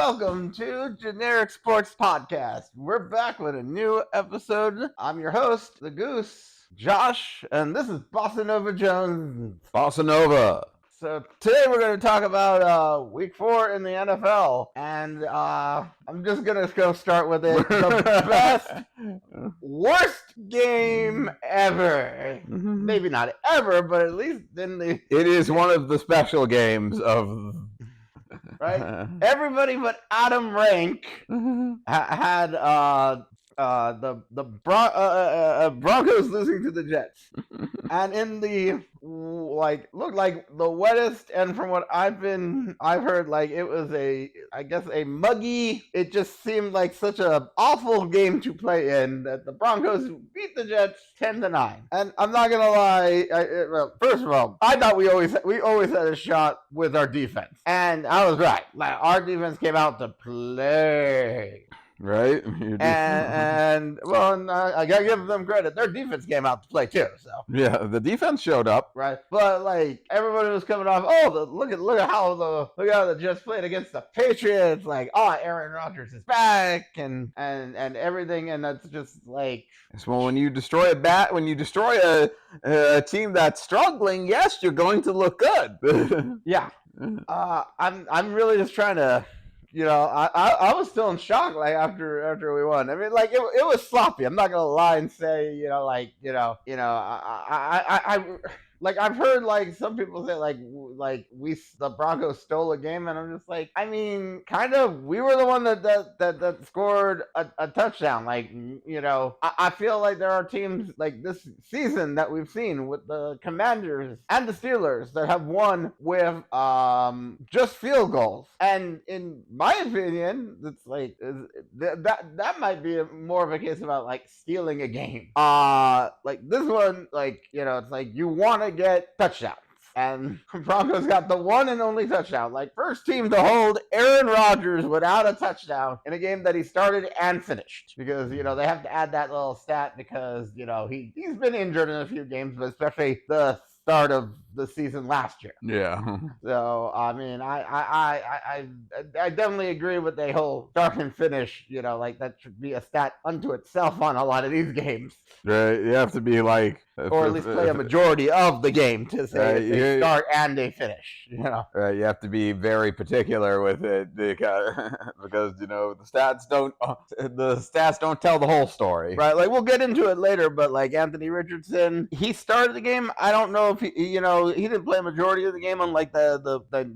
welcome to Generic Sports Podcast. We're back with a new episode. I'm your host, the Goose, Josh, and this is Bossa Nova Jones. Bossa Nova. So today we're going to talk about Week 4 in the NFL, and I'm just going to go start with it. The best, worst game ever. Maybe not ever, but at least in the... It is one of the special games of... Right? Everybody but Adam Rank had the Broncos losing to the Jets. And in the looked like the wettest, and from what I've heard, like it was a muggy. It just seemed like such a awful game to play in that the Broncos beat the Jets 10-9. And I'm not gonna lie. Well, first of all, I thought we always had a shot with our defense, and I was right. Like our defense came out to play. Right? And I gotta give them credit. Their defense came out to play too. So yeah, the defense showed up. Right, but like everybody was coming off. Oh, look at how the Jets played against the Patriots. Like, Aaron Rodgers is back, and everything, and that's just like. Well, when you destroy a team that's struggling, yes, you're going to look good. Yeah, I'm really just trying to. I was still in shock, like, after we won. I mean, like, it was sloppy. I'm not gonna lie and say, I've heard like some people say the Broncos stole a game, and I'm just like, I mean, kind of. We were the one that scored a touchdown. Like, I feel like there are teams like this season that we've seen with the Commanders and the Steelers that have won with just field goals. And in my opinion, it's like that might be more of a case about like stealing a game. Like this one, like it's like you want to get touchdowns. And Broncos got the one and only touchdown. Like, first team to hold Aaron Rodgers without a touchdown in a game that he started and finished. Because, they have to add that little stat because, he's been injured in a few games, but especially the start of the season last year. Yeah. So I mean, I definitely agree with the whole start and finish. Like that should be a stat unto itself on a lot of these games. Right. You have to be like, or at least play a majority of the game to say if they start and they finish. Right. You have to be very particular with it because the stats don't tell the whole story. Right. Like we'll get into it later, but like Anthony Richardson, he started the game. I don't know if he didn't play a majority of the game, unlike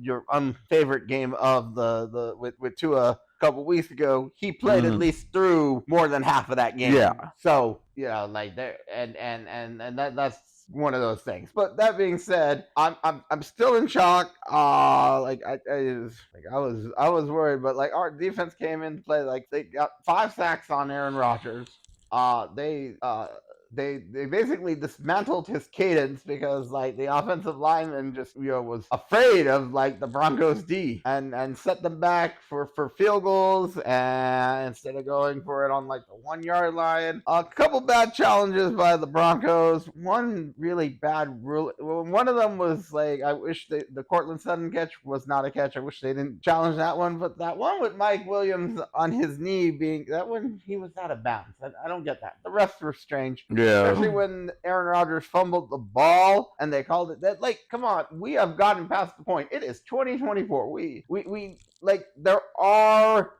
your unfavorite game of with Tua a couple weeks ago. He played at least through more than half of that game. Yeah. So like there and that's one of those things. But that being said, I'm still in shock. I was worried, but like our defense came in to play. Like they got 5 sacks on Aaron Rodgers. They basically dismantled his cadence because like the offensive lineman just was afraid of like the Broncos D and set them back for field goals, and instead of going for it on like the 1-yard line. A couple bad challenges by the Broncos. One really bad rule. One of them was like, I wish the Cortland Sutton catch was not a catch. I wish they didn't challenge that one, but that one with Mike Williams on his knee that one, he was out of bounds. I don't get that. The refs were strange. Yeah. Especially when Aaron Rodgers fumbled the ball and they called it that. Like, come on, we have gotten past the point. It is 2024. We like there are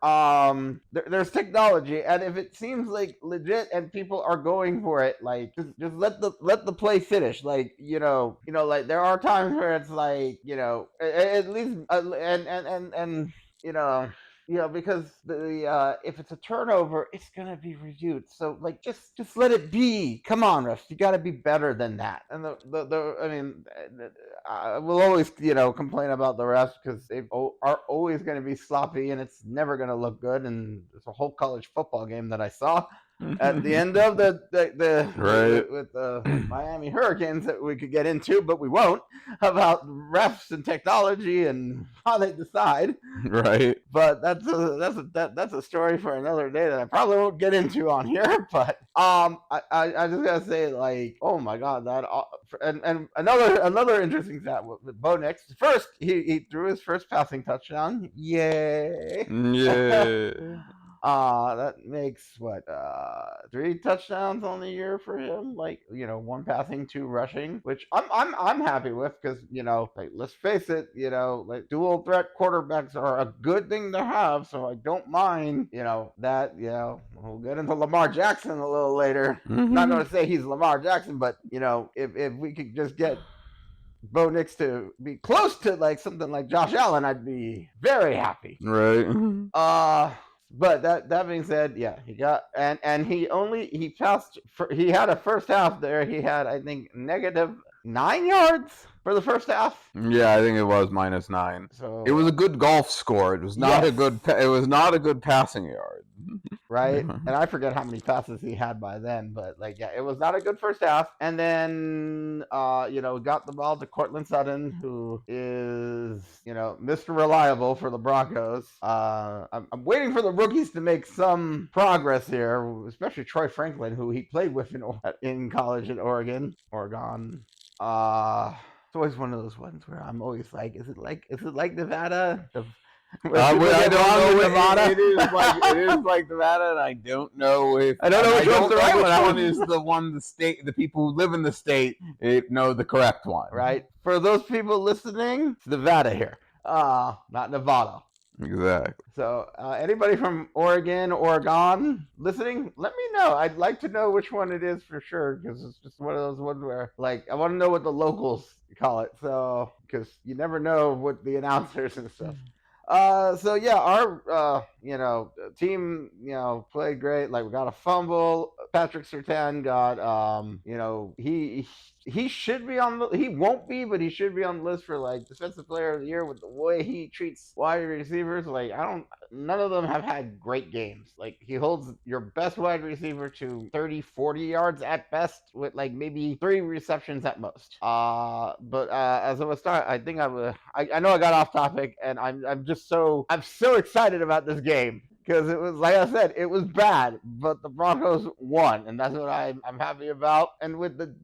there's technology, and if it seems like legit and people are going for it, like just let the play finish. Like like there are times where it's like at least because the if it's a turnover, it's gonna be reviewed. So like, just let it be. Come on, refs, you got to be better than that. And I will always complain about the refs because they are always going to be sloppy, and it's never going to look good. And it's a whole college football game that I saw. at the end of the Right. with the Miami Hurricanes that we could get into, but we won't, about refs and technology and how they decide. Right. But that's a story for another day that I probably won't get into on here. But I just gotta say, like, oh my god, that and another interesting stat with Bo Nix. First, he threw his first passing touchdown. Yay! Yeah. That makes what 3 touchdowns on the year for him. Like, 1 passing, 2 rushing, which I'm happy with because like, let's face it, like, dual threat quarterbacks are a good thing to have. So I don't mind that. We'll get into Lamar Jackson a little later. Not going to say he's Lamar Jackson, but if we could just get Bo Nix to be close to like something like Josh Allen, I'd be very happy. Right. But that being said, yeah, he got and he passed. He had a first half there. He had, I think, -9 yards for the first half. Yeah, I think it was -9. So it was a good golf score. It was not Yes. a good. It was not a good passing yard. right? And I forget how many passes he had by then, but like, yeah, it was not a good first half. And then, got the ball to Cortland Sutton, who is, Mr. Reliable for the Broncos. I'm waiting for the rookies to make some progress here, especially Troy Franklin, who he played with in college in Oregon. It's always one of those ones where I'm always like, is it like Nevada? I don't know. Nevada. It is like Nevada, and I don't know if I don't know which one's the right one. Which one is the one the people who live in the state know the correct one. Right. For those people listening, it's Nevada here. Not Nevada. Exactly. So anybody from Oregon listening, let me know. I'd like to know which one it is for sure, because it's just one of those ones where, like, I want to know what the locals call it. So, because you never know what the announcers and stuff. So yeah, our team played great. Like, we got a fumble. Patrick Surtain got he should be on the he won't be, but he should be on the list for like defensive player of the year with the way he treats wide receivers. Like, none of them have had great games. Like, he holds your best wide receiver to 30-40 yards at best, with like maybe 3 receptions at most. But as I was starting, I think I know I got off topic, and I'm so excited about this game. Because it was, like I said, it was bad, but the Broncos won, and that's what I'm happy about. And with the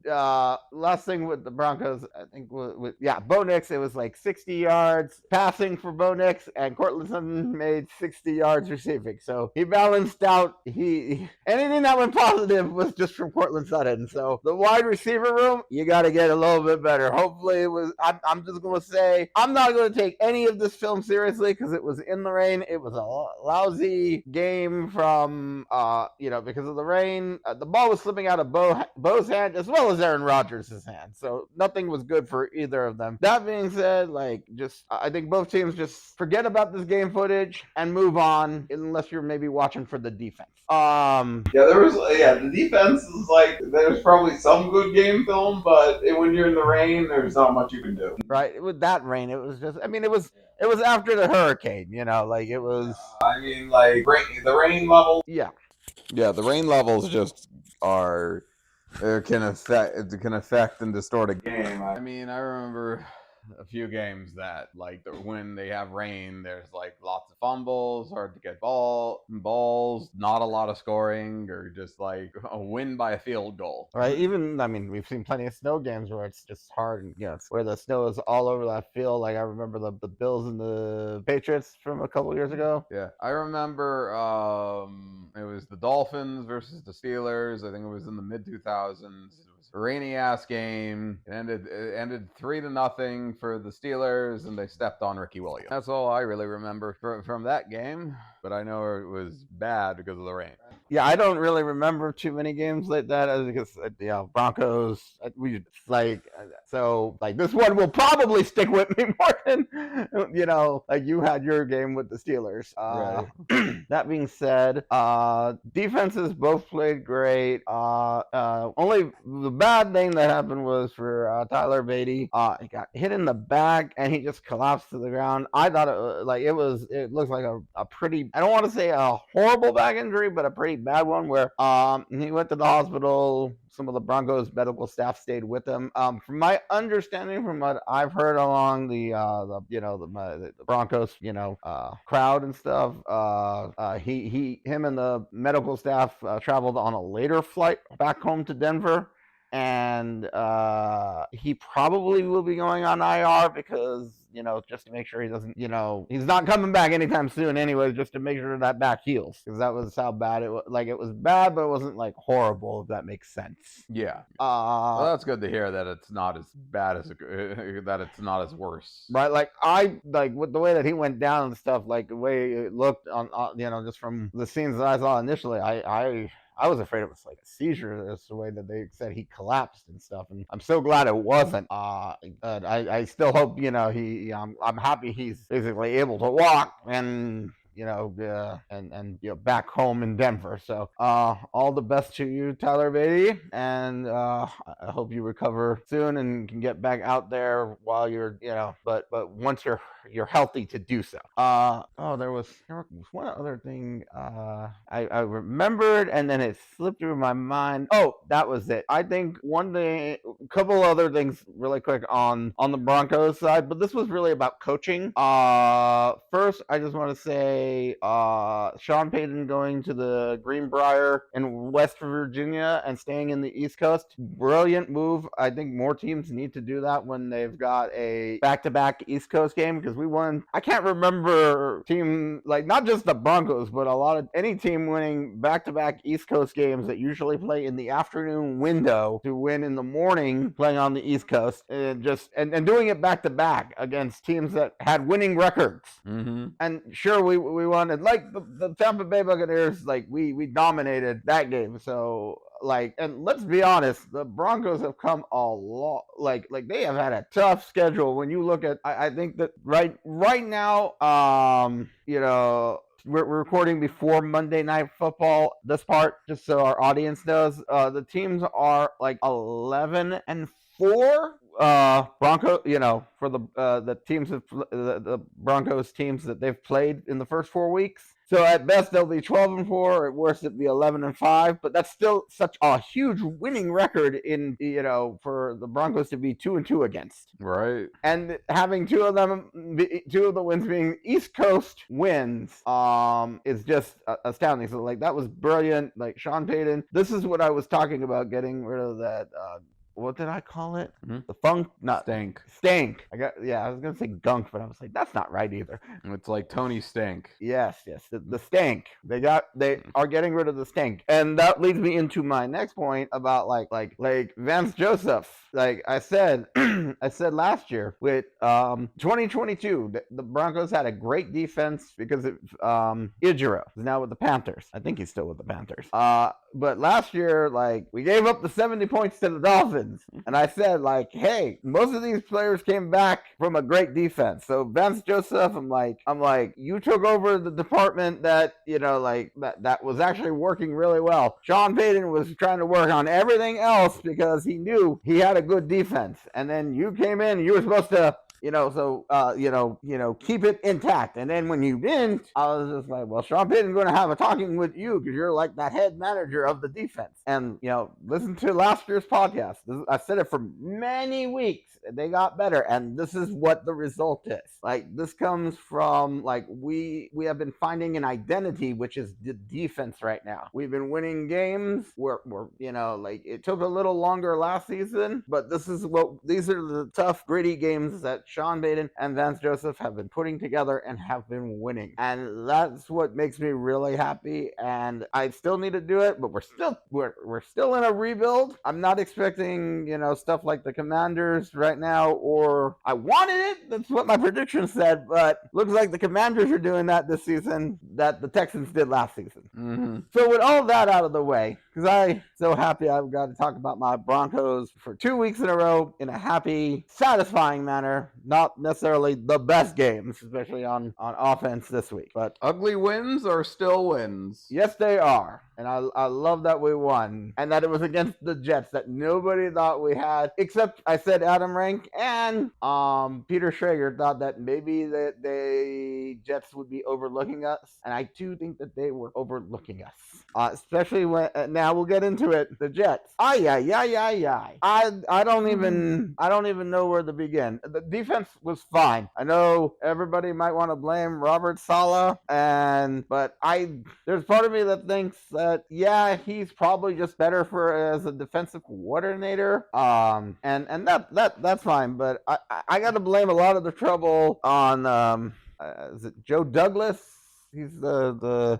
last thing with the Broncos, I think with Bo Nix, it was like 60 yards passing for Bo Nix, and Cortland Sutton made 60 yards receiving. So he balanced out. Anything that went positive was just from Cortland Sutton. So the wide receiver room, you got to get a little bit better. Hopefully, it was. I'm just gonna say, I'm not gonna take any of this film seriously because it was in the rain. It was a lousy game from because of the rain. The ball was slipping out of Bo's hand as well as Aaron Rodgers' hand, so nothing was good for either of them. That being said, I think both teams just forget about this game footage and move on, unless you're maybe watching for the defense. The defense is like, there's probably some good game film, but when you're in the rain, there's not much you can do. Right, with that rain, it was just, it was after the hurricane, like it was. The rain level. Yeah. Yeah, the rain levels just can affect and distort a game. I remember a few games that, like, when they have rain, there's like lots of fumbles, hard to get balls, not a lot of scoring, or just like a win by a field goal. Right. Even, we've seen plenty of snow games where it's just hard, and it's where the snow is all over that field. Like, I remember the Bills and the Patriots from a couple years ago. Yeah, I remember it was the Dolphins versus the Steelers. I think it was in the mid-2000s. A rainy ass game. It ended 3-0 for the Steelers, and they stepped on Ricky Williams. That's all I really remember from that game. But I know it was bad because of the rain. Yeah, I don't really remember too many games like that, because Broncos. This one will probably stick with me more than like you had your game with the Steelers. Right. That being said, defenses both played great. Only the bad thing that happened was for Tyler Beatty. He got hit in the back and he just collapsed to the ground. I thought it looks like a pretty, I don't want to say a horrible back injury, but a pretty bad one where he went to the hospital. Some of the Broncos medical staff stayed with him. From my understanding, from what I've heard along the Broncos crowd and stuff, him and the medical staff traveled on a later flight back home to Denver. And he probably will be going on IR because, just to make sure he doesn't, he's not coming back anytime soon anyways, just to make sure that back heals. Because that was how bad it was. Like, it was bad, but it wasn't, like, horrible, if that makes sense. Yeah. Well, that's good to hear that it's not as bad as, that it's not as worse. Right, with the way that he went down and stuff, like, the way it looked on just from the scenes that I saw initially, I was afraid it was like a seizure. That's the way that they said he collapsed and stuff. And I'm so glad it wasn't. I still hope, I'm happy he's basically able to walk and back home in Denver. So all the best to you, Tyler Beatty, and I hope you recover soon and can get back out there while you're, but once you're healthy to do so. There was one other thing I remembered, and then it slipped through my mind. Oh, that was it. I think one thing, a couple other things really quick on the Broncos side, but this was really about coaching. First, I just want to say Sean Payton going to the Greenbrier in West Virginia and staying in the East Coast. Brilliant move. I think more teams need to do that when they've got a back-to-back East Coast game, because we won. I can't remember team, like, not just the Broncos, but any team winning back-to-back East Coast games that usually play in the afternoon window to win in the morning playing on the East Coast, and doing it back-to-back against teams that had winning records. Mm-hmm. And sure, we wanted, like, the Tampa Bay Buccaneers, like, we dominated that game. So, like, and let's be honest, the Broncos have come a lot, like they have had a tough schedule. When you look at, I think that right now, we're recording before Monday Night Football, this part, just so our audience knows. The teams are like 11-4. Bronco, for the teams of the Broncos teams that they've played in the first 4 weeks. So at best they'll be 12-4, at worst it'll be 11-5. But that's still such a huge winning record in for the Broncos to be 2-2 against. Right. And having two of the wins being East Coast wins, is just astounding. So, like, that was brilliant. Like, Sean Payton, this is what I was talking about, getting rid of that. What did I call it? Mm-hmm. The funk? Not Stank. Stank. I was gonna say gunk, but I was like, that's not right either. It's like Tony Stank. Yes. The stank. They are getting rid of the stank, and that leads me into my next point about like Vance Joseph. Like I said, last year with 2022, the Broncos had a great defense because Ijiro is now with the Panthers. I think he's still with the Panthers. But last year, like, we gave up the 70 points to the Dolphins. And I said, like, hey, most of these players came back from a great defense. So Vance Joseph, I'm like, you took over the department that, that was actually working really well. Sean Payton was trying to work on everything else because he knew he had a good defense. And then you came in and you were supposed to keep it intact. And then when you didn't, I was just like, well, Sean Payton's going to have a talking with you because you're like that head manager of the defense. And, listen to last year's podcast. I said it for many weeks. They got better, and this is what the result is. Like, this comes from, like, we have been finding an identity, which is the defense right now. We've been winning games. We're it took a little longer last season, but these are the tough, gritty games that Sean Payton and Vance Joseph have been putting together and have been winning. And that's what makes me really happy. And I still need to do it, but we're still in a rebuild. I'm not expecting, stuff like the Commanders right now, or I wanted it. That's what my prediction said, but looks like the Commanders are doing that this season that the Texans did last season. Mm-hmm. So with all that out of the way, because I'm so happy I've got to talk about my Broncos for 2 weeks in a row in a happy, satisfying manner. not necessarily the best games, especially on offense this week. But ugly wins are still wins. Yes, they are. And I love that we won. And that it was against the Jets that nobody thought we had, except I said Adam Rank and Peter Schrager thought that maybe the Jets would be overlooking us. And I do think that they were overlooking us. Especially when, now we'll get into it, the Jets. I don't even know where to begin. The defense was fine. I know everybody might want to blame Robert Saleh, but there's part of me that thinks that he's probably just better as a defensive coordinator. And that's fine. But I got to blame a lot of the trouble on is it Joe Douglas? He's I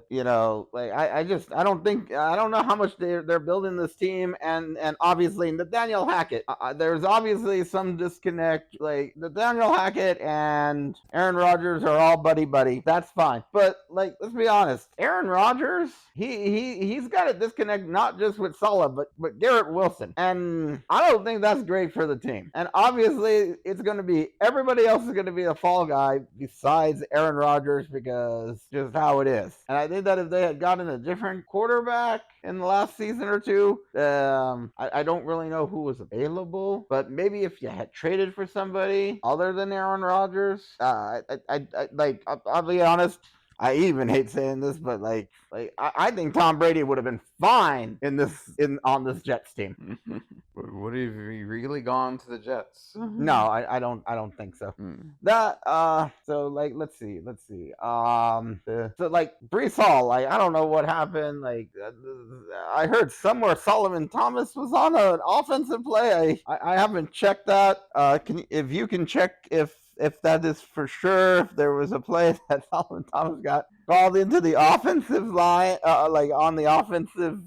don't know how much they're building this team, and obviously Nathaniel Hackett. There's obviously some disconnect. Like Nathaniel Hackett and Aaron Rodgers are all buddy. That's fine, but let's be honest. Aaron Rodgers, he's got a disconnect not just with Saleh, but Garrett Wilson, and I don't think that's great for the team. And obviously, it's going to be everybody else is going to be a fall guy besides Aaron Rodgers because just how it is. And I think that if they had gotten a different quarterback in the last season or two, I don't really know who was available, but maybe if you had traded for somebody other than Aaron Rodgers, I'll be honest. I even hate saying this, but I think Tom Brady would have been fine on this Jets team. Would he really gone to the Jets? No, I don't think so. So let's see. Breece Hall, I don't know what happened. I heard somewhere Solomon Thomas was on an offensive play. I haven't checked that. If you can check if that is for sure, if there was a play that Solomon Thomas got called into the offensive line, on the offensive,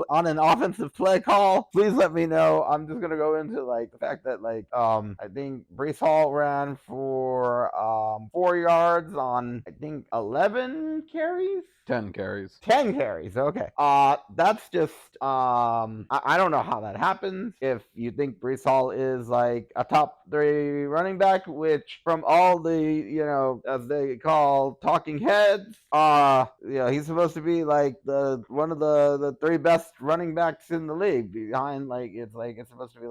on an offensive play call, please let me know. I'm just gonna go into the fact that I think Breece Hall ran for 4 yards on I think 11 carries. 10 carries. 10 carries, okay. That's just, I don't know how that happens. If you think Breece Hall is a top 3 running back, which from all the, as they call talking heads, he's supposed to be one of the 3 best running backs in the league behind, it's supposed to be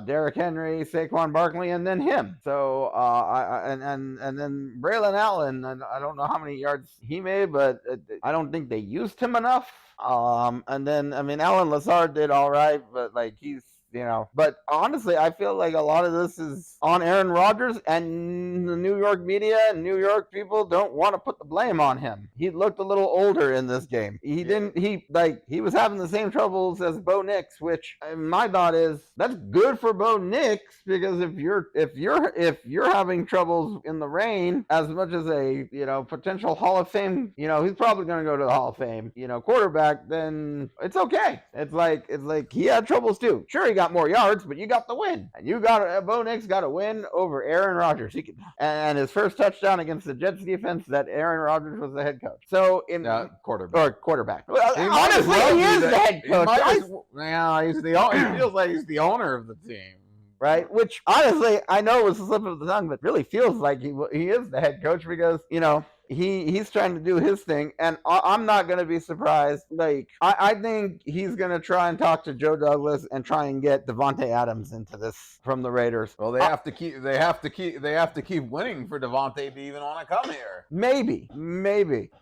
Derrick Henry, Saquon Barkley, and then him. So, and then Braylon Allen, and I don't know how many yards he made, but I don't think they used him enough. And then, Alan Lazard did all right, but he's, but honestly, I feel like a lot of this is on Aaron Rodgers, and the New York media and New York people don't want to put the blame on him. He looked a little older in this game. He was having the same troubles as Bo Nix, which my thought is that's good for Bo Nix, because if you're having troubles in the rain as much as a, potential Hall of Fame, he's probably going to go to the Hall of Fame, quarterback, then it's okay. It's like he had troubles too. Sure, he got more yards, but you got the win, and Bo Nix got a win over Aaron Rodgers. And his first touchdown against the Jets defense, that Aaron Rodgers was the head coach. So quarterback. Well, honestly, he is the head coach. He feels like he's the owner of the team. Right, which honestly I know was a slip of the tongue, but really feels like he is the head coach, because he's trying to do his thing, and I'm not going to be surprised. I think he's going to try and talk to Joe Douglas and try and get Devontae Adams into this from the Raiders. Well, they have to keep winning for Devontae to even want to come here. Maybe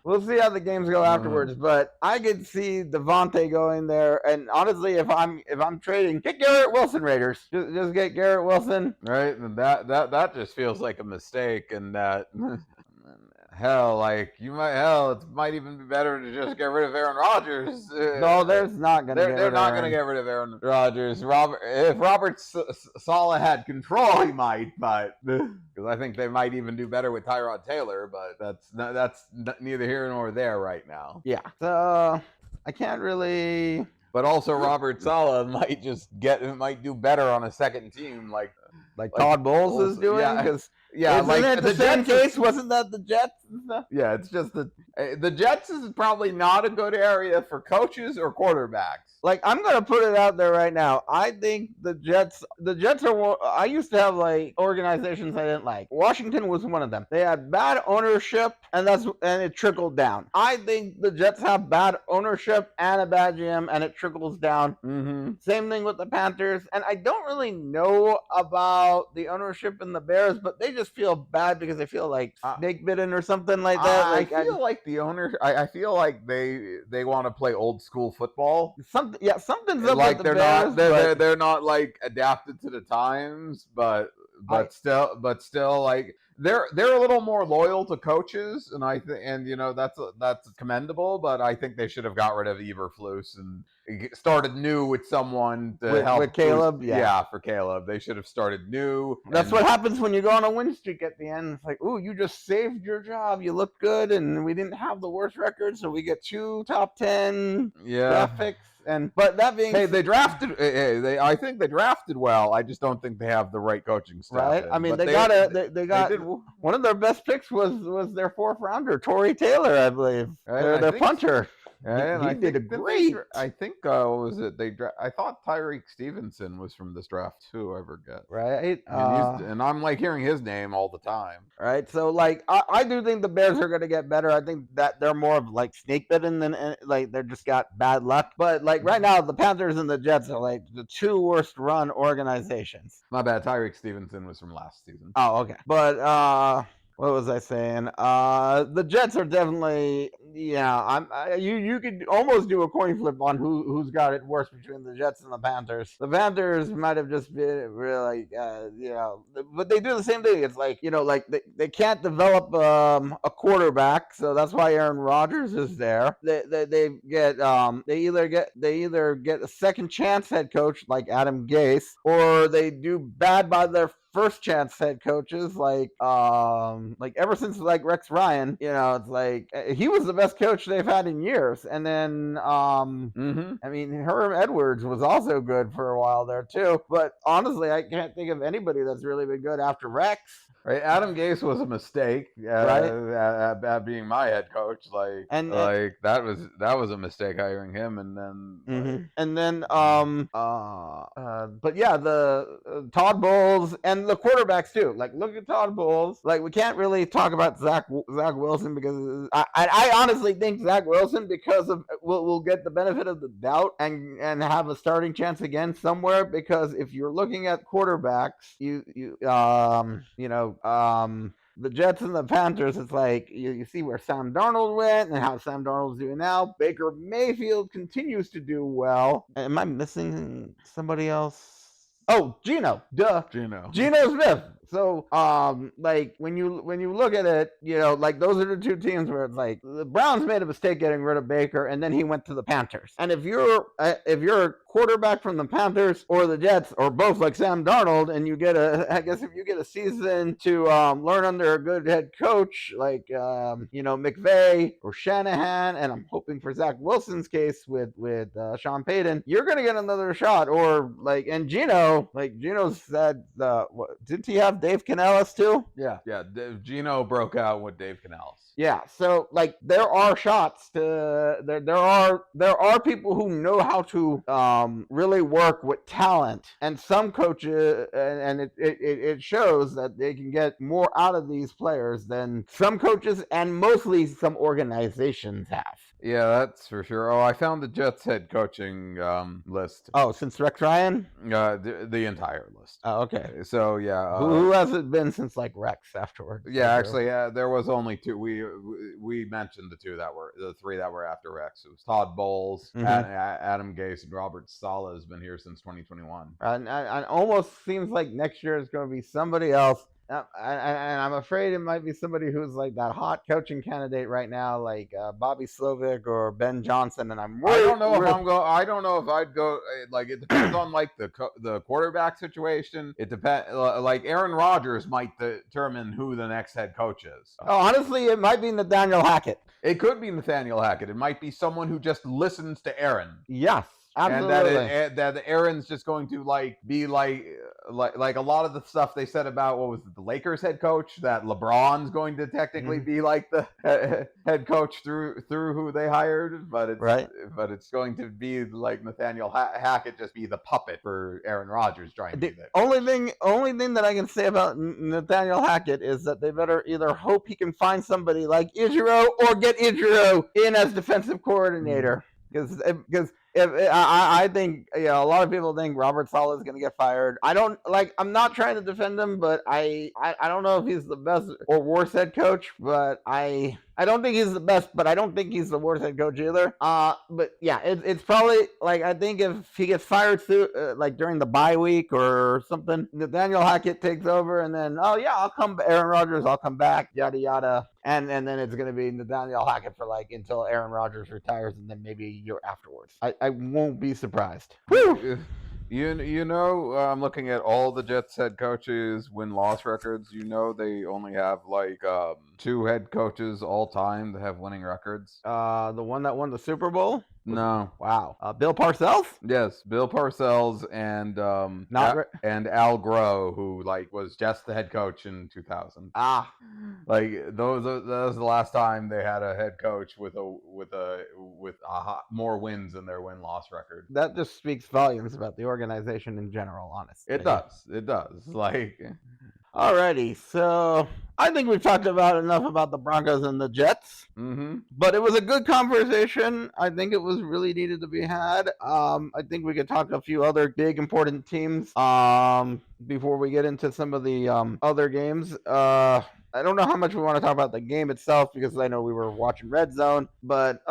we'll see how the games go afterwards, but I could see Devontae going there. And honestly, if I'm trading, get Garrett Wilson, Raiders. Just get Garrett Wilson. Right, and that just feels like a mistake, and that. It might even be better to just get rid of Aaron Rodgers. No, they're not going to get rid of Aaron Rodgers. If Robert Saleh had control, he might, but because I think they might even do better with Tyrod Taylor, but that's neither here nor there right now. Yeah, so I can't really. But also, Robert Saleh might do better on a second team. like Todd Bowles Bowles, is doing? yeah. Because Yeah, isn't like it the same case? Wasn't that the Jets and stuff? Yeah, it's just the Jets is probably not a good area for coaches or quarterbacks. Like, I'm gonna put it out there right now. I think the Jets are. I used to have like organizations I didn't like. Washington was one of them. They had bad ownership, and it trickled down. I think the Jets have bad ownership and a bad GM, and it trickles down. Mm-hmm. Same thing with the Panthers, and I don't really know about the ownership in the Bears, but they just feel bad because they feel like snake bitten or something like that. I feel like the owner. I feel like they want to play old school football. Something's up Like with the they're Bears, not they're not like adapted to the times, but still like they're a little more loyal to coaches, and I think that's commendable. But I think they should have got rid of Eberflus and started new with someone to help with Caleb. Yeah, for Caleb, they should have started new. That's what happens when you go on a win streak at the end. It's like, ooh, you just saved your job. You look good, and we didn't have the worst record, so we get 2 top 10 draft picks. But that being said, they drafted. I think they drafted well. I just don't think they have the right coaching staff. Right? I mean, they got one of their best picks was their 4th rounder, Torrey Taylor, I believe. Right? Their punter. And he did a great. I think was it I thought Tyreek Stevenson was from this draft too. I forget. Right. And I'm like hearing his name all the time. Right. So like I do think the Bears are going to get better. I think that they're more of like snake bitten than like they're just got bad luck. But like right now, the Panthers and the Jets are like the 2 worst run organizations. My bad. Tyreek Stevenson was from last season. Oh, okay. But what was I saying? The Jets are definitely, you could almost do a coin flip on who's got it worse between the Jets and the Panthers. The Panthers might have just been really, but they do the same thing. It's like, like they can't develop a quarterback, so that's why Aaron Rodgers is there. They either get a second chance head coach like Adam Gase, or they do bad by their first chance head coaches like ever since like Rex Ryan, it's like he was the best coach they've had in years. And then I mean, Herm Edwards was also good for a while there too. But honestly, I can't think of anybody that's really been good after Rex. Right, Adam Gase was a mistake, right? At being my head coach, that was a mistake hiring him, and then but yeah, the Todd Bowles and the quarterbacks too. Like, look at Todd Bowles. Like, we can't really talk about Zach Wilson because I honestly think Zach Wilson, because of will get the benefit of the doubt and have a starting chance again somewhere. Because if you're looking at quarterbacks, the Jets and the Panthers, it's like you see where Sam Darnold went and how Sam Darnold's doing now. Baker Mayfield continues to do well. Am I missing somebody else? Oh, Geno. Duh. Geno Smith. So, like when you look at it, like those are the 2 teams where it's like the Browns made a mistake getting rid of Baker, and then he went to the Panthers. And if you're a quarterback from the Panthers or the Jets or both, like Sam Darnold, and if you get a season to learn under a good head coach like McVay or Shanahan, and I'm hoping for Zach Wilson's case with Sean Payton, you're gonna get another shot. Or and Geno said, didn't he have Dave Canales too? Yeah. Geno broke out with Dave Canales. Yeah, so like there are shots to there are people who know how to really work with talent, and some coaches, and it shows that they can get more out of these players than some coaches and mostly some organizations have. Yeah, that's for sure. Oh, I found the Jets head coaching list. Oh, since Rex Ryan? The entire list. Oh, okay. So yeah, who has it been since like Rex afterwards? Yeah, actually, there was only 2. We mentioned the 3 that were after Rex. It was Todd Bowles, Adam Gase, and Robert Saleh has been here since 2021. And almost seems like next year is going to be somebody else. And I'm afraid it might be somebody who's like that hot coaching candidate right now, like Bobby Slovic or Ben Johnson. And I'm I don't know if I'd go. Like, it depends on like the quarterback situation. It depends. Like Aaron Rodgers might determine who the next head coach is. Oh, honestly, it might be Nathaniel Hackett. It could be Nathaniel Hackett. It might be someone who just listens to Aaron. Yes. Absolutely. And that Aaron's just going to be like a lot of the stuff they said about what was it, the Lakers head coach, that LeBron's going to technically be like the head coach through who they hired, but it's going to be like Nathaniel Hackett just be the puppet for Aaron Rodgers trying to be that. Only thing that I can say about Nathanial Hackett is that they better either hope he can find somebody like Ijiro or get Ijiro in as defensive coordinator, because I think a lot of people think Robert Saleh is going to get fired. I'm not trying to defend him, but I don't know if he's the best or worst head coach, but I don't think he's the best, but I don't think he's the worst head coach either. But yeah, it's probably I think if he gets fired through during the bye week or something, Nathaniel Hackett takes over, and then Aaron Rodgers, I'll come back, yada yada, and then it's gonna be Nathaniel Hackett for until Aaron Rodgers retires, and then maybe a year afterwards. I won't be surprised. Woo! I'm looking at all the Jets head coaches win-loss records. They only have 2 head coaches all time that have winning records. The one that won the Super Bowl? No. Wow. Bill Parcells? Yes, Bill Parcells and and Al Groh, who was just the head coach in 2000. That was the last time they had a head coach with more wins in their win-loss record. That just speaks volumes about the organization in general, honestly. It does. Alrighty, so I think we've talked enough about the Broncos and the Jets. But it was a good conversation. I think it was really needed to be had. I think we could talk a few other big important teams before we get into some of the other games. I don't know how much we want to talk about the game itself, because I know we were watching Red Zone, but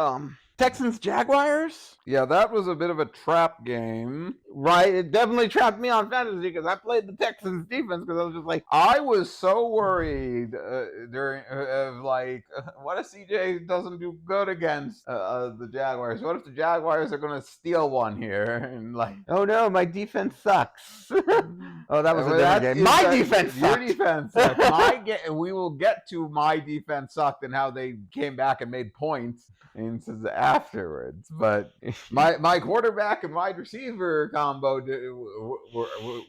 Texans Jaguars? Yeah, that was a bit of a trap game. Right, it definitely trapped me on fantasy because I played the Texans defense because I was just I was so worried during what if CJ doesn't do good against the Jaguars? What if the Jaguars are going to steal one here? And oh no, my defense sucks. Oh, that was a different game. My defense sucked. Your defense sucked. We will get to my defense sucked and how they came back and made points afterwards, but my quarterback and wide receiver combo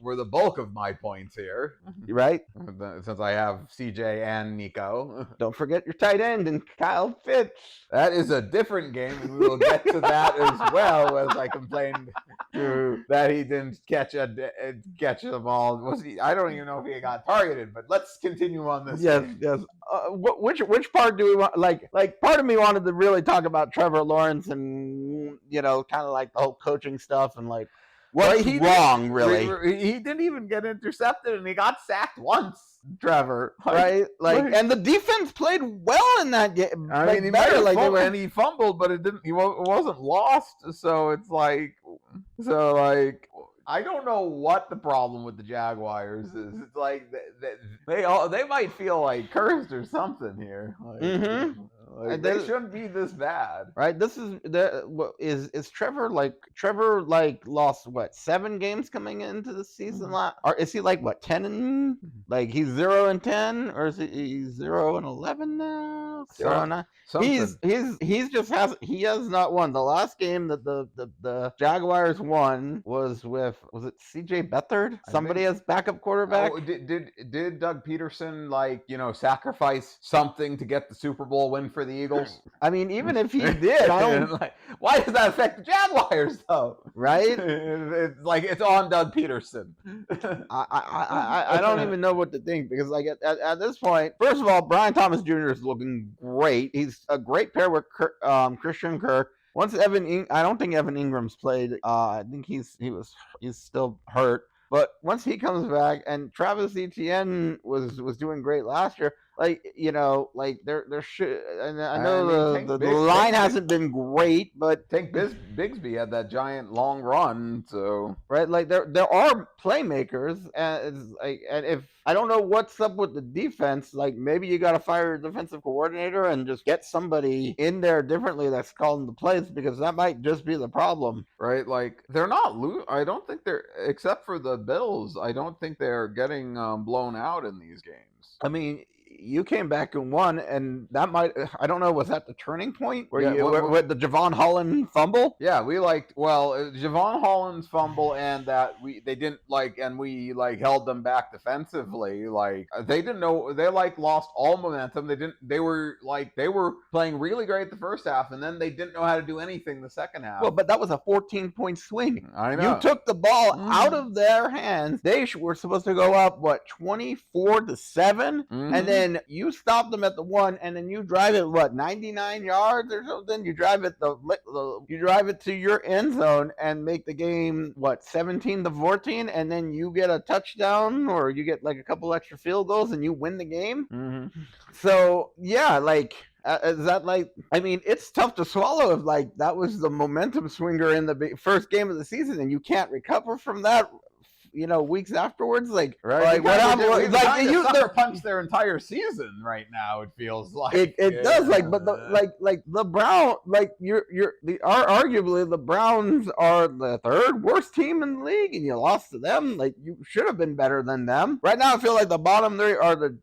were the bulk of my points here, right? Since I have CJ and Nico. Don't forget your tight end and Kyle Pitts. That is a different game, and we will get to that as well, as I complained that he didn't catch the ball. I don't even know if he got targeted, but let's continue on this. Yes. Which part do we want? Part of me wanted to really talk about Trevor Lawrence and kind of the whole coaching stuff and what's wrong, really. He didn't even get intercepted, and he got sacked once. Trevor, right? And the defense played well in that game. I mean, he fumbled, but it didn't. It wasn't lost. So it's I don't know what the problem with the Jaguars is. It's they might feel cursed or something here. They shouldn't be this bad, right? This is Trevor lost 7 games coming into the season? Or is he 10 and he's 0-10, or is he 0-11 now? 0-9. He has not won. The last game that the Jaguars won was it CJ Beathard? Somebody as backup quarterback. Oh, did Doug Peterson sacrifice something to get the Super Bowl win for the Eagles? I mean, even if he did, I don't. Why does that affect the Jaguars though? Right? It's on Doug Peterson. I don't even know what to think, because at this point, first of all, Brian Thomas Jr. is looking great. He's a great pair with Christian Kirk. Once I don't think Evan Ingram's played. I think he's still hurt. But once he comes back, and Travis Etienne was doing great last year, there should. And I know the line hasn't been great, but Tank Bigsby had that giant long run, so right, there are playmakers, and if I don't know what's up with the defense, maybe you got to fire a defensive coordinator and just get somebody in there differently that's calling the plays, because that might just be the problem, right? They're not I don't think they're, except for the Bills, I don't think they're getting blown out in these games. I mean, you came back and won, and that might, I don't know, was that the turning point where Yeah, where the Javon Holland fumble? Yeah, we Javon Holland's fumble, and that they didn't and we held them back defensively. They didn't know, they lost all momentum. They were playing really great the first half, and then they didn't know how to do anything the second half. Well, but that was a 14-point swing. I know. You took the ball out of their hands. They were supposed to go up 24-7, and then you stop them at the 1, and then you drive it 99 yards or something. You drive it to your end zone and make the game 17-14, and then you get a touchdown or you get a couple extra field goals and you win the game. So yeah, is that I mean, it's tough to swallow if that was the momentum swinger in the first game of the season and you can't recover from that, weeks afterwards. Right? What happened? They sucker punch their entire season right now. It feels like it does. But the Brown, arguably the Browns are the third worst team in the league, and you lost to them. You should have been better than them. Right now, I feel like the bottom three are the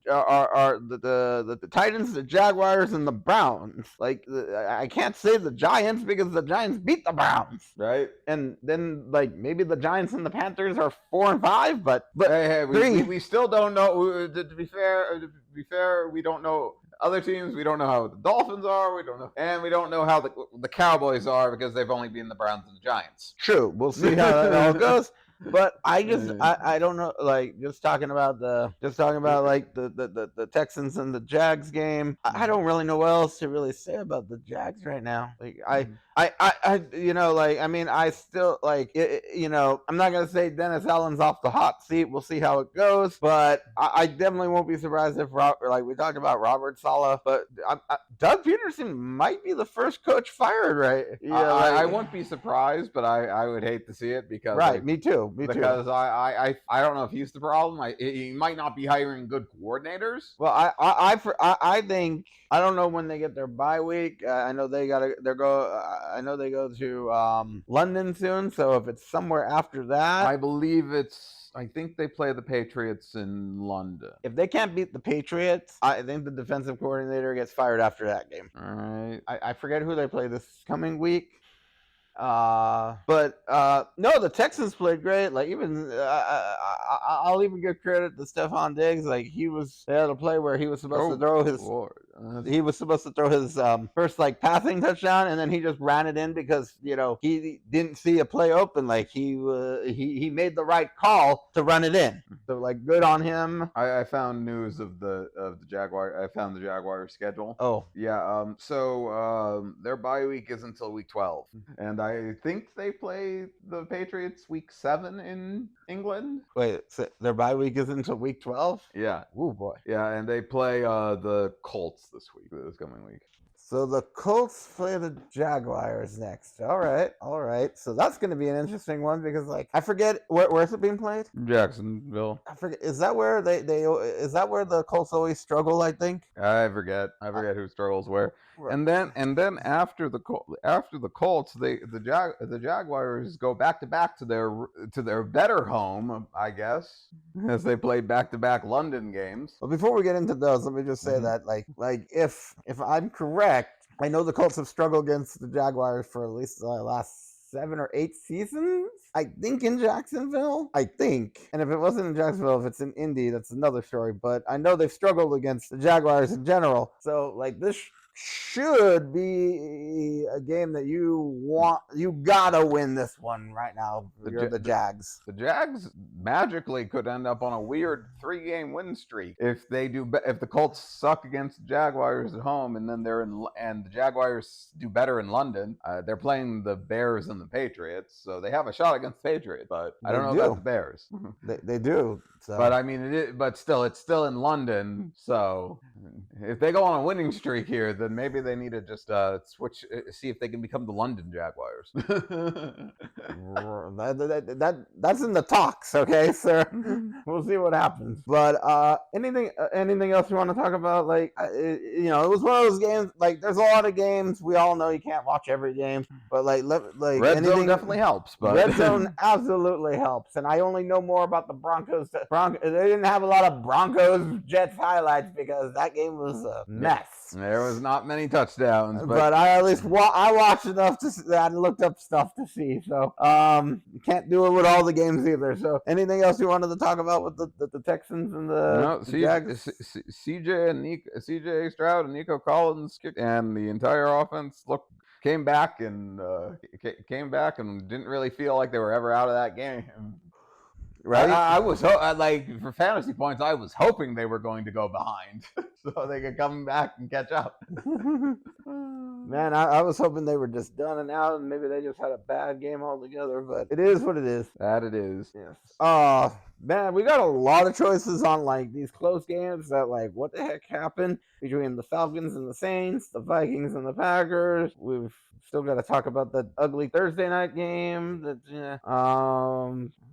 Titans, the Jaguars, and the Browns. I can't say the Giants because the Giants beat the Browns, right? And then maybe the Giants and the Panthers are 4 and 5, but hey, we still don't know. To be fair, we don't know other teams. We don't know how the Dolphins are. We don't know how the Cowboys are because they've only been the Browns and the Giants. True. We'll see how that all goes. But I don't know, just talking about the Texans and the Jags game. I don't really know what else to really say about the Jags right now. I still I'm not gonna say Dennis Allen's off the hot seat. We'll see how it goes, but I definitely won't be surprised if we talked about Robert Saleh, but Doug Peterson might be the first coach fired, right? I won't be surprised, but I would hate to see it because me too. Because I don't know if he's the problem. He might not be hiring good coordinators. Well, I think, I don't know when they get their bye week. I know they go to London soon. So if it's somewhere after that, I think they play the Patriots in London. If they can't beat the Patriots, I think the defensive coordinator gets fired after that game. All right. I forget who they play this coming week. No, the Texans played great. I'll even give credit to Stephon Diggs. They had a play where he was supposed to throw his first passing touchdown, and then he just ran it in because he didn't see a play open. He made the right call to run it in. So good on him. I found news of the Jaguar. I found the Jaguar schedule. Oh yeah. So their bye week is until week 12, and I think they play the Patriots week 7 in England. Wait, so their bye week is until week 12? Yeah. Oh boy. Yeah, and they play the Colts this coming week. So the Colts play the Jaguars next. All right. So that's going to be an interesting one because, I forget where's it being played? Jacksonville. I forget. Is that where is that where the Colts always struggle? I think. I forget who struggles where. Right. And then after the Colts, the Jaguars go back to back to their better home, I guess, as they play back to back London games. Well, before we get into those, let me just say that if I'm correct, I know the Colts have struggled against the Jaguars for at least the last 7 or 8 seasons. I think in Jacksonville. And if it wasn't in Jacksonville, if it's in Indy, that's another story. But I know they've struggled against the Jaguars in general. So this should be a game that you gotta win this one right now. You're the Jags. The Jags magically could end up on a weird 3-game win streak if the Colts suck against the Jaguars at home, and then and the Jaguars do better in London. They're playing the Bears and the Patriots, so they have a shot against the Patriots. But I don't know about the Bears. They do. So. But I mean, it's still in London. So if they go on a winning streak here, then maybe they need to just switch, see if they can become the London Jaguars. That's in the talks, okay, sir. We'll see what happens. But anything else you want to talk about? Like, you know, it was one of those games. Like, there's a lot of games. We all know you can't watch every game, but like Red Zone definitely helps. But Red Zone absolutely helps. And I only know more about the Broncos. They didn't have a lot of Broncos Jets highlights because that game was a mess. There was not many touchdowns, but I at least I watched enough to see, I looked up stuff to see. So can't do it with all the games either. So anything else you wanted to talk about with the Texans and the Jags? CJ Stroud and Nico Collins and the entire offense came back and didn't really feel like they were ever out of that game. Right, I was like, for fantasy points, I was hoping they were going to go behind so they could come back and catch up. Man, I was hoping they were just done and out, and maybe they just had a bad game altogether. But it is what it is. That it is. Yes. Man, we got a lot of choices on like these close games that like what the heck happened between the Falcons and the Saints, the Vikings and the Packers. We've still got to talk about the ugly Thursday night game.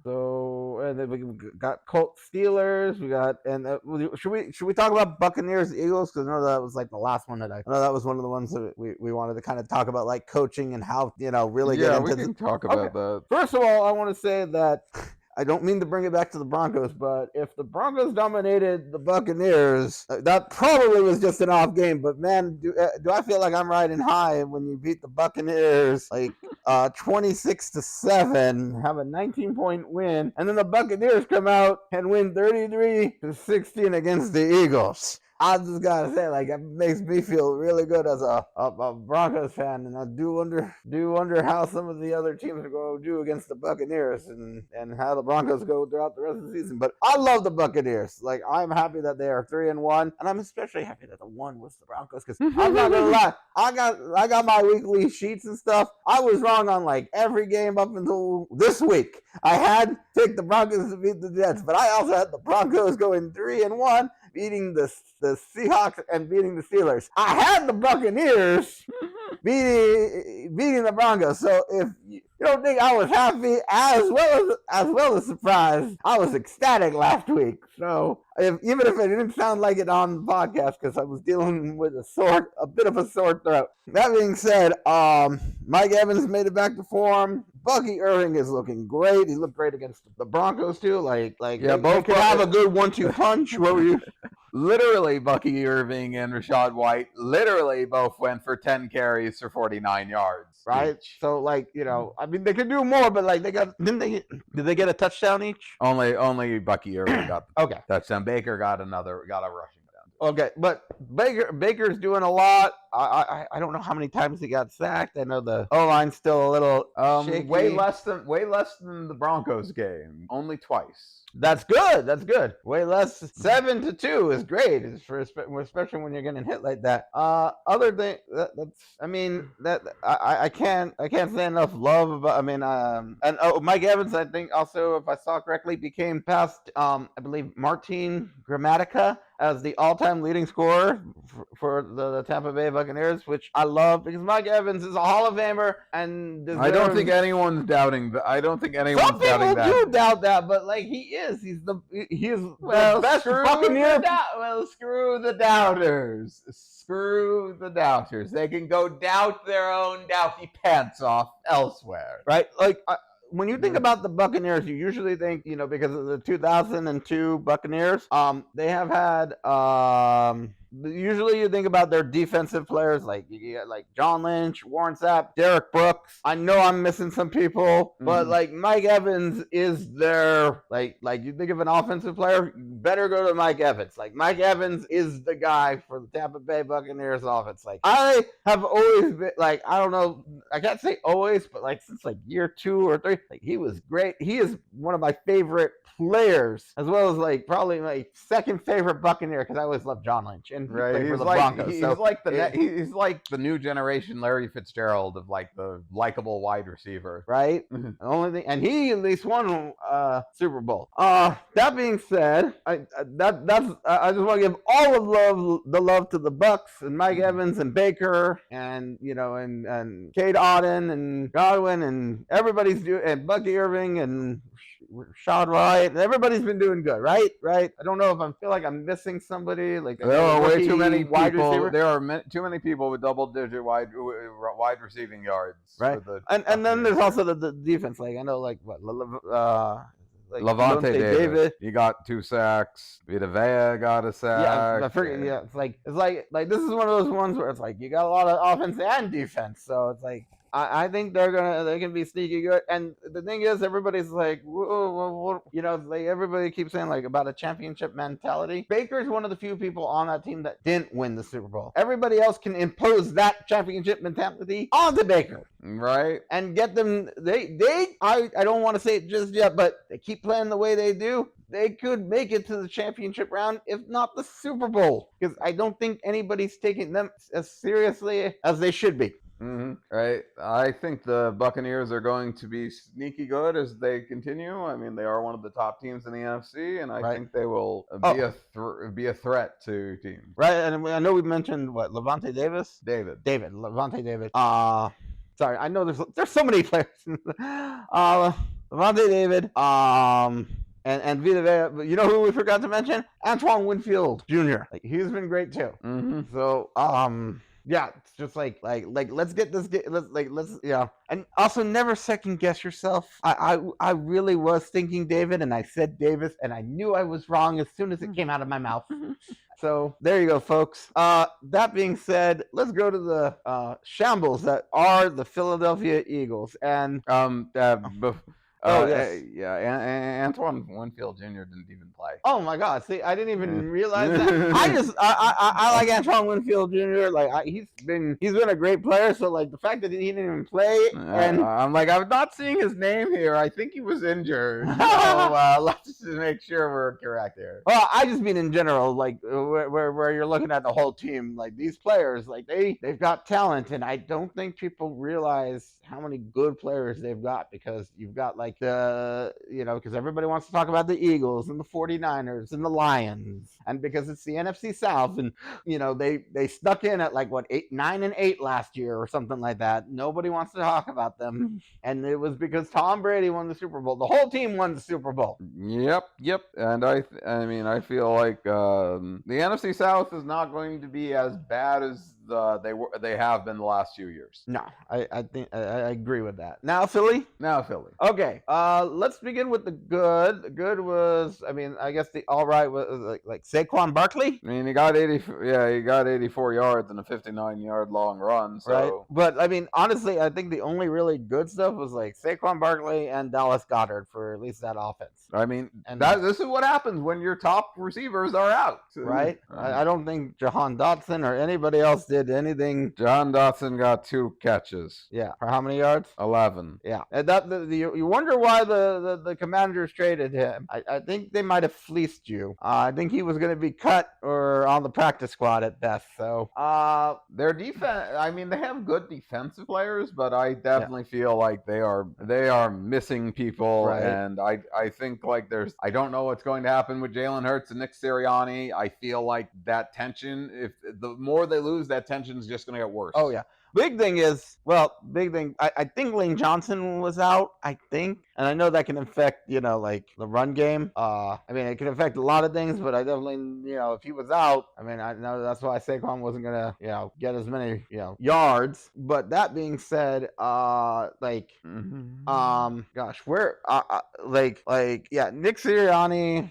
So and then we got Colts Steelers. We got should we talk about Buccaneers Eagles, because I know that was like the last one I know that was one of the ones that we wanted to kind of talk about, like coaching and how really get into. Yeah, we can talk about that. First of all, I want to say that I don't mean to bring it back to the Broncos, but if the Broncos dominated the Buccaneers, that probably was just an off game. But man, do I feel like I'm riding high when you beat the Buccaneers like 26-7, have a 19-point win, and then the Buccaneers come out and win 33-16 against the Eagles. I just gotta say, like, it makes me feel really good as a Broncos fan, and I do wonder how some of the other teams are going to do against the Buccaneers, and how the Broncos go throughout the rest of the season. But I love the Buccaneers. Like, I'm happy that they are 3-1, and I'm especially happy that the one was the Broncos, because I'm not gonna lie, I got my weekly sheets and stuff. I was wrong on like every game up until this week. I had picked the Broncos to beat the Jets, but I also had the Broncos going 3-1. Beating the Seahawks and beating the Steelers. I had the Buccaneers beating the Broncos. So if you don't think I was happy as well as surprised, I was ecstatic last week. So even if it didn't sound like it on the podcast, because I was dealing with a bit of a sore throat. That being said, Mike Evans made it back to form. Bucky Irving is looking great. He looked great against the Broncos too. Like yeah, both could have a good 1-2 punch. What were you? Literally, Bucky Irving and Rachaad White literally both went for 10 carries for 49 yards. Right? Each. So, like, I mean, they could do more, but, like, did they get a touchdown each? Only Bucky Irving got the touchdown. Baker got a rushing. Okay, but Baker's doing a lot. I don't know how many times he got sacked. I know the O-line's still a little shaky. way less than the Broncos game. Only twice. That's good. Way less. 7-2 is great, especially when you're getting hit like that. Other thing I can't say enough love about. I mean, Mike Evans, I think also, if I saw correctly, became past I believe Martin Gramatica as the all-time leading scorer for the Tampa Bay Buccaneers, which I love because Mike Evans is a Hall of Famer and I don't think anyone's doubting that. Some people do doubt that, but like he is the best Buccaneer. Screw the doubters. Screw the doubters. They can go doubt their own doubty pants off elsewhere, right? Like. When you think about the Buccaneers, you usually think, because of the 2002 Buccaneers, they have had, usually you think about their defensive players, like you get like John Lynch, Warren Sapp, Derek Brooks. I know I'm missing some people, but like Mike Evans is their, like you think of an offensive player, you better go to Mike Evans. Like Mike Evans is the guy for the Tampa Bay Buccaneers offense. Like I have always been, like, I don't know, I can't say always, but like since like year 2 or 3, like he was great. He is one of my favorite players, as well as like probably my second favorite Buccaneer, because I always loved John Lynch, and when he Right, played for he's the like Broncos. he's So like he's like the new generation Larry Fitzgerald of like the likable wide receiver. right? The only thing, and he at least won Super Bowl. That being said, I just want to give all of the love to the Bucks and Mike Evans and Baker and and Cade Otton and Godwin and everybody's doing, and Bucky Irving and Rashad Wright, and everybody's been doing good, right? I don't know if I feel like I'm missing somebody. Like There are way too many wide people. receiver. There are too many people with double-digit wide receiving yards. Right, and then there's also the defense. Like I know, like what, Levante David. He got 2 sacks. Vita Vea got a sack. Yeah, I forget. Yeah, it's like this is one of those ones where it's like you got a lot of offense and defense, so it's like I think they can be sneaky good. And the thing is, everybody's like, whoa, like everybody keeps saying like about a championship mentality. Baker's one of the few people on that team that didn't win the Super Bowl. Everybody else can impose that championship mentality onto Baker. Right. And get them, I don't want to say it just yet, but they keep playing the way they do. They could make it to the championship round, if not the Super Bowl, because I don't think anybody's taking them as seriously as they should be. Right. I think the Buccaneers are going to be sneaky good as they continue. I mean, they are one of the top teams in the NFC, and I think they will be a threat to teams. Right. And I know we mentioned Levante Davis. Levante David. Sorry, I know there's so many players. Levante David. And Vita Vea, but you know who we forgot to mention? Antoine Winfield Jr. Like he's been great too. So yeah, it's just like let's get this. Let's and also never second guess yourself. I really was thinking David, and I said Davis, and I knew I was wrong as soon as it came out of my mouth. So there you go, folks. That being said, let's go to the shambles that are the Philadelphia Eagles, and Antoine Winfield Jr. didn't even play. Oh my God! See, I didn't even realize that. I like Antoine Winfield Jr. Like he's been a great player. So like the fact that he didn't even play, and I'm not seeing his name here. I think he was injured. So let's just make sure we're correct here. Well, I just mean in general, like where you're looking at the whole team, like these players, like they've got talent, and I don't think people realize how many good players they've got, because you've got like because everybody wants to talk about the Eagles and the 49ers and the Lions, and because it's the NFC South, and they stuck in at like 9-8 last year or something like that. Nobody wants to talk about them, and it was because Tom Brady won the Super Bowl. The whole team won the Super Bowl. Yep. And I feel like the NFC South is not going to be as bad as they have been the last few years. No, I think I agree with that. Now Philly. Okay. Let's begin with the good. The good was, I guess the all right was like Saquon Barkley. I mean, he got 84 yards and a 59-yard long run. So. Right. But honestly, I think the only really good stuff was like Saquon Barkley and Dallas Goedert for at least that offense. This is what happens when your top receivers are out. Right. I don't think Jahan Dotson or anybody else did anything. Jahan Dotson got 2 catches. Yeah. For how many yards? 11. Yeah. And you wonder why the Commanders traded him. I think they might have fleeced you. I think he was going to be cut or on the practice squad at best. So their defense. They have good defensive players, but I definitely feel like they are missing people, right. And I think like I don't know what's going to happen with Jalen Hurts and Nick Sirianni. I feel like that tension, if the more they lose, that tension is just going to get worse. Oh yeah. Big thing, I think Lane Johnson was out, I think. And I know that can affect, like the run game. It can affect a lot of things, but I definitely, if he was out, I know that's why Saquon wasn't going to, get as many, yards. But that being said, Nick Sirianni,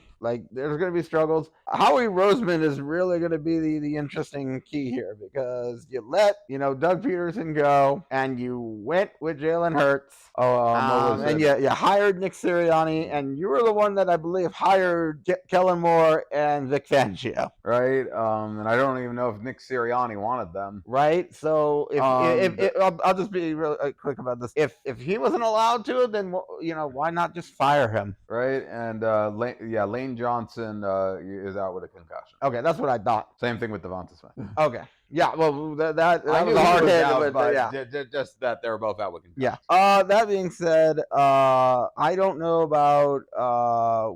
there's going to be struggles. Howie Roseman is really going to be the interesting key here, because you let, Doug Peterson go, and you went with Jalen Hurts. And you hired Nick Sirianni, and you were the one that I believe hired Kellen Moore and Vic Fangio. Right. And I don't even know if Nick Sirianni wanted them. Right. So I'll just be real quick about this. If he wasn't allowed to, then why not just fire him? Right. And Lane Lane Johnson is out with a concussion. Okay, that's what I thought. Same thing with Devonta Smith. Okay. Yeah, well, that I was knew a he hard was hit, out, but yeah. just that they were both out with concussion. Yeah. That being said, I don't know about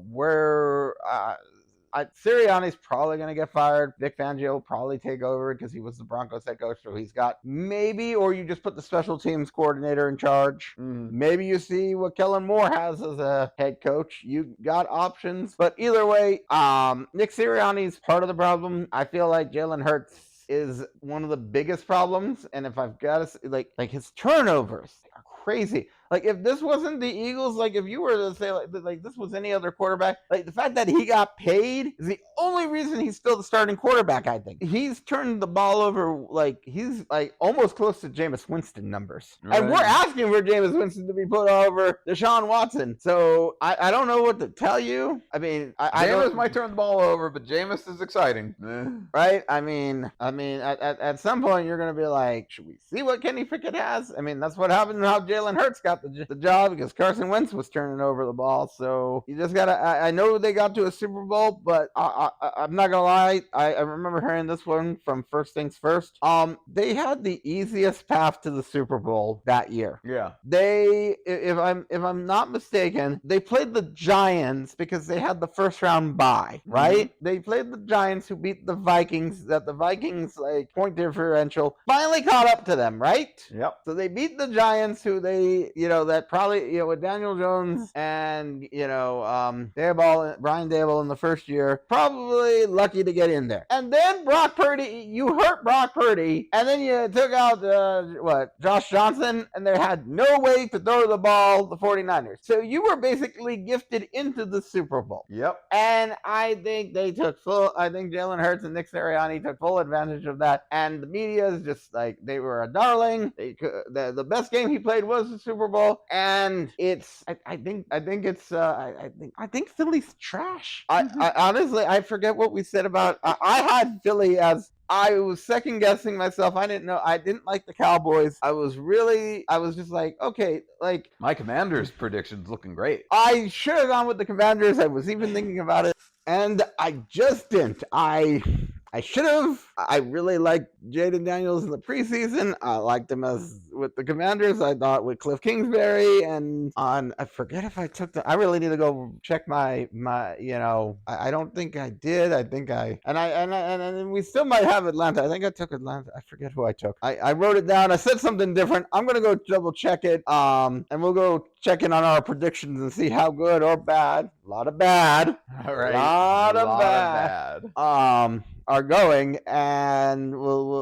where Sirianni's probably going to get fired. Vic Fangio will probably take over because he was the Broncos head coach, so he's got maybe, or you just put the special teams coordinator in charge. Maybe you see what Kellen Moore has as a head coach. You got options, but either way, Nick Sirianni's part of the problem. I feel like Jalen Hurts is one of the biggest problems, and if I've got to say, like his turnovers are crazy. Like, if this wasn't the Eagles, like, if you were to say, like this was any other quarterback, like, the fact that he got paid is the only reason he's still the starting quarterback, I think. He's turned the ball over, like, he's, like, almost close to Jameis Winston numbers. Right. And we're asking for Jameis Winston to be put over Deshaun Watson. So, I don't know what to tell you. I mean, Jameis might turn the ball over, but Jameis is exciting. Right? I mean, at some point, you're going to be like, should we see what Kenny Pickett has? I mean, that's what happened how Jalen Hurts got the job, because Carson Wentz was turning over the ball. So you just gotta. I know they got to a Super Bowl, but I'm not gonna lie. I remember hearing this one from First Things First. They had the easiest path to the Super Bowl that year. Yeah. They, if I'm not mistaken, they played the Giants because they had the first round bye. Right? They played the Giants, who beat the Vikings. That the Vikings, like, point differential finally caught up to them. Right? Yep. So they beat the Giants, who they, that probably, with Daniel Jones and, Brian Daboll in the first year, probably lucky to get in there. And then you hurt Brock Purdy, and then you took out, Josh Johnson, and they had no way to throw the ball, the 49ers. So you were basically gifted into the Super Bowl. Yep. And I think Jalen Hurts and Nick Sirianni took full advantage of that. And the media is just like, they were a darling. The best game he played was the Super Bowl, and I think Philly's trash. I honestly, I forget what we said about. I had Philly as. I was second guessing myself. I didn't know. I didn't like the Cowboys. I was just like, okay, like, my Commanders prediction's looking great. I should have gone with the Commanders. I was even thinking about it, and I just didn't. I should have. I really liked Jaden Daniels in the preseason. I liked him with the Commanders. I thought with Cliff Kingsbury and I forget if I took I really need to go check my I don't think I did. I think and we still might have Atlanta. I think I took Atlanta. I forget who I took. I wrote it down. I said something different. I'm going to go double check it. And we'll go check in on our predictions and see how good or bad. A lot of bad. All right. A lot of bad. Are going, and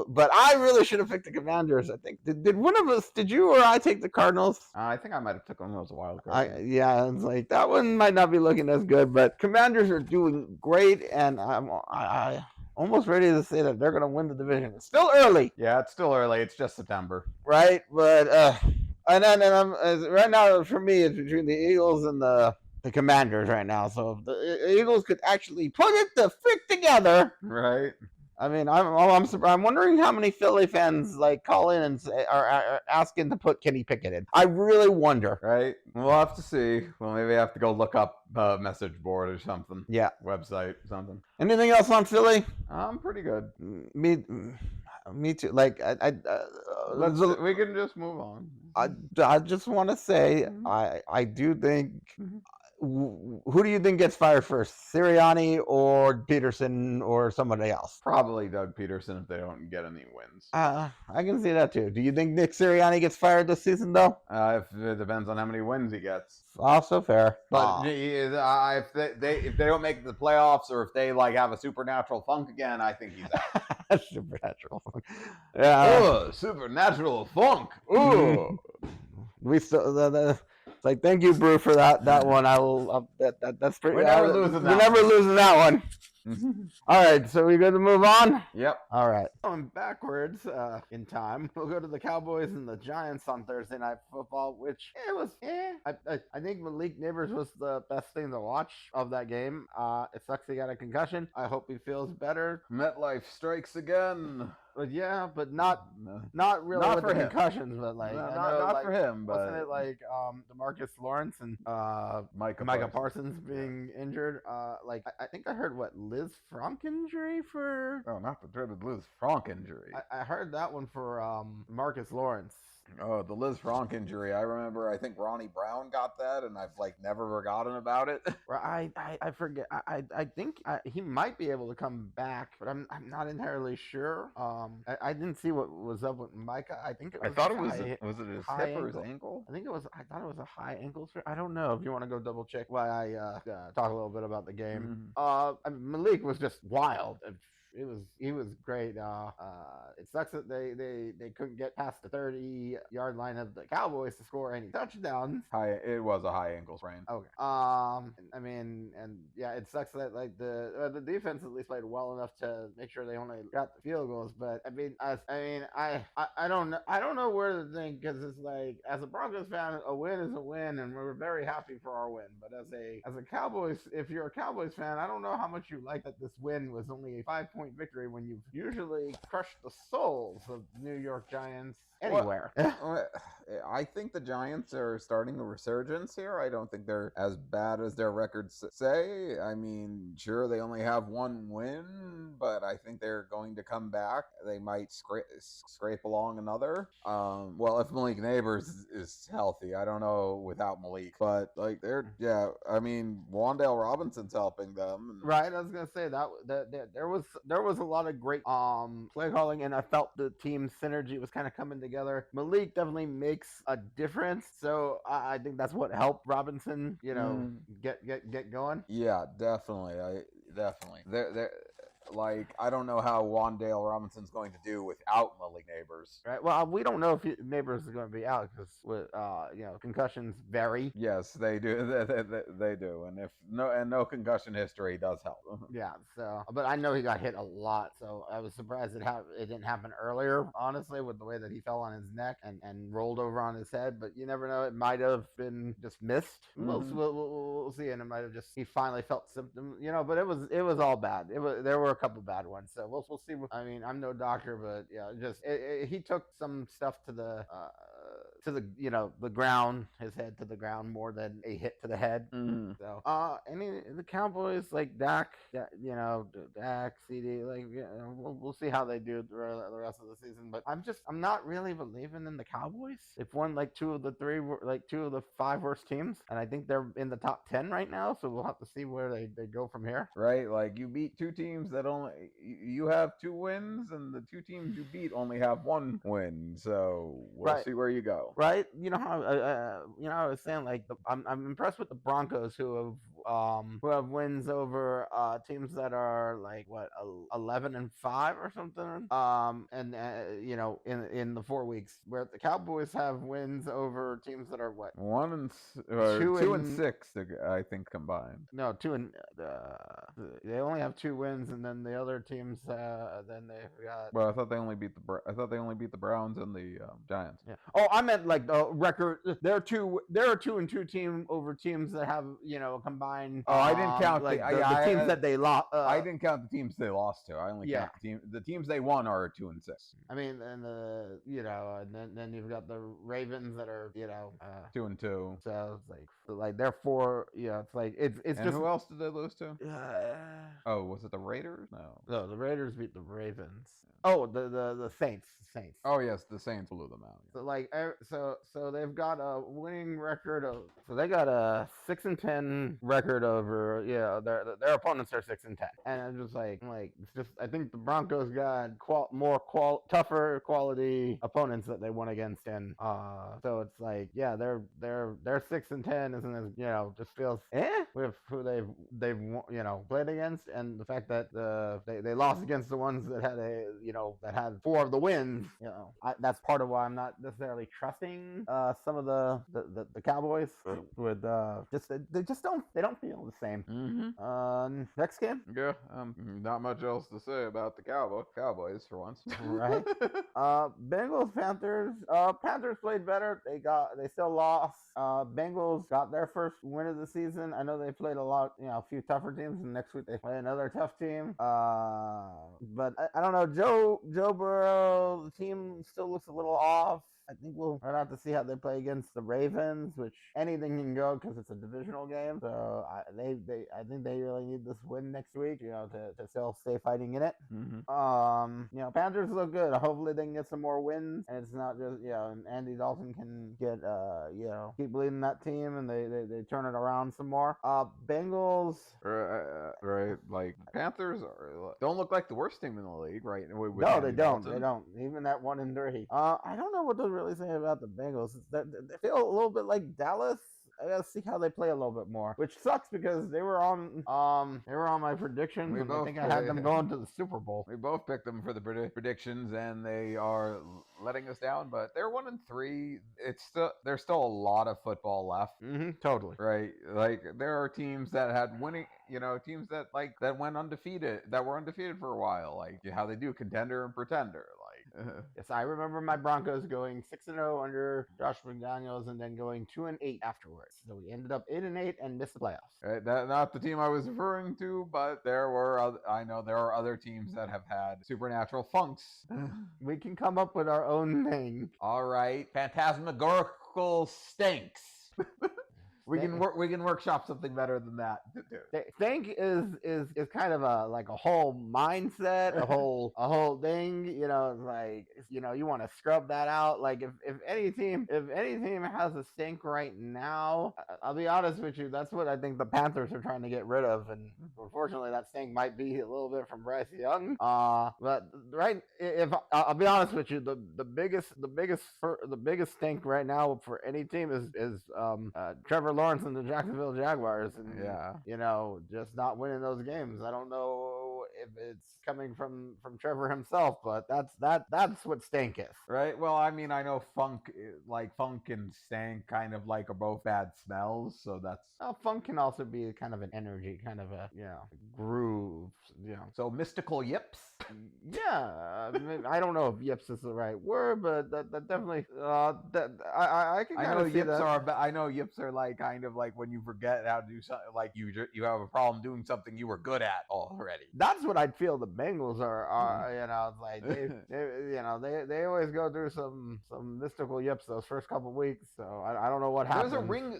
but I really should have picked the Commanders. I think did one of us? Did you or I take the Cardinals? I think I might have took one of those wild cards. It's like that one might not be looking as good, but Commanders are doing great, and I'm almost ready to say that they're going to win the division. It's still early. Yeah, it's still early. It's just September, right? But right now for me, it's between the Eagles and the Commanders right now. So if the Eagles could actually put it the frick together, right? I mean, I'm wondering how many Philly fans call in and say are asking to put Kenny Pickett in. I really wonder. Right? We'll have to see. Well, maybe I have to go look up a message board or something. Yeah, website, something. Anything else on Philly? I'm pretty good. Me too. Like we can just move on. I just want to say I do think. Who do you think gets fired first, Sirianni or Peterson or somebody else? Probably Doug Peterson if they don't get any wins. I can see that too. Do you think Nick Sirianni gets fired this season though? If it depends on how many wins he gets. Also fair. But if they don't make the playoffs or if they have a supernatural funk again, I think he's out. Supernatural funk. Yeah. Supernatural funk. Ooh. We still thank you, Brew, for that one. I will. That's pretty. We're never losing that. We're never losing that one. All right, so we good to move on? Yep. All right. Going backwards in time, we'll go to the Cowboys and the Giants on Thursday Night Football, which it was. I think Malik Neighbors was the best thing to watch of that game. It sucks he got a concussion. I hope he feels better. MetLife strikes again. yeah, but No. not really Not with for the him. concussions, but like No, I not know, not like, for him, but wasn't it like DeMarcus Lawrence and Micah Parsons being injured? Like I think I heard what Liz Frank injury for. Oh, not the dreaded Liz Frank injury. I heard that one for Marcus Lawrence. Oh, the Liz Frank injury. I remember. I think Ronnie Brown got that, and I've like never forgotten about it. I forget. I think he might be able to come back, but I'm not entirely sure. I didn't see what was up with Micah. I think it was. I thought it was. high- Was it his high hip or his ankle. ankle? I think it was. I thought it was a high ankle. I don't know. If you want to go double check while I talk a little bit about the game. I mean, Malik was just wild. He was great. It sucks that they couldn't get past the 30-yard line of the Cowboys to score any touchdowns. It was a high ankle sprain. Okay. I mean, and yeah, it sucks that like the defense at least played well enough to make sure they only got the field goals. But I mean, I don't know. I don't know where to think, because it's like, as a Broncos fan, a win is a win, and we're very happy for our win. But as a Cowboys, if you're a Cowboys fan, I don't know how much you like that this win was only a 5-point victory when you've usually crushed the souls of New York Giants anywhere. I think the Giants are starting a resurgence here. I don't think they're as bad as their records say. I mean, sure, they only have one win, but I think they're going to come back. They might scrape along another. Well, if Malik Neighbors is healthy, I don't know without Malik, but like I mean, Wan'Dale Robinson's helping them. Right, I was gonna say that there was a lot of great play calling, and I felt the team synergy was kind of coming together. Malik definitely makes a difference, so I think that's what helped Robinson, get going. Yeah, definitely. Definitely. Like, I don't know how Wan'Dale Robinson's going to do without Malik Neighbors. Right. Well, we don't know if Neighbors is going to be out, because with concussions vary. Yes, they do. They do, and no concussion history does help. Yeah. So, but I know he got hit a lot, so I was surprised it didn't happen earlier. Honestly, with the way that he fell on his neck and rolled over on his head, but you never know. It might have been just missed. Mm-hmm. We'll see, and it might have just he finally felt symptoms. But it was all bad. There were a couple bad ones, so we'll see. I mean, I'm no doctor, but yeah, he took some stuff to the the ground, his head to the ground, more than a hit to the head. Mm-hmm. So the Cowboys, like Dak, CD, like we'll see how they do the rest of the season. But I'm not really believing in the Cowboys. They've won like two of the 5 worst teams, and I think they're in the top 10 right now. So we'll have to see where they go from here. Right, like you beat 2 teams that you have 2 wins, and the 2 teams you beat only have 1 win. So we'll see where you go. Right, how I was saying, like I'm impressed with the Broncos, who have wins over teams that are like 11-5 or something. And in the 4 weeks, where the Cowboys have wins over teams that are 2 and 6, I think, combined. No, 2 and they only have 2 wins, and then the other teams then they've got. Well, I thought they only beat the Browns and the Giants. Yeah. Oh, I meant like the record. There are 2 and 2 team over teams that have a combined. Oh, I didn't count the teams that they lost. I didn't count the teams they lost to. I only count the teams they won are 2 and 6. I mean, and and then you've got the Ravens that are 2 and 2. So it's like they're 4. It's like it's and just. Who else did they lose to? Oh, was it the Raiders? No, the Raiders beat the Ravens. Oh, the Saints. Oh yes, the Saints blew them out. So they've got a winning record of. So they got a 6-10 record over. Their opponents are 6-10, and I'm just like it's just. I think the Broncos got tougher quality opponents that they won against, and so it's like their 6-10 isn't as just feels with who they've played against, and the fact that they lost against the ones that had that had 4 of the wins. That's part of why I'm not necessarily trusting some of the Cowboys with they don't the same. Mm-hmm. Next game. Yeah, not much else to say about the Cowboys for once. Right. Bengals Panthers. Panthers played better. They still lost. Bengals got their first win of the season. I know they played a few tougher teams, and next week they play another tough team. But I don't know. Joe Burrow, the team still looks a little off. I think we'll have to see how they play against the Ravens, which anything can go because it's a divisional game. So I think they really need this win next week, to still stay fighting in it. Mm-hmm. Panthers look good. Hopefully they can get some more wins, and it's not just and Andy Dalton can get keep leading that team, and they turn it around some more. Bengals, right? Like Panthers don't look like the worst team in the league, right? No, they don't. They don't. Even at 1-3. I don't know what to really say about the Bengals. They feel a little bit like Dallas. I gotta see how they play a little bit more, which sucks because they were on my predictions. I think I had them going to the Super Bowl. We both picked them for the predictions, and they are letting us down. But they're 1-3. There's still a lot of football left. Totally. Right. Like there are teams that had winning. Teams that went undefeated, that were undefeated for a while. Like how they do contender and pretender. Yes, I remember my Broncos going 6-0 under Josh McDaniels, and then going 2-8 afterwards. So we ended up 8-8 and missed the playoffs. Right, not the team I was referring to, but I know there are other teams that have had supernatural funks. We can come up with our own thing. All right, phantasmagorical stinks. We can workshop something better than that. Think is kind of a whole mindset, a whole thing. It's like you want to scrub that out. Like if any team has a stink right now, I'll be honest with you, that's what I think the Panthers are trying to get rid of. And unfortunately, that stink might be a little bit from Bryce Young. But right, if I'll be honest with you, the biggest stink right now for any team is Trevor Lawrence and the Jacksonville Jaguars, and just not winning those games. I don't know if it's coming from Trevor himself, but that's what stink is. Right. Well, I mean, I know funk and stank kind of are both bad smells, so that's funk can also be kind of an energy, kind of a groove. So mystical yips. Yeah, I don't know if yips is the right word, but that definitely I can kind of see that. I know yips are kind of like when you forget how to do something, like you have a problem doing something you were good at already. That's what I'd feel the Bengals are. It's like they always go through some mystical yips those first couple of weeks. So I don't know what happened.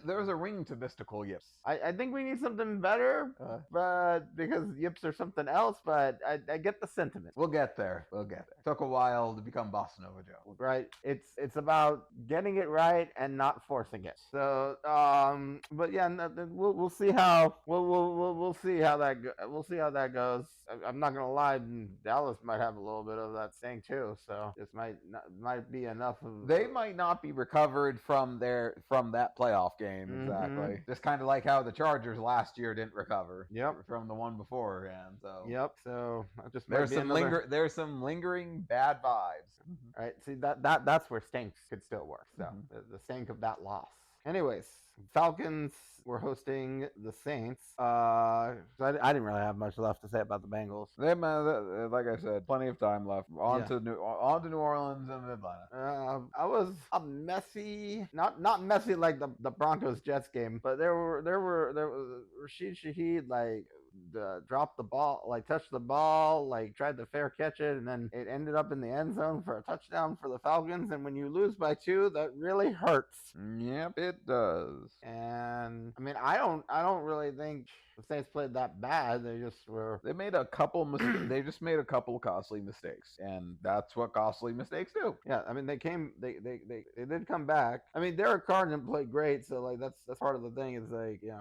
There's a ring to mystical yips. I think we need something better, but because yips are something else. But I get the sentiment. We'll get there. Took a while to become Bossa Nova Joe. Right. It's about getting it right and not forcing it. So but yeah, we'll see how we'll see how that goes. I'm not gonna lie, Dallas might have a little bit of that stink too. So this might be enough of. They might not be recovered from that playoff game exactly. Just kind of like how the Chargers last year didn't recover. Yep. From the one beforehand. So. Yep. So just there's some lingering bad vibes. Right. See that's where stinks could still work. So the stink of that loss. Anyways, Falcons were hosting the Saints. I didn't really have much left to say about the Bengals. Like I said, plenty of time left. On to New Orleans and Atlanta. I was a messy, not messy like the Broncos Jets game, but there was Rashid Shaheed dropped the ball, touched the ball, tried to fair catch it, and then it ended up in the end zone for a touchdown for the Falcons. And when you lose by 2, that really hurts. Yep, it does. And I mean, I don't really think the Saints played that bad. They just were. They made a couple mistakes. They just made a couple costly mistakes, and that's what costly mistakes do. Yeah, I mean, they did come back. I mean, Derek Carr didn't play great, so that's part of the thing. It's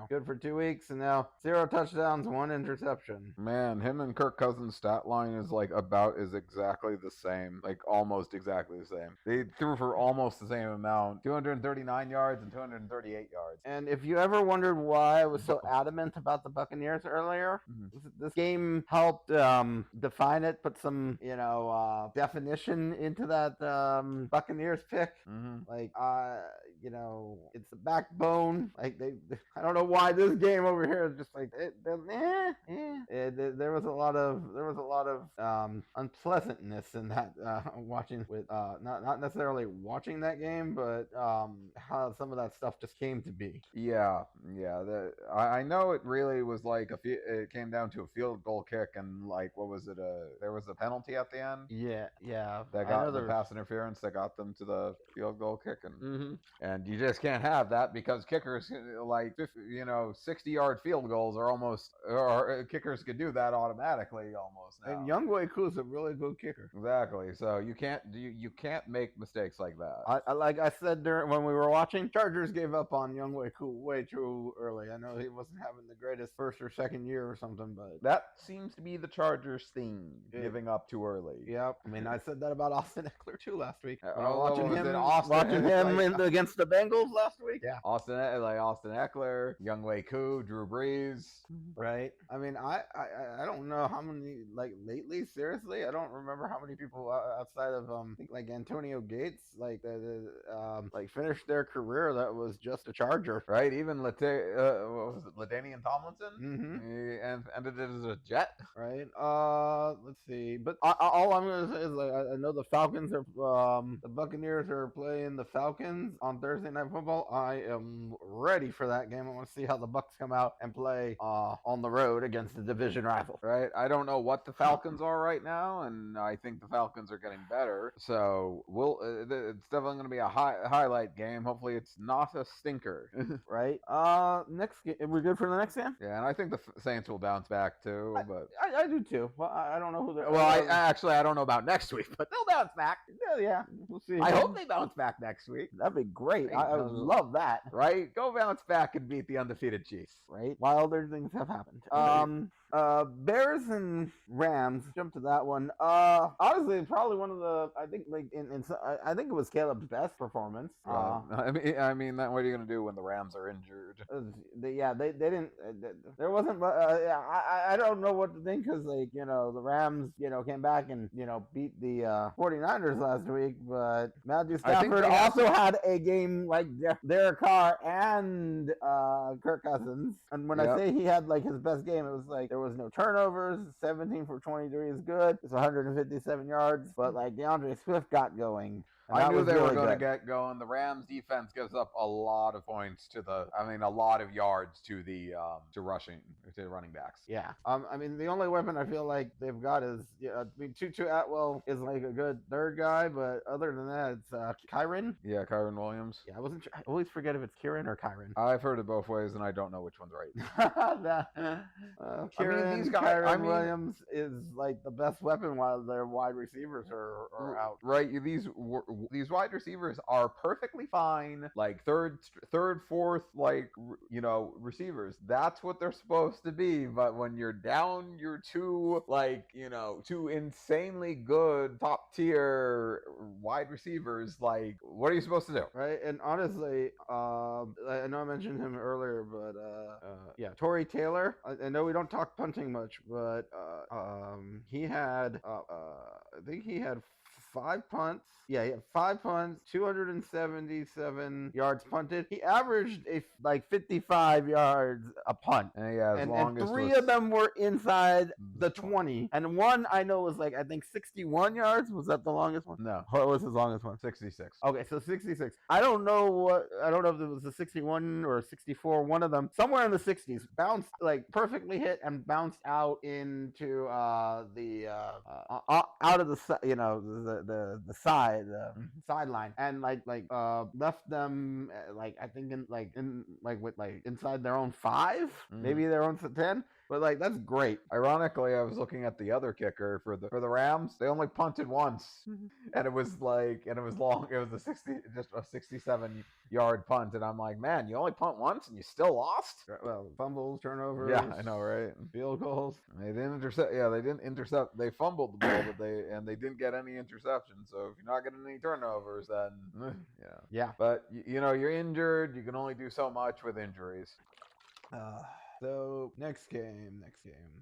good for 2 weeks, and now 0 touchdowns, 1 1 interception. Man, him and Kirk Cousins' stat line is like exactly the same, like almost exactly the same. They threw for almost the same amount, 239 yards and 238 yards. And if you ever wondered why I was so adamant about the Buccaneers earlier, this game helped define it, put some definition into that Buccaneers pick. Like it's the backbone. Like I don't know why this game over here is just like there was a lot of unpleasantness in that watching with not necessarily watching that game, but how some of that stuff just came to be. Yeah. I know it really was like it came down to a field goal kick, and like what was it? There was a penalty at the end. Yeah. That got the pass interference that got them to the field goal kick, and you just can't have that because kickers, like 60-yard field goals are almost, or kickers could do that automatically almost now. And Younghoe Koo is a really good kicker. Exactly. So you can't make mistakes like that. Like I said when we were watching, Chargers gave up on Younghoe Koo way too early. I know he wasn't having the greatest first or second year or something, but that seems to be the Chargers thing, giving up too early. Yep. I mean, I said that about Austin Eckler too last week. Watching him against the Bengals last week. Yeah. Austin Eckler, Younghoe Koo, Drew Brees. Right. I mean, I don't know how many, like, lately, seriously, I don't remember how many people outside of I think like Antonio Gates like finished their career that was just a Charger. Right. Even what was it, LaDainian Tomlinson? He ended it as a Jet. Right. Let's see. But all I'm gonna say is, like, I know the Falcons are the Buccaneers are playing the Falcons on Thursday Night Football. I am ready for that game. I want to see how the Bucs come out and play on the road against the division rival. Right. I don't know what the Falcons are right now, and I think the Falcons are getting better. So it's definitely going to be a highlight game. Hopefully, it's not a stinker. Right. Next game. Are we good for the next game? Yeah, and I think the Saints will bounce back too. But I do too. Well, I don't know who they're. Well, I don't know about next week, but they'll bounce back. Yeah, we'll see. I hope they bounce back next week. That'd be great. I would love that. Right? Go bounce back and beat the undefeated Chiefs. Right? Wilder things have happened. Bears and Rams. Jump to that one. Honestly, probably one of the. I think I think it was Caleb's best performance. I mean, what are you gonna do when the Rams are injured? They didn't. There wasn't. I don't know what to think because the Rams came back and beat the 49ers last week, but Matthew Stafford also had a game like Derek Carr and Kirk Cousins. And when I say he had like his best game, it was like there was no turnovers. 17 for 23 is good. It's 157 yards, but like DeAndre Swift got going. I knew they were going to get going. The Rams defense gives up a lot of points a lot of yards to running backs. Yeah. I mean, the only weapon I feel like they've got is, Tutu Atwell is like a good third guy, but other than that, it's Kyren. Yeah, Kyren Williams. Yeah, I always forget if it's Kieran or Kyren. I've heard it both ways, and I don't know which one's right. Kyren Williams is like the best weapon while their wide receivers are out. Right. These wide receivers are perfectly fine, like third, fourth, receivers. That's what they're supposed to be. But when you're down your two insanely good top tier wide receivers, like, what are you supposed to do? Right. And honestly, I know I mentioned him earlier, but Torrey Taylor. I know we don't talk punting much, but he had I think he had 5 punts. Yeah, he had 5 punts, 277 yards punted. He averaged 55 yards a punt. And 3 of them were inside the 20. And one I know was I think 61 yards. Was that the longest one? No. What was his longest one? 66. Okay, so 66. I don't know if it was a 61 or 64, one of them. Somewhere in the 60s. Bounced, perfectly hit and bounced out into out of the sideline, and left them I think inside their own 5, maybe their own 10. But like that's great. Ironically, I was looking at the other kicker for the Rams. They only punted once, and it was long. It was just a 67-yard punt, and I'm like, man, you only punt once and you still lost. Well, fumbles, turnovers. Yeah, I know, right? Field goals. They didn't intercept. Yeah, they didn't intercept. They fumbled the ball, but they didn't get any interceptions. So if you're not getting any turnovers, then Yeah. But you're injured. You can only do so much with injuries. So next game.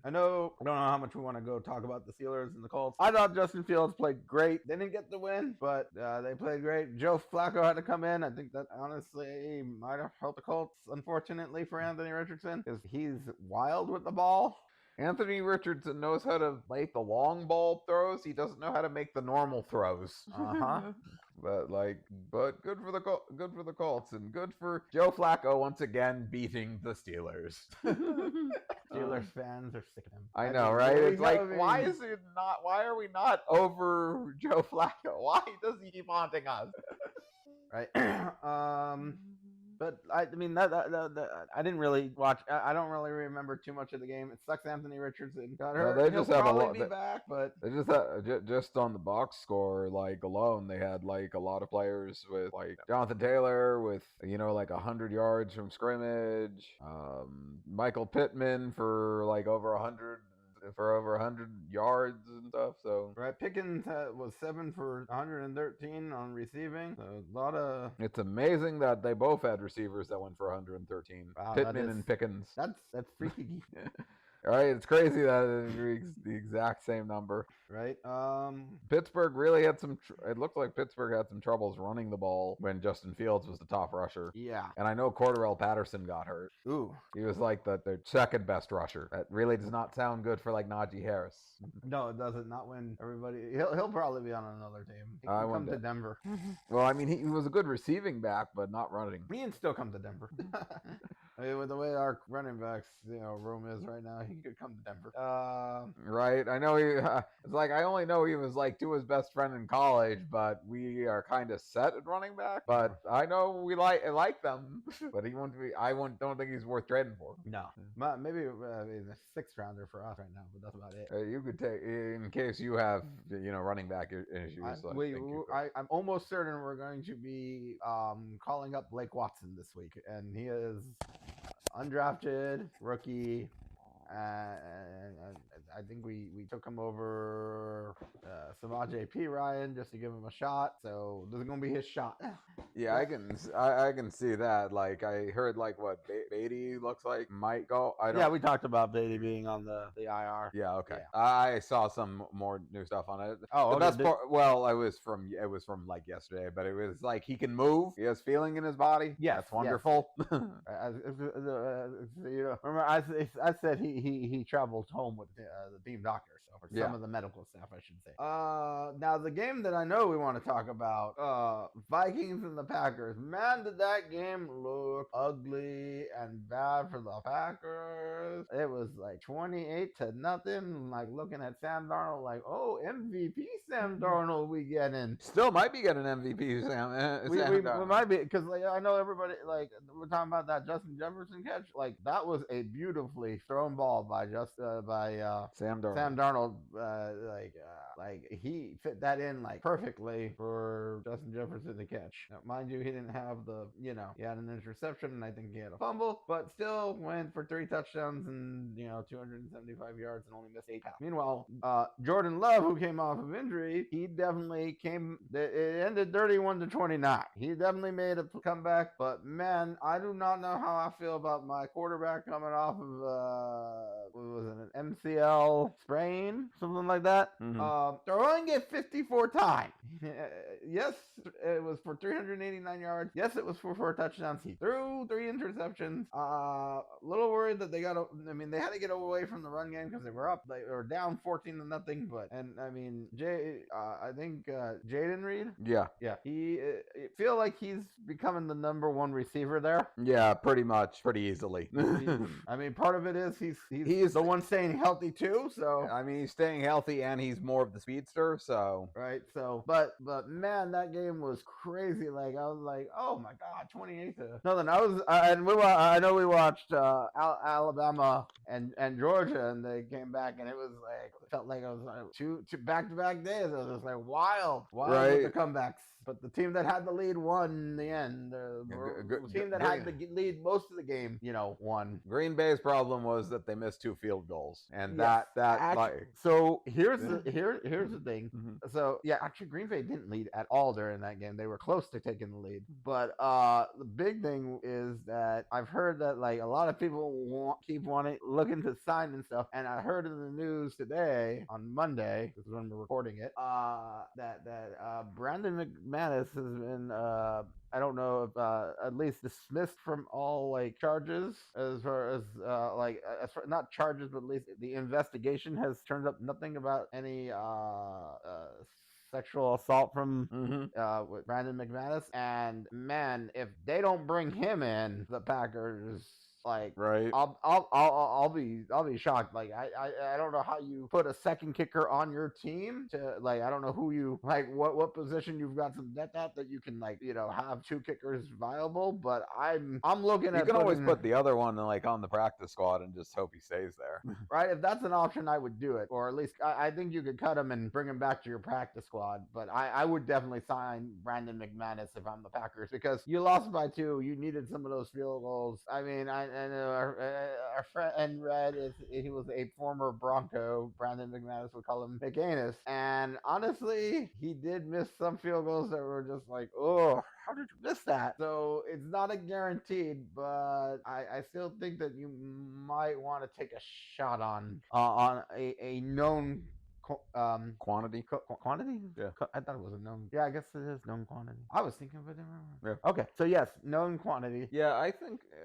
I don't know how much we want to go talk about the Steelers and the Colts. I thought Justin Fields played great. They didn't get the win, but they played great. Joe Flacco had to come in. I think that honestly might have helped the Colts, unfortunately for Anthony Richardson, because he's wild with the ball. Anthony Richardson knows how to make the long ball throws. He doesn't know how to make the normal throws. But good for the Colts, and good for Joe Flacco once again beating the Steelers. Steelers fans are sick of him. I know, right? It's like, why are we not over Joe Flacco? Why does he keep haunting us? Right. But I mean, that I didn't really watch. I don't really remember too much of the game. It sucks. Anthony Richardson got hurt. They just have probably be back, but they just on the box score alone, they had a lot of players with Jonathan Taylor with 100 yards from scrimmage. Michael Pittman for over 100 yards and stuff. So right, Pickens was 7 for 113 on receiving. So a lot of. It's amazing that they both had receivers that went for 113. Wow, Pittman and Pickens. That's freaky. Right, it's crazy that it's the exact same number. Right. Pittsburgh really had it looked like Pittsburgh had some troubles running the ball when Justin Fields was the top rusher. Yeah. And I know Cordarrelle Patterson got hurt. Ooh. He was their second best rusher. That really does not sound good for Najee Harris. No, it doesn't. Not when everybody. He'll probably be on another team. He can come to Denver. Well, I mean, he was a good receiving back, but not running. He can still come to Denver. I mean, with the way our running backs, room is right now, he could come to Denver. Right. I know it's I only know he was Tua's best friend in college, but we are kind of set at running back. But I know we like them, but he won't be. Don't think he's worth trading for. No, maybe he's a 6th rounder for us right now, but that's about it. You could take in case you have running back issues. I'm almost certain we're going to be calling up Blake Watson this week, and he is undrafted rookie. I think we took him over Samaje P. Ryan just to give him a shot. So this is gonna be his shot. Yeah, I can see that. I heard what Beatty looks like might go. Yeah, we talked about Beatty being on the IR. Yeah, okay. Yeah. I saw some more new stuff on it. Oh, the best part. Well, it was from yesterday, but it was he can move. He has feeling in his body. Yeah, that's wonderful. Remember I said he traveled home with the team doctor, or some of the medical staff, I should say. Now the game that I know we want to talk about, Vikings and the Packers. Man, did that game look ugly and bad for the Packers. It was 28-0. Looking at Sam Darnold, oh, MVP Sam Darnold we getting. Still might be getting MVP Sam. We might be, because I know everybody we're talking about that Justin Jefferson catch. That was a beautifully thrown ball by Sam Darnold. He fit that in perfectly for Justin Jefferson to catch. Now, mind you, he didn't have he had an interception, and I think he had a fumble, but still went for 3 touchdowns and 275 yards and only missed 8 passes. Meanwhile, Jordan Love, who came off of injury, he definitely it ended 31-29. He definitely made a comeback, but man, I do not know how I feel about my quarterback coming off of what was it, an MCL sprain, something like that. Mm-hmm. Throwing it 54 times. Yes, it was for 389 yards. Yes, it was for 4 touchdowns. He threw 3 interceptions. A little worried that they had to get away from the run game because they were down 14-0. But I think Jaden Reed. Yeah. He feel like he's becoming the number 1 receiver there. Yeah, pretty much, pretty easily. Part of it is he's the one staying healthy too. So he's staying healthy, and he's more the speedster. So right. So, but man, that game was crazy. Like I was like, oh my god, 28 to nothing. I know we watched Alabama and Georgia, and they came back, and it was like felt like it was like two back to back days. It was just like wild with the comebacks. But the team that had the lead won in the end. The team that had the lead most of the game, won. Green Bay's problem was that they missed 2 field goals, and so here's the thing. So yeah, actually Green Bay didn't lead at all during that game. They were close to taking the lead, but the big thing is that I've heard that like a lot of people keep looking to sign and stuff, and I heard in the news today on Monday, this is when we're recording it, that Brandon McManus has been I don't know if at least dismissed from all like charges, as far as not charges, but at least the investigation has turned up nothing about any sexual assault from with Brandon McManus. And man, if they don't bring him in, the Packers, like, right, I'll be shocked. Like I don't know how you put a second kicker on your team to, like, I don't know who you, like, what position you've got some depth at that you can, like, have 2 kickers viable. But I'm looking at, you can always put the other one like on the practice squad and just hope he stays there. Right, if that's an option, I would do it. Or at least I think you could cut him and bring him back to your practice squad. But I would definitely sign Brandon McManus if I'm the Packers, because you lost by 2. You needed some of those field goals. I mean, I know our friend Red he was a former Bronco. Brandon McManus would call him McAnus, and honestly, he did miss some field goals that were just like, oh, how did you miss that? So it's not a guaranteed, but I still think that you might want to take a shot on a known quantity. Yeah, I thought it was a known. Yeah, I guess it is known quantity. I was thinking of it. Yeah. Okay, so yes, known quantity. Yeah,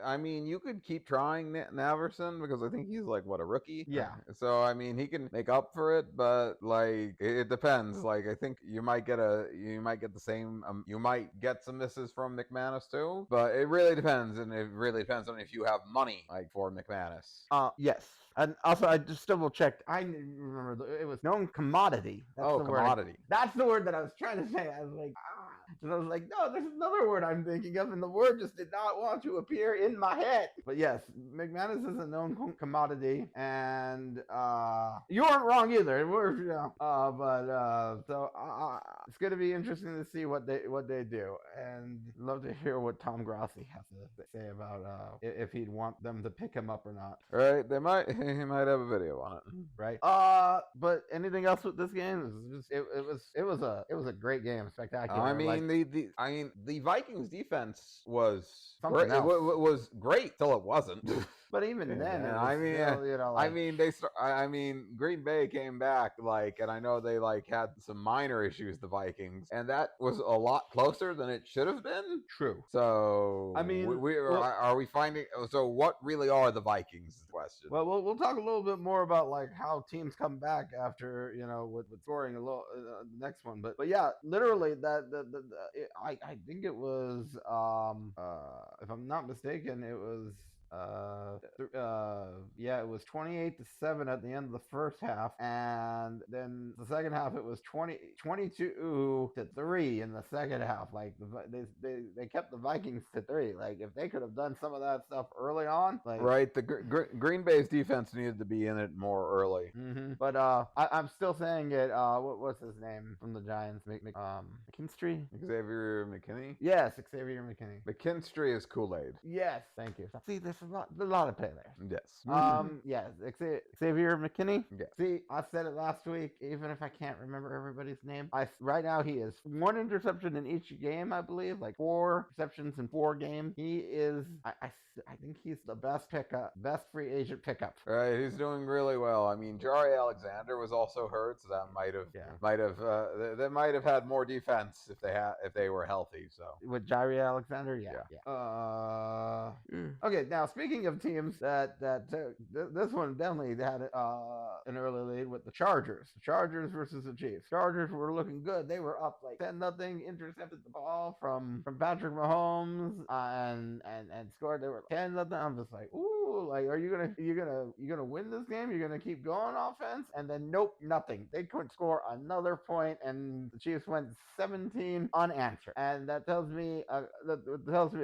I mean, you could keep trying Naverson, because I think he's like a rookie. Yeah. So I mean, he can make up for it, but like it depends. Like I think you might get the same. You might get some misses from McManus too, but it really depends, and it really depends on if you have money like for McManus. Yes. And also, I just double checked. I remember it was known commodity. That's the commodity. Word. That's the word that I was trying to say. I was like, and I was like, no, there's another word I'm thinking of, and the word just did not want to appear in my head. But yes, McManus is a known commodity, and you weren't wrong either. So it's going to be interesting to see what they do, and love to hear what Tom Grossi has to say about if he'd want them to pick him up or not. Right? He might have a video on it. Right. But anything else with this game? It was a great game, spectacular. I mean, the Vikings defense was something else. It was great till it wasn't. But even then, Green Bay came back, like, and I know they like had some minor issues, the Vikings, and that was a lot closer than it should have been. True. So I mean, are we finding? So what really are the Vikings? Is the question. Well, we'll talk a little bit more about like how teams come back after with scoring a little the next one, but yeah, literally I think it was if I'm not mistaken, it was it was 28-7 at the end of the first half, and then the second half it was 22-3 in the second half. Like they kept the Vikings to 3. Like if they could have done some of that stuff early on, like, right, the Green Bay's defense needed to be in it more early. But I'm still saying it. What's his name from the Giants? McKinstry? Xavier McKinney? Yes, Xavier McKinney. McKinstry is Kool-Aid. Yes, thank you. See, there's a lot of play there. Yes. Yes, Xavier McKinney. Yes. See, I said it last week, even if I can't remember everybody's name. Right now he is 1 interception in each game, I believe, like 4 receptions in 4 games. He is, I think he's the best best free agent pickup. Right, he's doing really well. I mean, Jari Alexander was also hurt, so that they might have had more defense if they were healthy. So with Jari Alexander, yeah. Okay, now speaking of teams that this one definitely had an early lead with the Chargers. The Chargers versus the Chiefs. Chargers were looking good. They were up like 10-0, intercepted the ball from Patrick Mahomes and scored. They were 10-0. I'm just like, ooh, like are you gonna win this game? You're gonna keep going offense? And then nope, nothing. They couldn't score another point, and the Chiefs went 17 unanswered. And that tells me a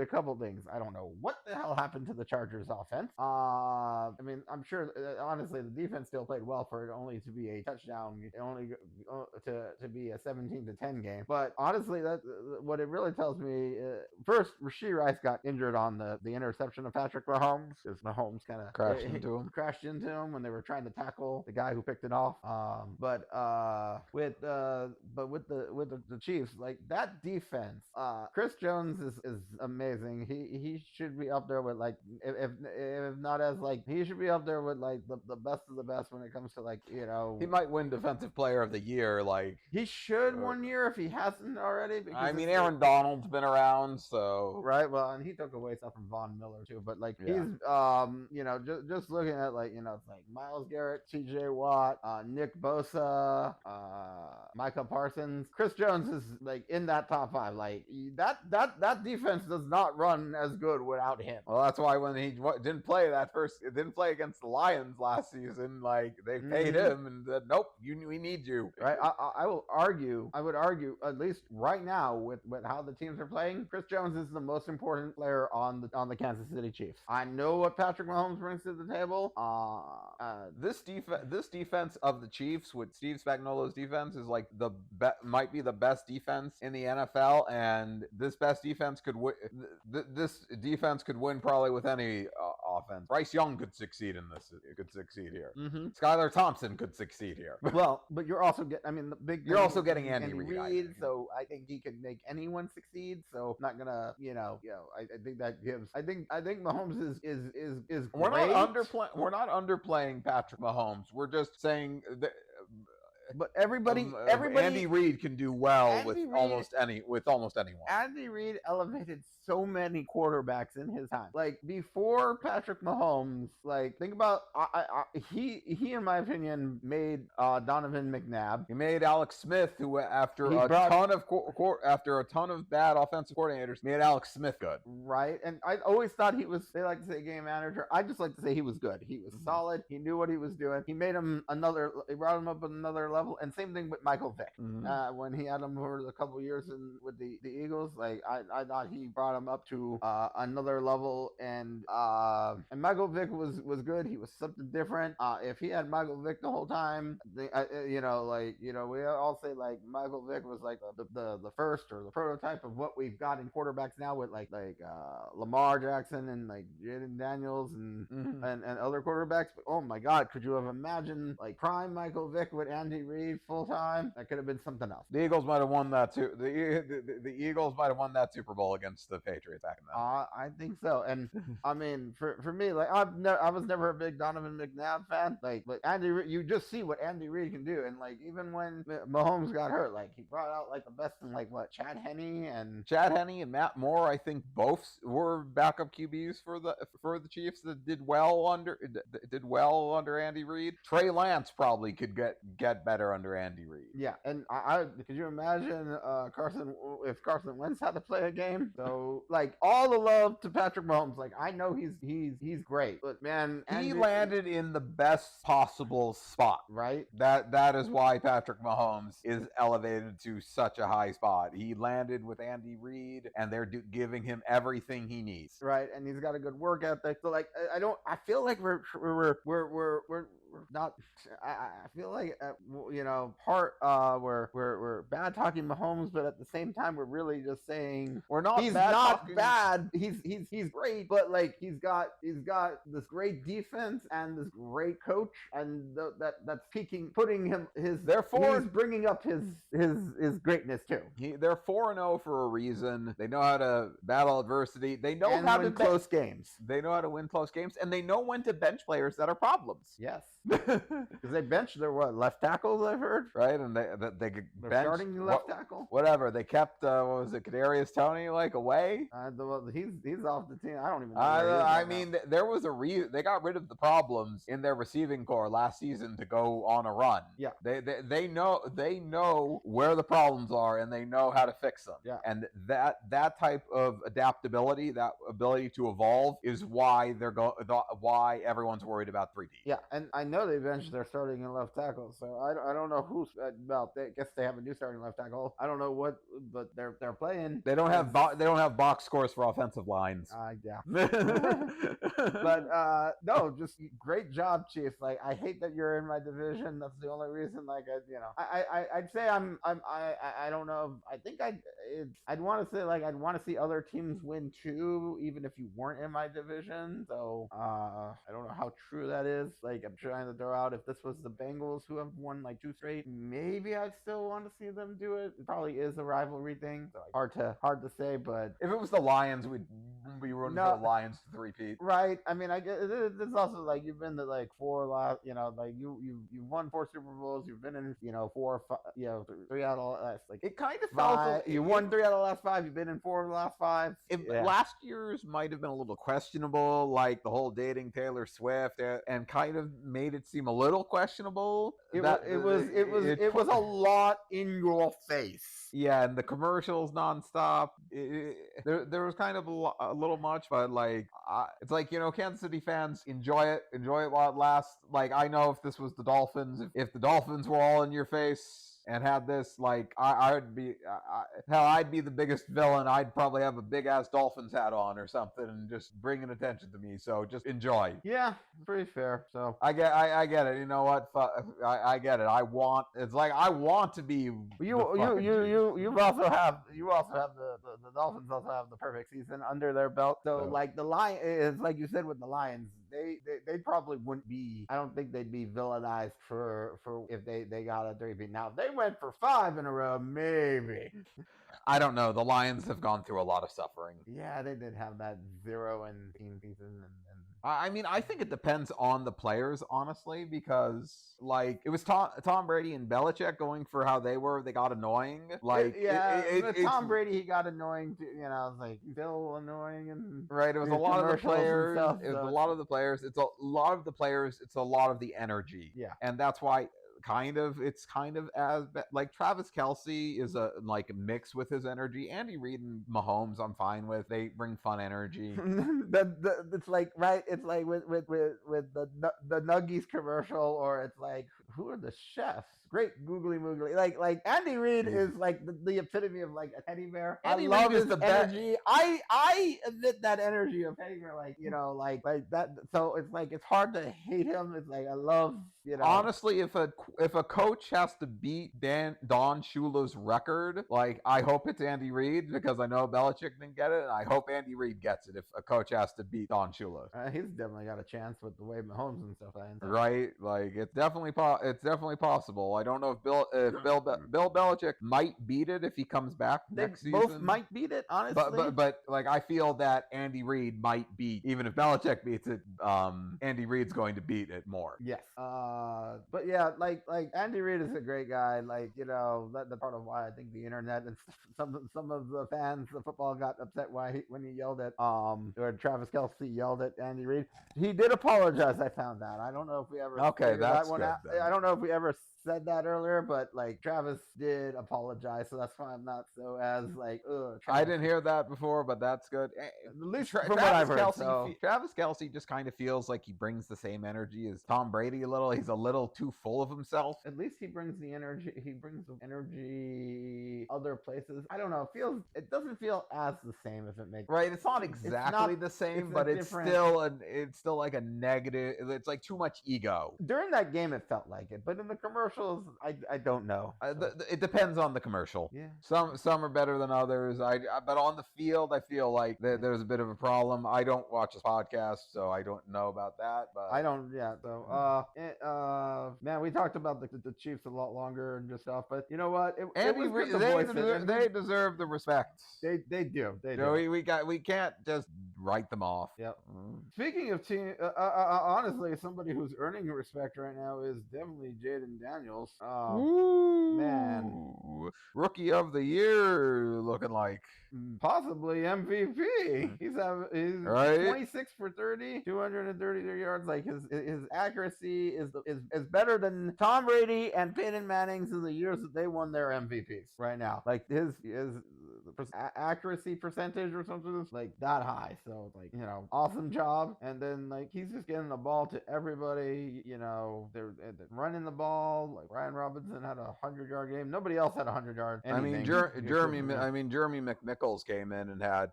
couple things. I don't know what the hell happened to the Chargers offense. I mean, I'm sure honestly the defense still played well for it only to be a touchdown, only to be a 17-10 game. But honestly, that what it really tells me. First, Rashee Rice got injured on the interception of Patrick Mahomes because Mahomes kind of crashed into him when they were trying to tackle the guy who picked it off. But with the Chiefs, like that defense, Chris Jones is amazing. He should be up there with like if not as like he should be up there with like the best of the best when it comes to like he might win Defensive Player of the Year. Like he should one year if he hasn't already. I mean, Aaron Donald's been around, so right. Well, and he took away stuff from Von Miller too. But like he's just looking at like it's like Myles Garrett, T.J. Watt, Nick Bosa, Micah Parsons. Chris Jones is like in that top 5. Like that defense does not run as good without him. Well, that's why when he didn't play against the Lions last season, like they paid him and said, nope, we need you. Right. I would argue at least right now with how the teams are playing, Chris Jones is the most important player on the Kansas City Chiefs. I know what Patrick Mahomes brings to the table. This defense of the Chiefs with Steve Spagnuolo's defense is like might be the best defense in the NFL, and this defense could win probably with any offense. Bryce Young could succeed in this. It could succeed here. Mm-hmm. Skylar Thompson could succeed here. Well, but you're also also getting Andy Reid, so I think he could make anyone succeed. So I'm not gonna, I think that gives. I think Mahomes is We're great. Not underplaying Patrick Mahomes. We're just saying that. But everybody, Andy Reid can do well with almost anyone. Andy Reid elevated so many quarterbacks in his time. Like before Patrick Mahomes, like think about he in my opinion made Donovan McNabb. He made Alex Smith, who after a ton of bad offensive coordinators, made Alex Smith good. Right, and I always thought he was. They like to say game manager. I just like to say he was good. He was solid. He knew what he was doing. He made him he brought him up another level. And same thing with Michael Vick. When he had him for a couple of years with the Eagles, like I thought he brought him up to another level. And Michael Vick was good. He was something different. If he had Michael Vick the whole time, we all say like Michael Vick was like the first or the prototype of what we've got in quarterbacks now with like Lamar Jackson and like Jaden Daniels and other quarterbacks. But oh my God, could you have imagined like prime Michael Vick with Andy Reid full time? That could have been something else. The Eagles might have won that too. The Eagles might have won that Super Bowl against the Patriots back in then. I think so. And I mean, for me, like I was never a big Donovan McNabb fan. Like, but Andy Reid, you just see what Andy Reid can do. And like even when Mahomes got hurt, like he brought out like the best in like Chad Henne and Matt Moore. I think both were backup QBs for the Chiefs that did well under Andy Reid. Trey Lance probably could get better under Andy Reid. Yeah, and I could you imagine if Carson Wentz had to play a game? So like all the love to Patrick Mahomes. Like I know he's great, but man, he landed in the best possible spot. Right. That is why Patrick Mahomes is elevated to such a high spot. He landed with Andy Reid, and they're giving him everything he needs. Right, and he's got a good work ethic. So like I feel like we're not. I feel like we're bad talking Mahomes, but at the same time we're really just saying he's not bad. He's great, but like he's got this great defense and this great coach, and that's putting him he's bringing up his greatness too. They're 4-0 for a reason. They know how to battle adversity. They know how to win close games. They know how to win close games, and they know when to bench players that are problems. Yes. Because they benched their left tackles, I've heard. Right, and they They're benched starting left tackle. whatever. They kept what was it, Kadarius Toney away. He's off the team. I don't even know. Where he is I right mean, now. there was they got rid of the problems in their receiving core last season to go on a run. Yeah. They know where the problems are and they know how to fix them. Yeah. And that type of adaptability, that ability to evolve, is why why everyone's worried about 3D. Yeah, and I know they benched their starting and left tackle, so I don't know who's about. I guess they have a new starting left tackle. I don't know what, but they're playing. They don't have box scores for offensive lines. Yeah. But no, just great job, Chiefs. Like, I hate that you're in my division. That's the only reason. Like, I'd say I don't know. I think I'd want to say, like, I'd want to see other teams win too, even if you weren't in my division. So I don't know how true that is. Like, I'm trying to throw out, if this was the Bengals who have won like 2 straight, maybe I'd still want to see them do it. It probably is a rivalry thing. So, like, hard to say, but if it was the Lions, we'd be rooting for the Lions to three-peat. Right. I mean, I guess it's also like you've been to like 4 last, like you've won 4 Super Bowls. You've been in 4 or 5, 3 out of the last, like, it kind of felt you won 3 out of the last 5. You've been in 4 of the last 5. Last year's might have been a little questionable, like the whole dating Taylor Swift, and kind of made it seem a little questionable. It was a lot in your face. Yeah, and the commercials nonstop. There was kind of a little much, but like it's like, Kansas City fans enjoy it while it lasts. Like, I know if this was the Dolphins, if the Dolphins were all in your face and had this, like, I'd be the biggest villain. I'd probably have a big ass Dolphins hat on or something and just bringing attention to me. So just enjoy. Yeah, pretty fair. So I get it. You know what? I get it. I want to be. You also have the Dolphins also have the perfect season under their belt. So like the Lions, it's like you said with the Lions. They probably wouldn't be. I don't think they'd be villainized for if they got a 3-peat. Now if they went for 5 in a row, maybe. I don't know. The Lions have gone through a lot of suffering. Yeah, they did have that 0 and 18 season, and I mean, I think it depends on the players, honestly, because like it was Tom Brady and Belichick going for how they were. They got annoying. Like Tom Brady, he got annoying too. It's like Bill annoying and right. It was a lot of the players. It was a lot of the players. It's a lot of the players. It's a lot of the energy. Yeah, and that's why. It's kind of as like Travis Kelce is a mix with his energy. Andy Reid and Mahomes, I'm fine with. They bring fun energy. It's like, right. It's like with the Nuggies commercial, or it's like, who are the chefs? Great googly moogly. Like Andy Reid is like the epitome of like a teddy bear. Andy I love Reid his energy. I emit that energy of teddy bear, like like that. So it's like it's hard to hate him. It's like I love. Honestly, if a coach has to beat Don Shula's record, like, I hope it's Andy Reid, because I know Belichick didn't get it, and I hope Andy Reid gets it if a coach has to beat Don Shula. He's definitely got a chance with the way Mahomes and stuff. Right? Like, it's definitely possible. I don't know if Bill Belichick might beat it if he comes back next season. Both might beat it, honestly. But like, I feel that Andy Reid might beat, even if Belichick beats it, Andy Reid's going to beat it more. Yes. But yeah, like Andy Reid is a great guy. Like, that's part of why I think the internet and some of the fans of football got upset when he yelled at or Travis Kelce yelled at Andy Reid. He did apologize. I found that. I don't know if we ever that's that one good, out. I don't know if we ever said that earlier, but like Travis did apologize, so that's why I'm not so as like. I didn't hear that before, but that's good. At least from what I've heard. Travis Kelce just kind of feels like he brings the same energy as Tom Brady a little. He's a little too full of himself. At least he brings the energy. He brings the energy other places. I don't know. It doesn't feel as the same, if it makes right. It's not exactly the same, but it's still like a negative. It's like too much ego. During that game, it felt like it, but in the commercials, I don't know. It depends on the commercial. Yeah. Some are better than others. But on the field, I feel like there's a bit of a problem. I don't watch his podcast, so I don't know about that. But I don't. Yeah. So man, we talked about the Chiefs a lot longer and just stuff. But you know what? They deserve the respect. They do. They do. We can't just write them off. Yep. Speaking of team, honestly, somebody who's earning respect right now is definitely Jaden Daniels. Man, Rookie of the year looking like. possibly MVP. He's Right? 26 for 30, 233 yards. Like his accuracy is better than Tom Brady and Peyton Manning's in the years that they won their MVPs right now. Like his accuracy percentage or something is like that high. So like, you know, awesome job. And then like he's just getting the ball to everybody. You know, they're running the ball. Like Ryan Robinson had a 100-yard game. Nobody else had 100 yards. I mean, Jeremy McNichols came in and had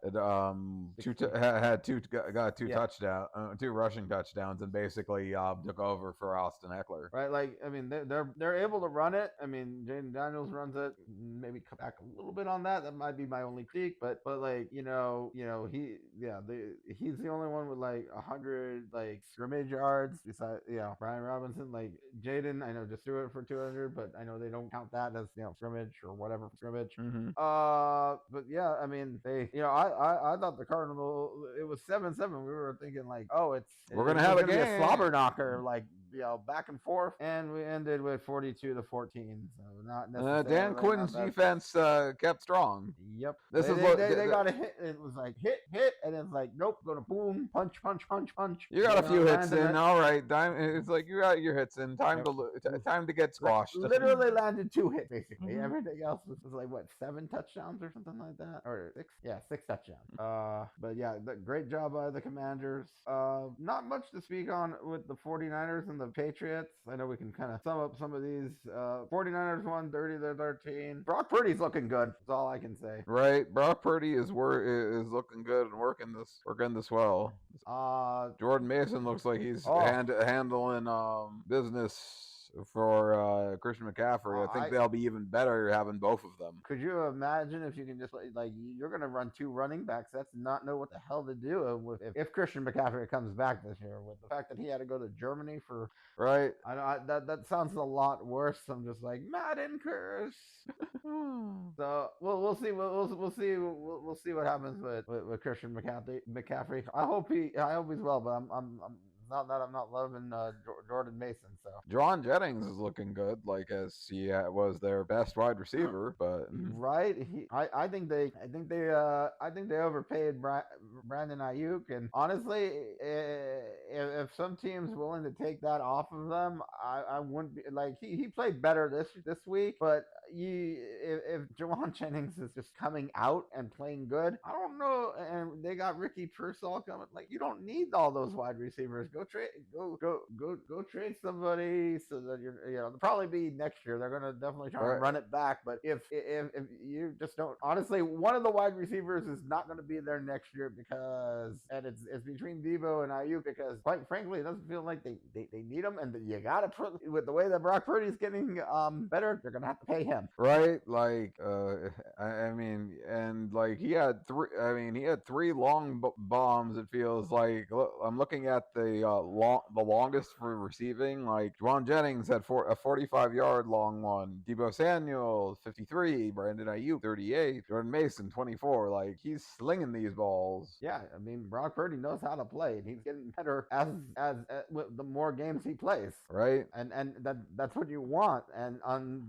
two rushing touchdowns, and basically took over for Austin Eckler. Right, like I mean, they're able to run it. I mean, Jaden Daniels runs it. Maybe come back a little bit on that. That might be my only critique, but like he's the only one with like 100 like scrimmage yards. Besides, Brian Robinson, like Jaden, I know just threw it for 200, but I know they don't count that as scrimmage or whatever scrimmage. Mm-hmm. But yeah, I mean they, I thought the Cardinal, it was 7-7. We were thinking like, we're gonna have a game, a slobber knocker, like back and forth, and we ended with 42-14. So not necessarily. Dan Quinn's defense kept strong. Yep. They got a hit. It was like hit, and it's like nope, go to boom, punch. You got a few hits in, all right. It's like you got your hits in. Time to get squashed. Literally landed 2 hits basically. Mm-hmm. Everything else was like what, 7 touchdowns or something like that, or 6? Yeah, 6 touchdowns. But yeah, great job by the Commanders. Not much to speak on with the 49ers and the Patriots. I know we can kind of sum up some of these. 49ers won 30-13. Brock Purdy's looking good. That's all I can say. Right, Brock Purdy is looking good and working this well. Jordan Mason looks like he's handling business for Christian McCaffrey. I think they'll be even better having both of them. Could you imagine if you can just like you're going to run 2 running backs? That's not know what the hell to do if Christian McCaffrey comes back this year. With the fact that he had to go to Germany for right, that sounds a lot worse. I'm just like Madden curse. So we'll see. We'll see what happens with Christian McCaffrey. I hope he's well, but I'm not that I'm not loving Jordan Mason. So Juwan Jennings is looking good, like as he was their best wide receiver. But right, I think they overpaid Brandon Ayuk, and honestly, if some team's willing to take that off of them, I wouldn't be like he played better this week, but if Juwan Jennings is just coming out and playing good, I don't know. And they got Ricky Pearsall coming. Like you don't need all those wide receivers. Go trade somebody so that they'll probably be next year. They're gonna definitely try to run it back. But if you just don't, honestly, one of the wide receivers is not going to be there next year and it's between Debo and Ayuk, because quite frankly, it doesn't feel like they need them, and you gotta put with the way that Brock Purdy's getting better, they're gonna have to pay him. Right, like I mean, and like he had 3 long bombs. It feels like I'm looking at the longest for receiving. Like Juwan Jennings had a 45-yard long one. Debo Samuel 53, Brandon Ayuk 38, Jordan Mason 24. Like he's slinging these balls. Yeah, I mean Brock Purdy knows how to play, and he's getting better as with the more games he plays. Right, and that's what you want. And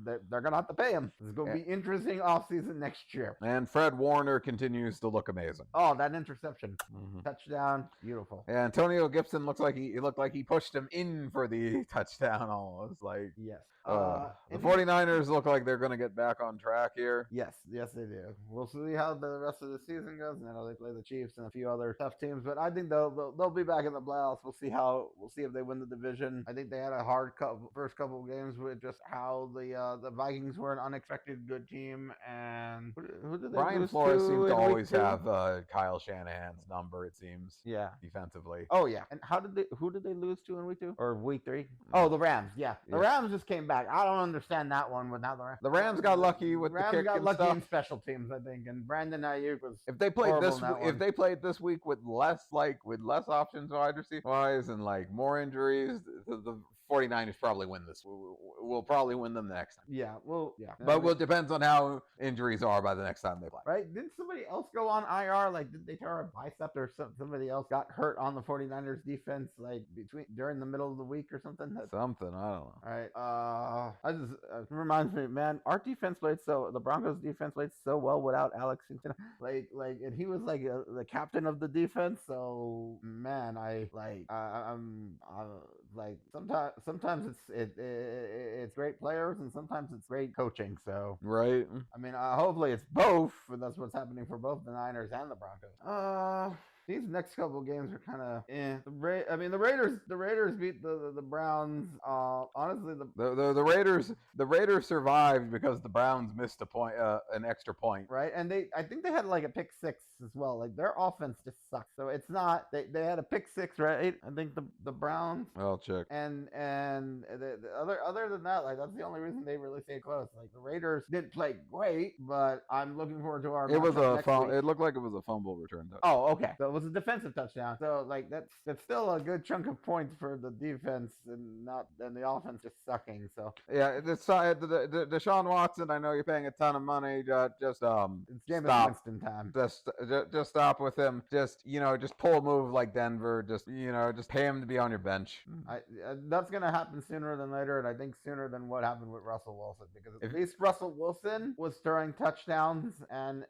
they're gonna have to pay him. It's gonna be interesting offseason next year. And Fred Warner continues to look amazing. Oh, that interception, touchdown, beautiful. Yeah, Antonio Gibson looked like he pushed him in for the touchdown almost. Like yes. The 49ers look like they're going to get back on track here. Yes, they do. We'll see how the rest of the season goes. And I know they play the Chiefs and a few other tough teams, but I think they'll be back in the playoffs. We'll see if they win the division. I think they had a hard first couple of games with just how the Vikings were an unexpected good team. And who did they Brian Flores seems to always have Kyle Shanahan's number, it seems. Yeah, defensively. Oh yeah. And who did they lose to in week 2 or week 3? Oh, the Rams. Yeah, the Rams just came back. I don't understand that one. Without the Rams got lucky with the kick and stuff. In special teams, I think. And Brandon Ayuk was. If they played this week with less options wide receiver wise and like more injuries, the 49ers probably win this. We'll probably win them the next time. Yeah, well, yeah. But it depends on how injuries are by the next time they play. Right? Didn't somebody else go on IR? Like, did they tear a bicep or somebody else got hurt on the 49ers defense, like, during the middle of the week or something? Something, I don't know. All right. It reminds me, man, our defense the Broncos defense played so well without Alex Houston. And he was like the captain of the defense. So, man, sometimes it's great players and sometimes it's great coaching. So, right. I mean, hopefully it's both, and that's what's happening for both the Niners and the Broncos. These next couple of games are kind of the Raiders beat the Browns. Honestly, the Raiders survived because the Browns missed a point, an extra point. Right, and I think they had like a pick six as well. Like their offense just sucks. So it's not they had a pick six, right? I think the Browns. I'll check. And the other than that, like that's the only reason they really stayed close. Like the Raiders didn't play great, but I'm looking forward to our. It was it looked like it was a fumble return touchdown. Oh, okay. So it was a defensive touchdown. So like that's still a good chunk of points for the defense and the offense just sucking. So yeah, the Deshaun Watson. I know you're paying a ton of money. Just it's game stop. of Winston time. Just stop with him. Just pull a move like Denver. Just pay him to be on your bench. That's gonna happen sooner than later, and I think sooner than what happened with Russell Wilson, because at least Russell Wilson was throwing touchdowns and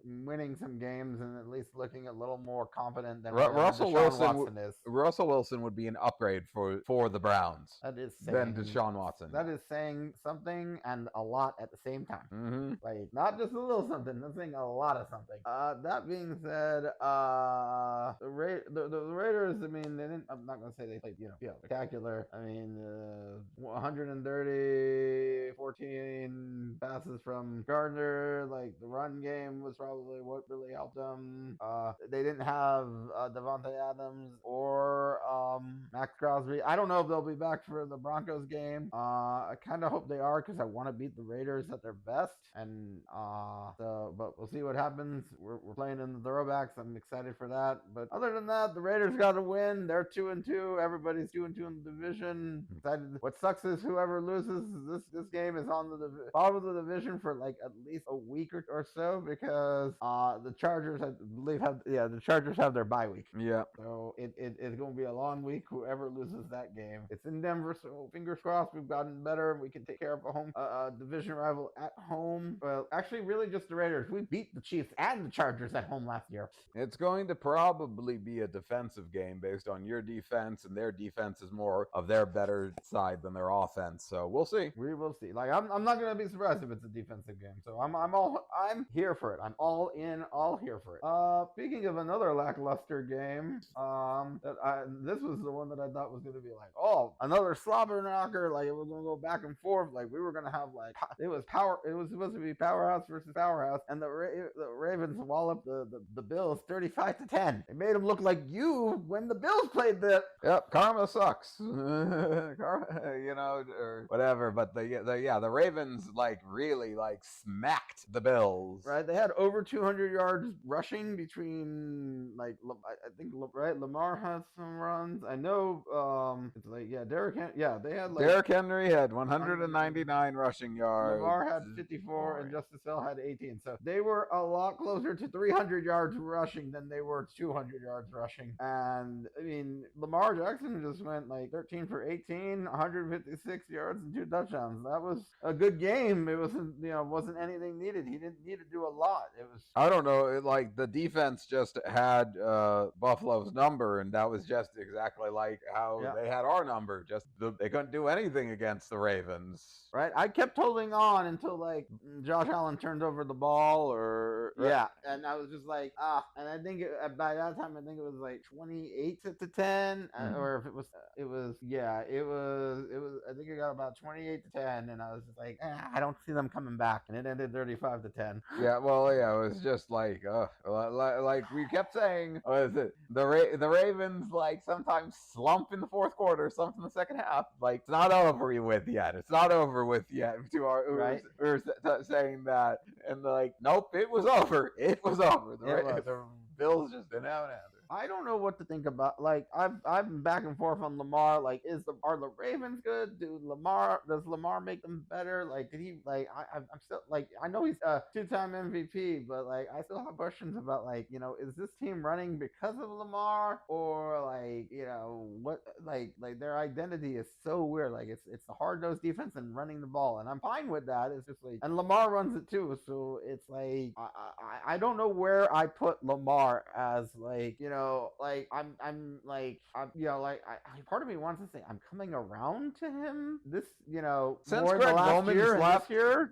winning some games and at least looking a little more confident than Russell Watson is. Russell Wilson would be an upgrade for the Browns. That is than Deshaun Watson. That is saying something and a lot at the same time. Mm-hmm. Like not just a little something. That's saying a lot of something. That being said, the Raiders. I mean, they didn't. I'm not gonna say they played spectacular. I mean, 130, 14 passes from Gardner. Like the run game was probably what really helped them. They didn't have Devontae Adams or Max Crosby. I don't know if they'll be back for the Broncos game. I kind of hope they are because I want to beat the Raiders at their best. And but we'll see what happens. We're playing in the throwbacks. I'm excited for that. But other than that, the Raiders got to win. They're 2-2. Everybody's 2-2 in the division. Excited. What sucks is whoever loses this game is on the bottom of the division for like at least a week or so, because the Chargers, I believe, the Chargers have their bye week. Yeah. So it's going to be a long week. Whoever loses that game, it's in Denver. So fingers crossed, we've gotten better. We can take care of a home division rival at home. Well, actually, really just the Raiders. We beat the Chiefs and the Chargers at home last year. It's going to probably be a defensive game based on your defense, and their defense is more of their better side than their offense. So we'll see. We will see. Like I'm not going to be surprised if it's a defensive game. So I'm here for it. I'm all in, all here for it. Speaking of another lackluster game, this was the one that I thought was going to be like, oh, another slobber knocker. Like it was going to go back and forth. Like we were going to have like it was supposed to be powerhouse versus powerhouse, and the Ravens walloped the Bills 35-10. They made them look like you when the Bills played the. Yep, karma sucks. Karma, or whatever. But the Ravens really smacked the Bills. Right, they had over 200 yards rushing between I think Lamar had some runs. I know it's Derrick Henry had 199 rushing yards. Lamar had 54 and Justice Hill had 18. So they were a lot closer to 300 yards rushing than they were 200 yards rushing. And I mean, Lamar Jackson just went 13 for 18, 156 yards and 2 touchdowns. That was a good game. It wasn't anything needed. He didn't need to do a lot. It was, I don't know, the defense just had Buffalo's number, and that was just exactly like how they had our number. They couldn't do anything against the Ravens. Right, I kept holding on until Josh Allen turned over the ball, and I was just and I think by that time I think it was 28-10, or if it was I think it got about 28-10, and I was just I don't see them coming back, and it ended 35-10. Yeah, well, yeah, it was just like we kept saying, what is it? The Ravens sometimes slump in the fourth quarter, slump in the second half. It's not over with yet. It's not over with yet. We were saying that, and nope, it was over. It was over. The Bills just didn't have an answer. I don't know what to think about. Like I've been back and forth on Lamar. Like, are the Ravens good? Does Lamar make them better? Like, did he like? I'm still like, I know he's a 2-time MVP, but like I still have questions about, like, is this team running because of Lamar, or like, what, like their identity is so weird. Like it's the hard nosed defense and running the ball, and I'm fine with that. It's just like, and Lamar runs it too, so it's like I don't know where I put Lamar as, like, like part of me wants to say I'm coming around to him this, Since more Greg the last Roman's year left, this year,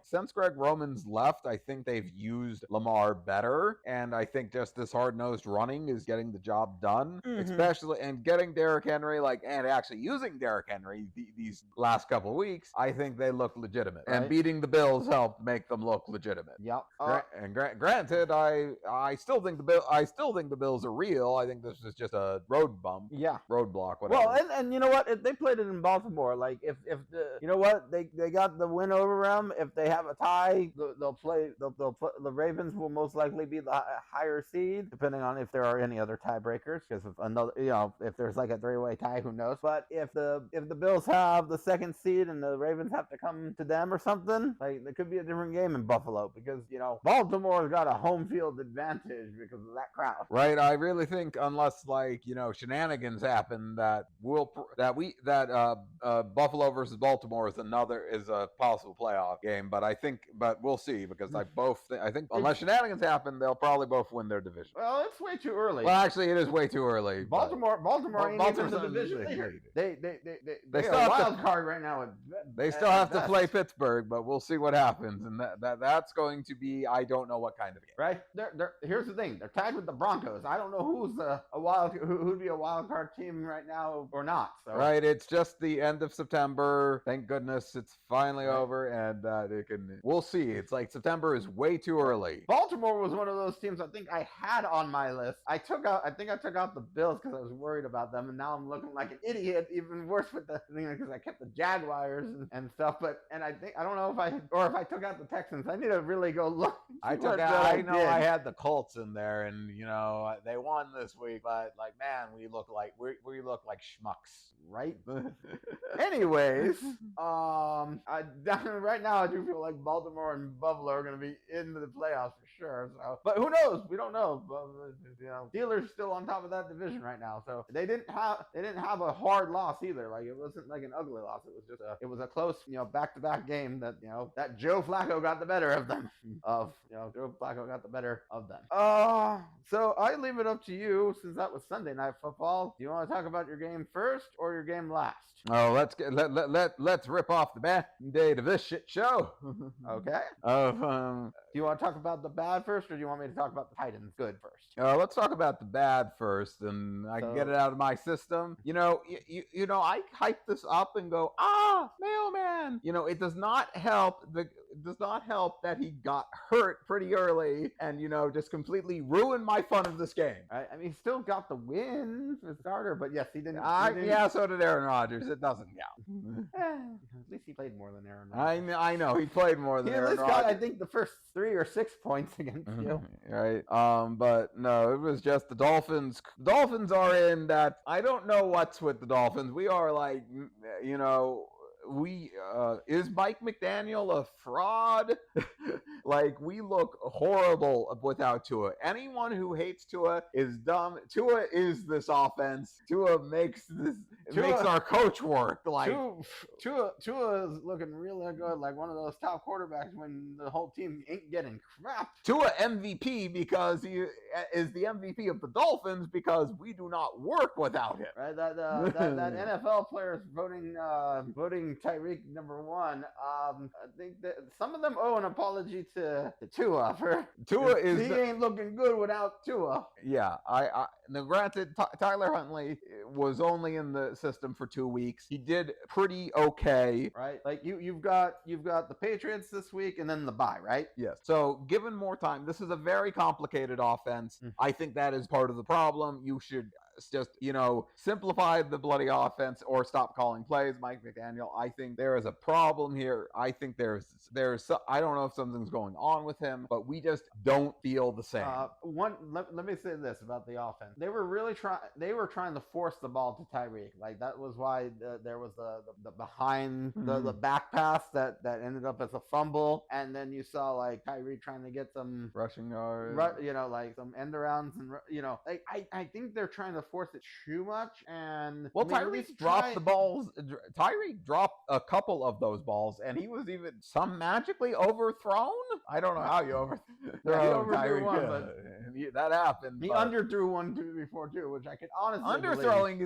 since Greg Roman's left, I think they've used Lamar better, and I think just this hard-nosed running is getting the job done, especially, and getting Derrick Henry, and actually using Derrick Henry these last couple of weeks. I think they look legitimate, Right. and beating the Bills helped make them look legitimate. Yep. Granted, I still think the Bills are real. I think this is just a road bump. Yeah. Roadblock, whatever. Well, and you know what? If they played it in Baltimore, like if they got the win over them. If they have a tie, they'll play. The Ravens will most likely be the higher seed, depending on if there are any other tiebreakers. Because if another, if there's like a 3-way tie, who knows? But if the Bills have the second seed and the Ravens have to come to them or something, like, it could be a different game in Buffalo, because Baltimore's got a home field advantage because of that crowd. Right. I really think, unless shenanigans happen, that Buffalo versus Baltimore is a possible playoff game. But we'll see, because I think unless shenanigans happen, they'll probably both win their division. Well, it's way too early. Well, actually, it is way too early. Baltimore ain't even in the division leader. They still are a have wild card right now. They still have to play Pittsburgh, but we'll see what happens, and that's going to be, I don't know what kind of game. Right? Here's the thing: they're tied with the Broncos. I don't know who'd be a wild card team right now or not. So. Right? It's just the end of September. Thank goodness it's finally over, and we'll see. It's like September is way too early. Baltimore was one of those teams I think I had on my list. I took out the Bills because I was worried about them, and now I'm looking like an idiot. Even worse with because I kept the Jaguars and stuff. But I don't know if I took out the Texans. I need to really go look. I had the Colts in there, and they won this week, but man, we look like schmucks, right? Anyways, right now I do feel like Baltimore and Buffalo are going to be into the playoffs for sure. So, but who knows? We don't know. But, Steelers still on top of that division right now, so they didn't have a hard loss either. Like, it wasn't like an ugly loss. It was just a close, back-to-back game that that Joe Flacco got the better of them. Joe Flacco got the better of them. So I leave it up to you, since that was Sunday Night Football. Do you want to talk about your game first or your game last? Oh, let's rip off the band-aid of this shit show. Okay. Do you want to talk about the bad first, or do you want me to talk about the Titans good first? Let's talk about the bad first, and I can get it out of my system. I hype this up and go, mailman. It does not help that he got hurt pretty early and just completely ruined my fun of this game. I mean, he still got the win for the starter, but yes, he didn't. Yeah, so did Aaron Rodgers. It doesn't count. At least he played more than Aaron Rodgers. I know he played more than Aaron Rodgers. He at least got, I think, the first 3 or 6 points against you. Right. But no, it was just the Dolphins. Dolphins are in that. I don't know what's with the Dolphins. We are is Mike McDaniel a fraud? We look horrible without Tua. Anyone who hates Tua is dumb. Tua is this offense. Tua makes our coach work. Tua is looking really good, like one of those top quarterbacks when the whole team ain't getting crap. Tua MVP because he is the MVP of the Dolphins because we do not work without him. Right? That NFL players voting Tyreek number 1. I think that some of them owe an apology to Tua he ain't looking good without Tua. Yeah, now granted, Tyler Huntley was only in the system for 2 weeks. He did pretty okay, right? Like you've got the Patriots this week and then the bye, right? Yes. So given more time, this is a very complicated offense. I think that is part of the problem. You should just simplify the bloody offense or stop calling plays. Mike McDaniel, I think there is a problem here. I think there's I don't know if something's going on with him, but we just don't feel the same. Let me say this about the offense. They were trying to force the ball to Tyreek. Like that was why there was the behind the back pass that ended up as a fumble, and then you saw like Tyreek trying to get some rushing yards, like some end arounds, and like I think they're trying to force it too much. And Tyreek dropped the balls. Tyreek dropped a couple of those balls, and he was even some magically overthrown. I don't know how you overthrow Tyreek one, but that happened. He underthrew one before too, which I could honestly underthrowing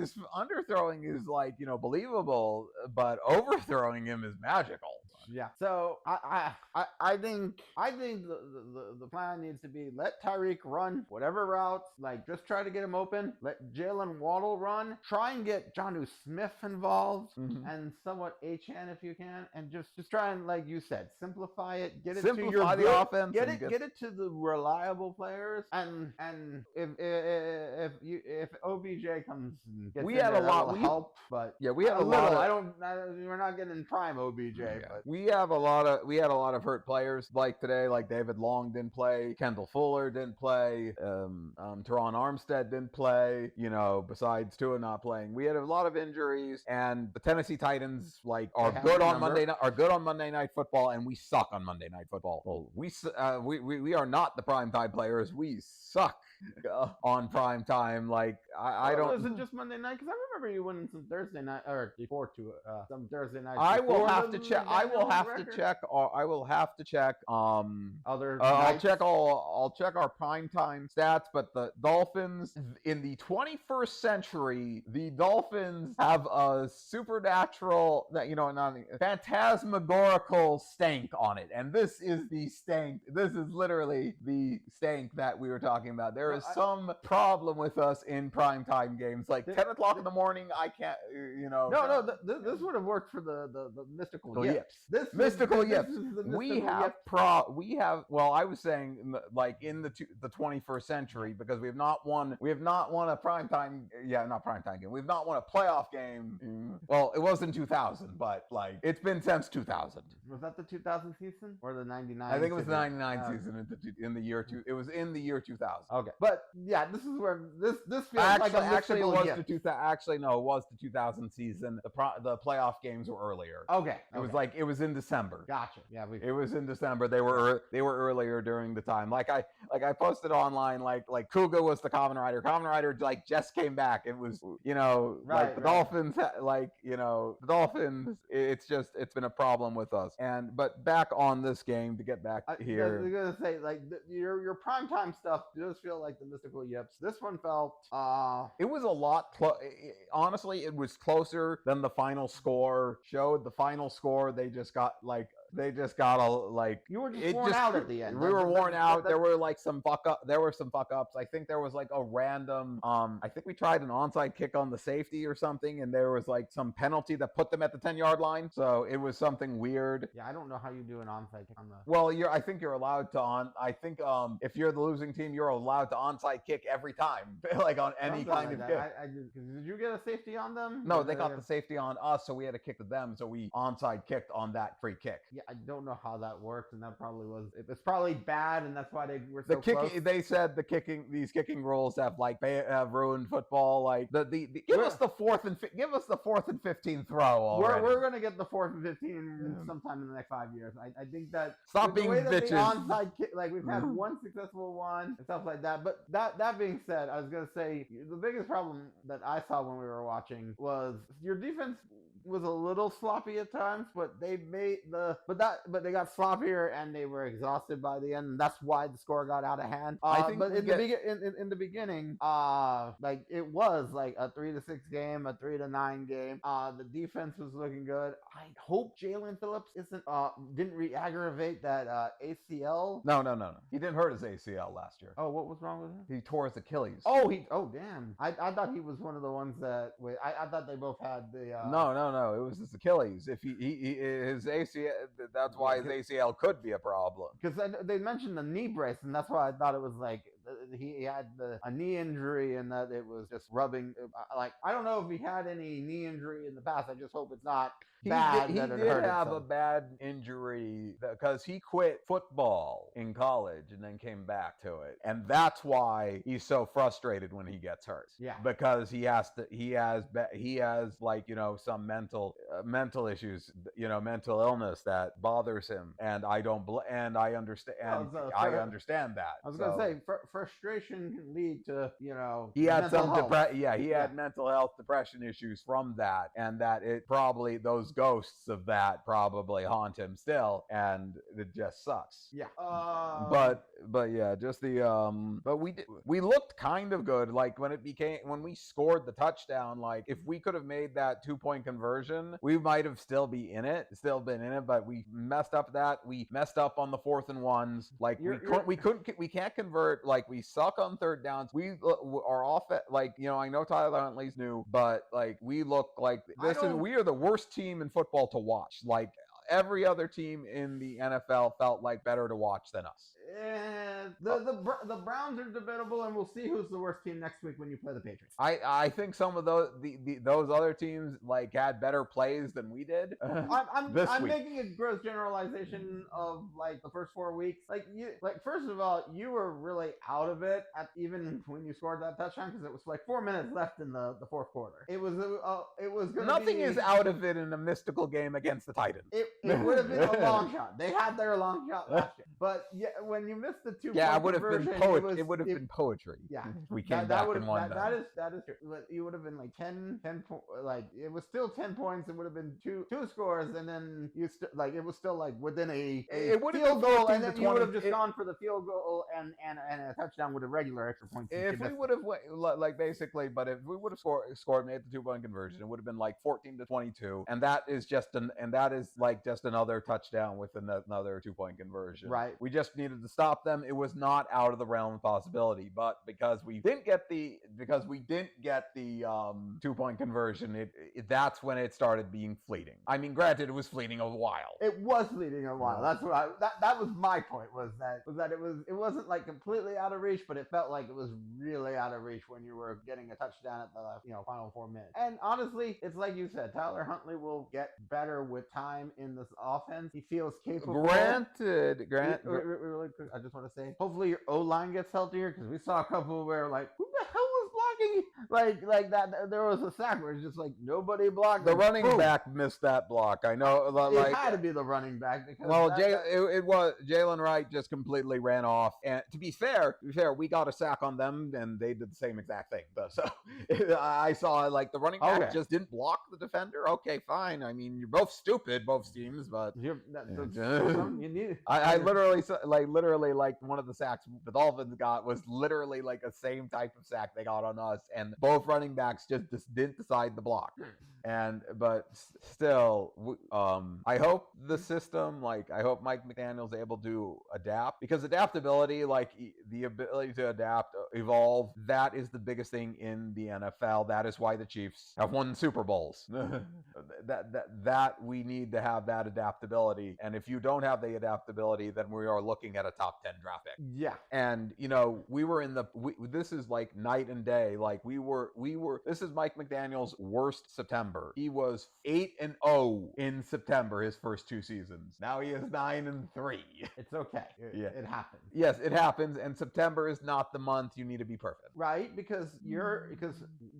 is like believable, but overthrowing him is magical. Yeah. So I think the plan needs to be let Tyreek run whatever routes, like just try to get him open. Let Jalen Waddle run. Try and get Jonnu Smith involved and somewhat Achane if you can, and just try and, like you said, simplify it. Get it to your offense. Get it to the reliable players, and if OBJ comes, and gets we had a lot of help, but we had a lot. We're not getting prime OBJ, but we had a lot of hurt players like today. Like David Long didn't play, Kendall Fuller didn't play, Teron Armstead didn't play. Besides Tua not playing, we had a lot of injuries, and the Tennessee Titans are good on Monday Night Football, and we suck on Monday Night Football. Well, we are not the primetime players. We suck on prime time. Like I don't. Was it just Monday night? Because I remember you winning some Thursday night or before some Thursday night. I will have to check. I will have to check. Other. I'll check our primetime stats. But the Dolphins in the 21st century, the Dolphins have a supernatural, phantasmagorical stank on it, and this is the stank. This is literally the stank that we were talking about. There is some problem with us in primetime games, like 10 o'clock in the morning. I can't, No, this would have worked for the mystical yips. This mystical yips. Well, I was saying like in the 21st century, because we have not won a primetime. Yeah, not primetime game. We've not won a playoff game. Well, it was in 2000, but like it's been since 2000. Was that the 2000 season or the 99? I think it was the 99 season in the year two. It was in the year 2000. Okay, but yeah, this is where this feels actually, like a actually it was the 2000. Actually, no, it was the 2000 season. The playoff games were earlier. Okay, it was in December. Gotcha. Yeah, it was in December. They were earlier during the time. Like I posted online. Like Kuga was the Kamen Rider. Kamen Rider like just came back. It was the Dolphins. The Dolphins. It's been a problem with us. But back on this game, to get back here. I was gonna say your primetime stuff does feel like the mystical yips. This one felt it was a lot honestly, it was closer than the final score showed. The final score, they just got you were just worn out at the end. We were worn out. There were like some fuck ups. I think there was like a random I think we tried an onside kick on the safety or something, and there was like some penalty that put them at the 10-yard line. So it was something weird. Yeah, I don't know how you do an onside kick on the. Well, I think you're allowed to if you're the losing team, you're allowed to onside kick every time, like on any kind of kick. Did you get a safety on them? No, they got the safety on us, so we had to kick to them. So we onside kicked on that free kick. Yeah, I don't know how that worked, and that probably was. It's probably bad, and that's why they were so kicking. Close. They said these kicking rules have ruined football. Like give us the fourth and 15 throw. Already. We're gonna get the 4th and 15 sometime in the next 5 years. I think that stop being bitches. Onside kick, like we've had one successful one and stuff like that. But that being said, I was gonna say the biggest problem that I saw when we were watching was your defense was a little sloppy at times, but they they got sloppier and they were exhausted by the end, and that's why the score got out of hand. I think, but in the beginning, like it was like a 3-6 game, a 3-9 game. The defense was looking good. I hope Jalen Phillips didn't re-aggravate that ACL. No. He didn't hurt his ACL last year. Oh, what was wrong with him? He tore his Achilles. Oh, damn. I thought he was one of the ones that. I thought they both had the. No. It was his Achilles. If his ACL, that's why his ACL could be a problem. Because they mentioned the knee brace, and that's why I thought it was like he had a knee injury and that it was just rubbing. Like I don't know if he had any knee injury in the past. I just hope it's not bad. He that it did hurt have himself. a bad injury because he quit football in college and then came back to it, and that's why he's so frustrated when he gets hurt. Yeah. Because he has like some mental issues, mental illness that bothers him, and I understand. I understand that. I was gonna say frustration can lead to he had some depression. He had mental health depression issues from that, and that it probably those ghosts of that probably haunt him still, and it just sucks. Yeah. But yeah, just the but we looked kind of good. Like when we scored the touchdown, like if we could have made that 2-point conversion, we might have still been in it, but we messed up we messed up on the 4th and 1s. Like we can't convert. Like we suck on 3rd downs. We are off at I know Tyler Huntley's new, but like we look like we are the worst team in football to watch. Like every other team in the NFL felt like better to watch than us. And the Browns are debatable, and we'll see who's the worst team next week when you play the Patriots. I think some of those other teams like had better plays than we did. I'm making a gross generalization of like the first 4 weeks. First of all, you were really out of it even when you scored that touchdown because it was like 4 minutes left in the fourth quarter. It was nothing is out of it in a mystical game against the Titans. It would have been a long shot. They had their long shot last year, but when you missed the 2-point conversion, it would have been poetry. Yeah, we came back and won. That is true. But you would have been like 10 like it was still 10 points. It would have been two scores, and then it was still like within a field goal, and then you would have just gone for the field goal and a touchdown with a regular extra point. If we would have but if we would have scored, made the 2-point conversion, it would have been like 14-22, and that is just another touchdown with another 2-point conversion. Right. We just needed to stop them. It was not out of the realm of possibility, but because we didn't get the 2-point conversion, that's when it started being fleeting. I mean, granted, it was fleeting a while. It was fleeting a while. That's what that was my point. Was that it wasn't like completely out of reach, but it felt like it was really out of reach when you were getting a touchdown at the final 4 minutes. And honestly, it's like you said, Tyler Huntley will get better with time in this offense. He feels capable. Granted. Really quick, I just want to say, hopefully your O-line gets healthier because we saw a couple where like, who the hell was blocking? Like that. There was a sack where it's just like nobody blocked. The running back missed that block. I know. It had to be the running back because it was Jalen Wright just completely ran off. And to be fair, we got a sack on them, and they did the same exact thing. So I saw like the running back just didn't block the defender. Okay, fine. I mean, you're both stupid, both teams, but you need. I literally like one of the sacks the Dolphins got was literally like the same type of sack they got on us, and both running backs just didn't decide the block. But still, I hope the system, I hope Mike McDaniel's able to adapt, because adaptability, the ability to adapt, evolve, that is the biggest thing in the NFL. That is why the Chiefs have won Super Bowls. that we need to have that adaptability, and if you don't have the adaptability, then we are looking at a top 10 draft pick. Yeah, and we were this is like night and day. This is Mike McDaniel's worst September. He was 8-0 in September his first 2 seasons. Now he is 9-3. It's okay. It happens. Yes, it happens, and September is not the month you need to be perfect. Right, because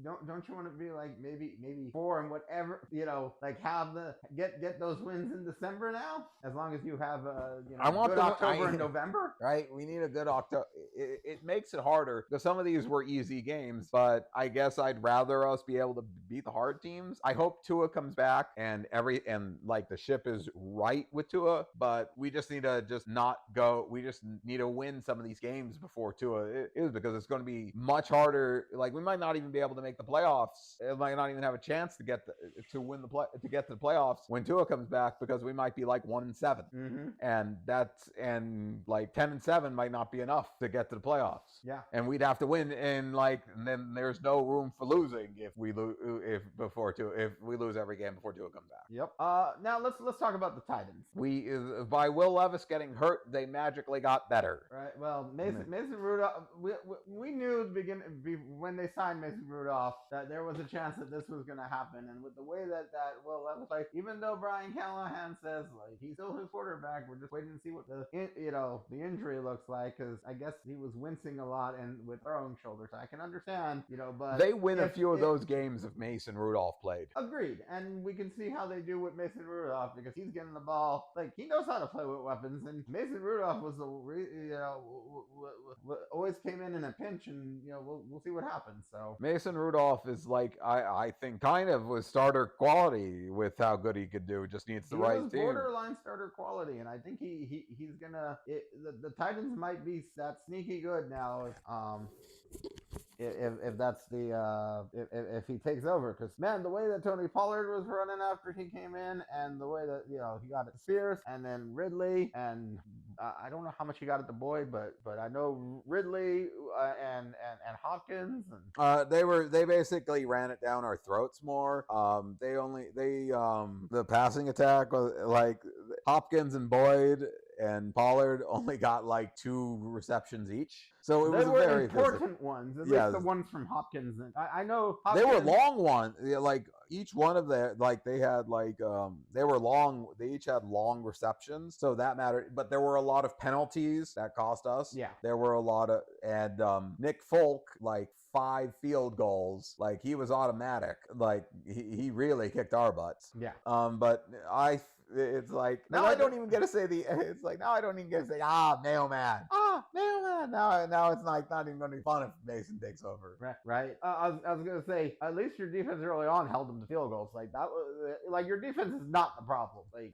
don't you want to be like maybe 4 and whatever, have get those wins in December now, as long as you have I want good October and November. Right, we need a good October. It makes it harder because some of these were easy games, but I guess I'd rather us be able to beat the hard teams. I hope Tua comes back and the ship is right with Tua, but we just need to not go. We just need to win some of these games before Tua is, because it's going to be much harder. We might not even be able to make the playoffs. It might not even have a chance to get to the playoffs when Tua comes back, because we might be 1-7, and 10-7 might not be enough to get to the playoffs. Yeah, and we'd have to win, and then there's no room for losing if we lose if we lose every game before Tua comes back. Yep. Now let's talk about the Titans. By Will Levis getting hurt, they magically got better. Right. Well, Mason Rudolph. We knew at the beginning when they signed Mason Rudolph that there was a chance that this was going to happen, and with the way that Will Levis, like, even though Brian Callahan says like he's still his quarterback, we're just waiting to see what the injury looks like, because I guess he was wincing a lot and with throwing shoulders. I can understand, but they win a few of those games if Mason Rudolph played. Agreed, and we can see how they do with Mason Rudolph because he's getting the ball. Like, he knows how to play with weapons, and Mason Rudolph was always came in a pinch, and we'll see what happens. So Mason Rudolph is like I think kind of was starter quality with how good he could do. Just needs the right team. Borderline starter quality, and I think he's gonna. The Titans might be that sneaky good now if that's the if he takes over, because man, the way that Tony Pollard was running after he came in, and the way that he got it to Spears and then Ridley, and I don't know how much he got at the Boyd, but I know Ridley and Hopkins, and they basically ran it down our throats more. The passing attack was like Hopkins and Boyd and Pollard only got like 2 receptions each. So it was very important ones. At least the ones from Hopkins. I know Hopkins, they were long ones. Like each one of their they had they were long. They each had long receptions, so that mattered. But there were a lot of penalties that cost us. Yeah, there were a lot of Nick Folk 5 field goals. Like, he was automatic. Like, he really kicked our butts. Yeah. But it's like now I don't even get to say mailman. Mailman. Now it's like not even going to be fun if Mason takes over. Right. I was going to say, at least your defense early on held them to field goals. Like, that was your defense is not the problem. Like,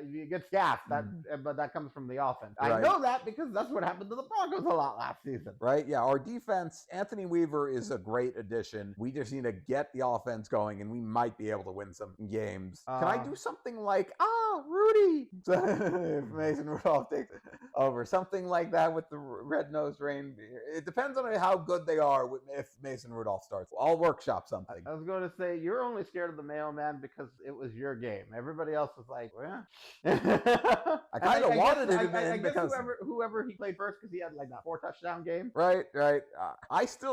you get gassed, but that comes from the offense. Right. I know that because that's what happened to the Broncos a lot last season. Right. Yeah. Our defense, Anthony Weaver is a great addition. We just need to get the offense going, and we might be able to win some games. Can I do something like Rudy? If Mason Rudolph takes over, something like that with the red-nosed reindeer. It depends on how good they are if Mason Rudolph starts. I'll workshop something. I was going to say, you're only scared of the mailman because it was your game. Everybody else was like, well, I kind of wanted it I guess whoever he played first, because he had that 4 touchdown game. Right.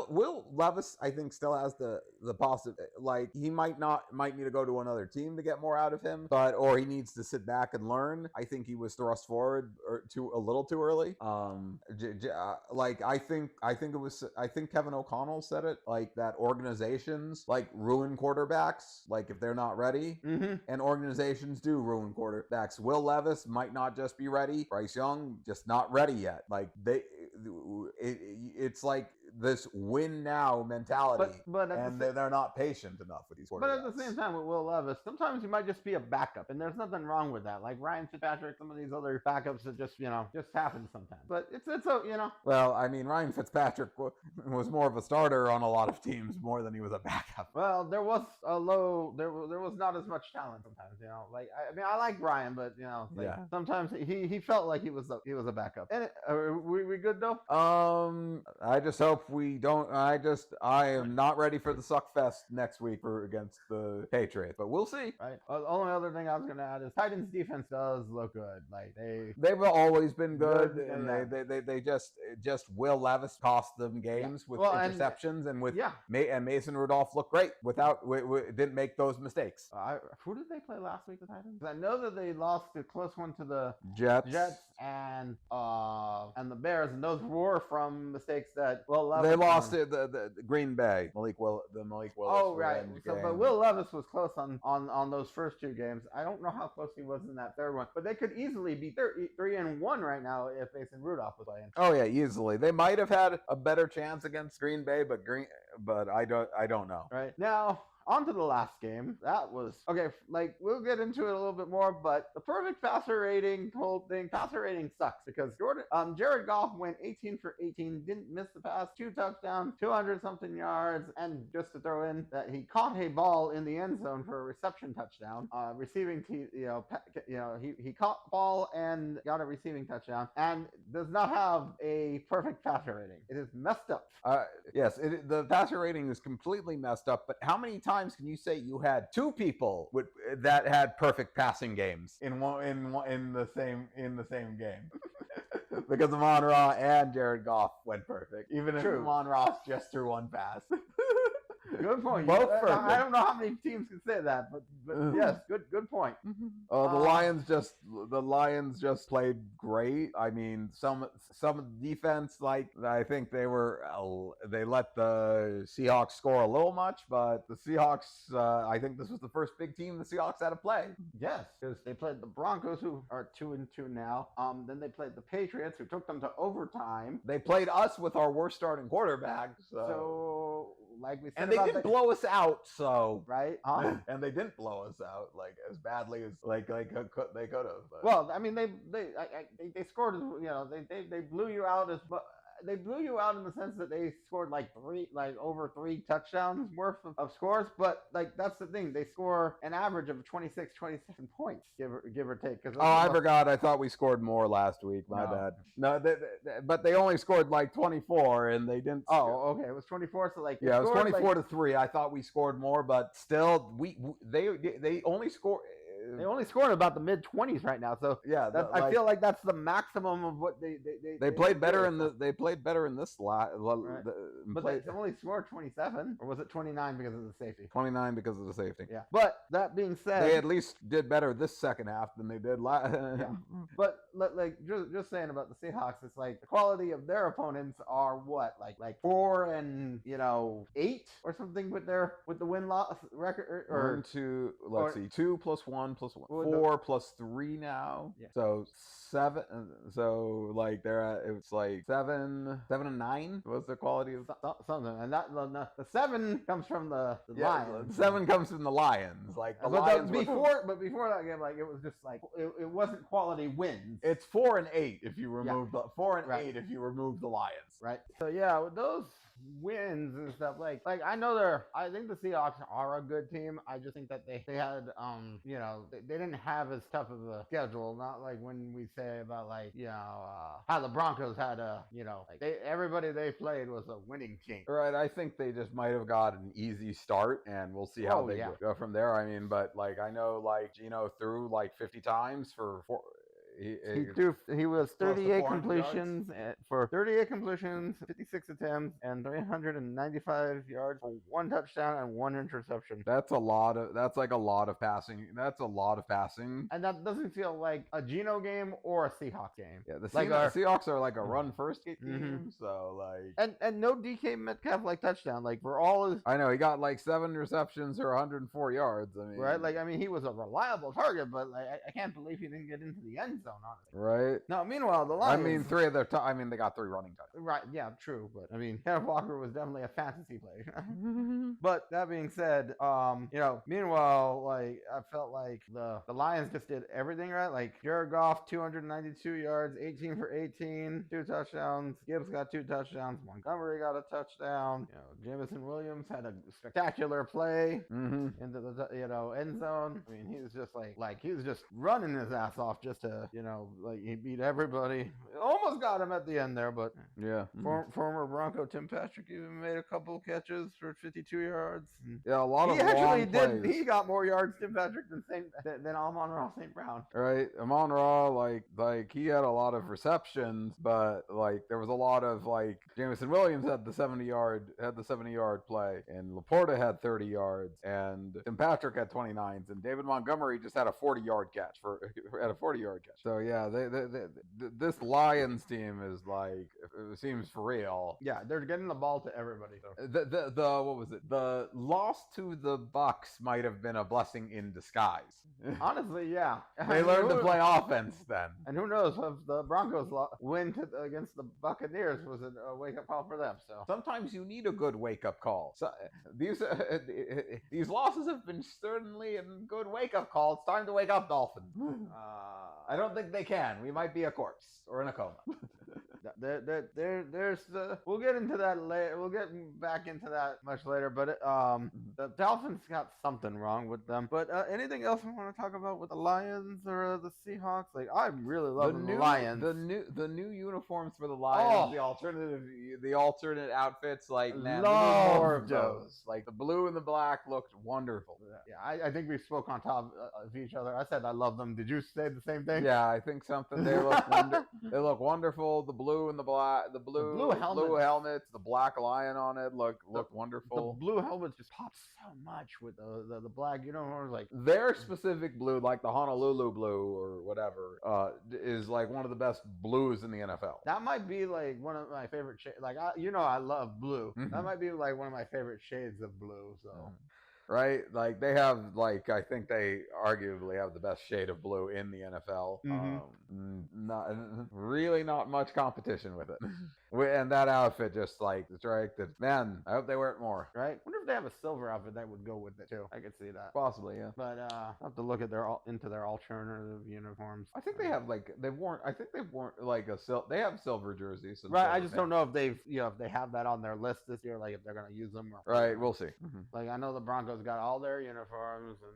Will Levis, I think, still has the possibility. He might need to go to another team to get more out of him, or he needs to sit back and learn. I think he was thrust forward a little too early. I think Kevin O'Connell said it, that organizations ruin quarterbacks if they're not ready, and organizations do ruin quarterbacks. Will Levis might not just be ready. Bryce Young just not ready yet. It's like this win now mentality, and they're not patient enough with these quarterbacks. But at the same time, with Will Levis, sometimes you might just be a backup, and there's nothing wrong with that. Like Ryan Fitzpatrick, some of these other backups that just happen sometimes. But it's Well, I mean, Ryan Fitzpatrick was more of a starter on a lot of teams more than he was a backup. Well, there was there was not as much talent sometimes. I like Ryan, but sometimes he felt like he was a backup. And we good though? I just hope we don't. I am not ready for the suck fest next week against the Patriots, but we'll see. Right. The only other thing I was going to add is Titans defense does look good. They've always been good, and they just Will Levis cost them games with interceptions, and Mason Rudolph looked great didn't make those mistakes. Who did they play last week, the Titans? I know that they lost a close one to the Jets and the Bears, and those were from mistakes that Levis. They lost the Green Bay. Malik Willis. Oh, right. But Will Levis was close on those first 2 games. I don't know how close he was in that third one, but they could easily be 3-1 right now if Mason Rudolph was playing. Oh yeah, easily. They might have had a better chance against Green Bay, but I don't know. Right now, on to the last game. That was okay. Like we'll get into it a little bit more, but the perfect passer rating whole thing. Passer rating sucks because Jared Goff went 18 for 18, didn't miss the pass, 2 touchdowns, 200 something yards, and just to throw in that he caught a ball in the end zone for a reception touchdown. Receiving, he caught the ball and got a receiving touchdown, and does not have a perfect passer rating. It is messed up. Yes, the passer rating is completely messed up. But how many times can you say you had 2 people that had perfect passing games in the same game? Because Amon-Ra and Jared Goff went perfect, even if Amon-Ra just threw 1 pass. Good point. Both perfect. I don't know how many teams can say that, but yes, good point. The Lions just played great. I mean, some defense, like I think they let the Seahawks score a little much, but the Seahawks, I think this was the first big team the Seahawks had to play. Yes, because they played the Broncos, who are 2-2 now. Then they played the Patriots, who took them to overtime. They played us with our worst starting quarterback. So like we said, and they didn't blow us out. So right, and they didn't blow us out like as badly as they could have. But. Well, I mean, they scored. You know, they blew you out as well. They blew you out in the sense that they scored over 3 touchdowns worth of scores, but like that's the thing, they score an average of 26, 27 points, give or take. I forgot. I thought we scored more last week. My bad. No, but they only scored like 24, and they didn't. Oh, okay. It was 24. So like it was 24 to 3. I thought we scored more, but still, they only scored. They only scored about the mid-20s right now, so yeah, I feel like that's the maximum of what they played better in this lot. Right. But they only scored 27, or was it 29 because of the safety? 29 because of the safety. Yeah. But that being said, they at least did better this second half than they did last. Yeah. But like just saying about the Seahawks, it's like the quality of their opponents are what like 4 and 8 or something with the win-loss record or 1, 2. Let's see, 2 plus 1 plus 1, 4 plus 3 now. Yeah. So 7. So like it's like 7 and 9 was the quality of something, and that the 7 comes from the Lions. 7 comes from the Lions. Like the Lions before that game, like it was just like it wasn't quality wins. It's 4 and 8 if you remove the 4 and 8 if you remove the Lions. Right. So yeah, with those wins and stuff, like I think the Seahawks are a good team. I just think that they had they didn't have as tough of a schedule. Not like when we say about how the Broncos had everybody they played was a winning team. Right. I think they just might have got an easy start, and we'll see how they go from there. I mean, but like I know Gino threw like 50 times for 4. He was 38 completions for 38 completions, 56 attempts, and 395 yards for 1 touchdown and 1 interception. That's a lot of passing. That's a lot of passing. And that doesn't feel like a Geno game or a Seahawks game. Yeah, the Seahawks are like a run first team, so like and no DK Metcalf touchdown. Like for all his, I know he got like 7 receptions or 104 yards. I mean, right? Like I mean, he was a reliable target, but like I can't believe he didn't get into the end zone, honestly. Right. Now, meanwhile, the Lions. I mean, 3 of their. They got 3 running touchdowns. Right. Yeah. True. But I mean, Kenneth Walker was definitely a fantasy play. But that being said, meanwhile, like I felt like the Lions just did everything right. Like Jared Goff, 292 yards, 18 for 18, 2 touchdowns. Gibbs got 2 touchdowns. Montgomery got a touchdown. Jamison Williams had a spectacular play into the end zone. I mean, he was just like he was just running his ass off just to he beat everybody. Almost got him at the end there, but yeah. Former Bronco Tim Patrick even made a couple catches for 52 yards. Yeah, a lot of long plays. He got more yards, Tim Patrick, than Amon-Ra St. Brown. Right, Amon-Ra like he had a lot of receptions, but like there was a lot of Jamison Williams had the 70-yard play, and Laporta had 30 yards, and Tim Patrick had 29s, and David Montgomery just had a 40-yard catch So yeah, this Lions team is like, it seems for real. Yeah, they're getting the ball to everybody. So. The what was it? The loss to the Bucks might have been a blessing in disguise. Honestly, yeah. They learned to play offense then. And who knows if the Broncos win against the Buccaneers was a wake-up call for them. So sometimes you need a good wake-up call. So these losses have been certainly a good wake-up call. It's time to wake up, Dolphins. I don't think they can. We might be a corpse or in a coma. We'll get into that later. We'll get back into that much later. But the Dolphins got something wrong with them. But anything else we want to talk about with the Lions or the Seahawks? Like, I really love the Lions. The new uniforms for the Lions, the alternate outfits. Like, man, we need love more of those. Like the blue and the black looked wonderful. Yeah, I think we spoke on top of each other. I said I love them. Did you say the same thing? Yeah, I think something. They look wonderful. The blue and the black, the blue helmets, the black lion on it looked wonderful. The blue helmets just pop so much with the black. You know, like their specific blue, like the Honolulu blue or whatever, is like one of the best blues in the NFL. That might be like one of my favorite shades. Like I love blue. Mm-hmm. That might be like one of my favorite shades of blue. So. Mm-hmm. Right, like they have, like I think they arguably have the best shade of blue in the NFL. Mm-hmm. Not much competition with it. And that outfit just like distracted. Man, I hope they wear it more. Right? Wonder if they have a silver outfit that would go with it too. I could see that. Possibly, yeah. But I'll have to look at into their alternative uniforms. I think they have they've worn like they have silver jerseys. Right. I just don't know if if they have that on their list this year, like if they're gonna use them. Right. We'll see. Mm-hmm. Like I know the Broncos got all their uniforms and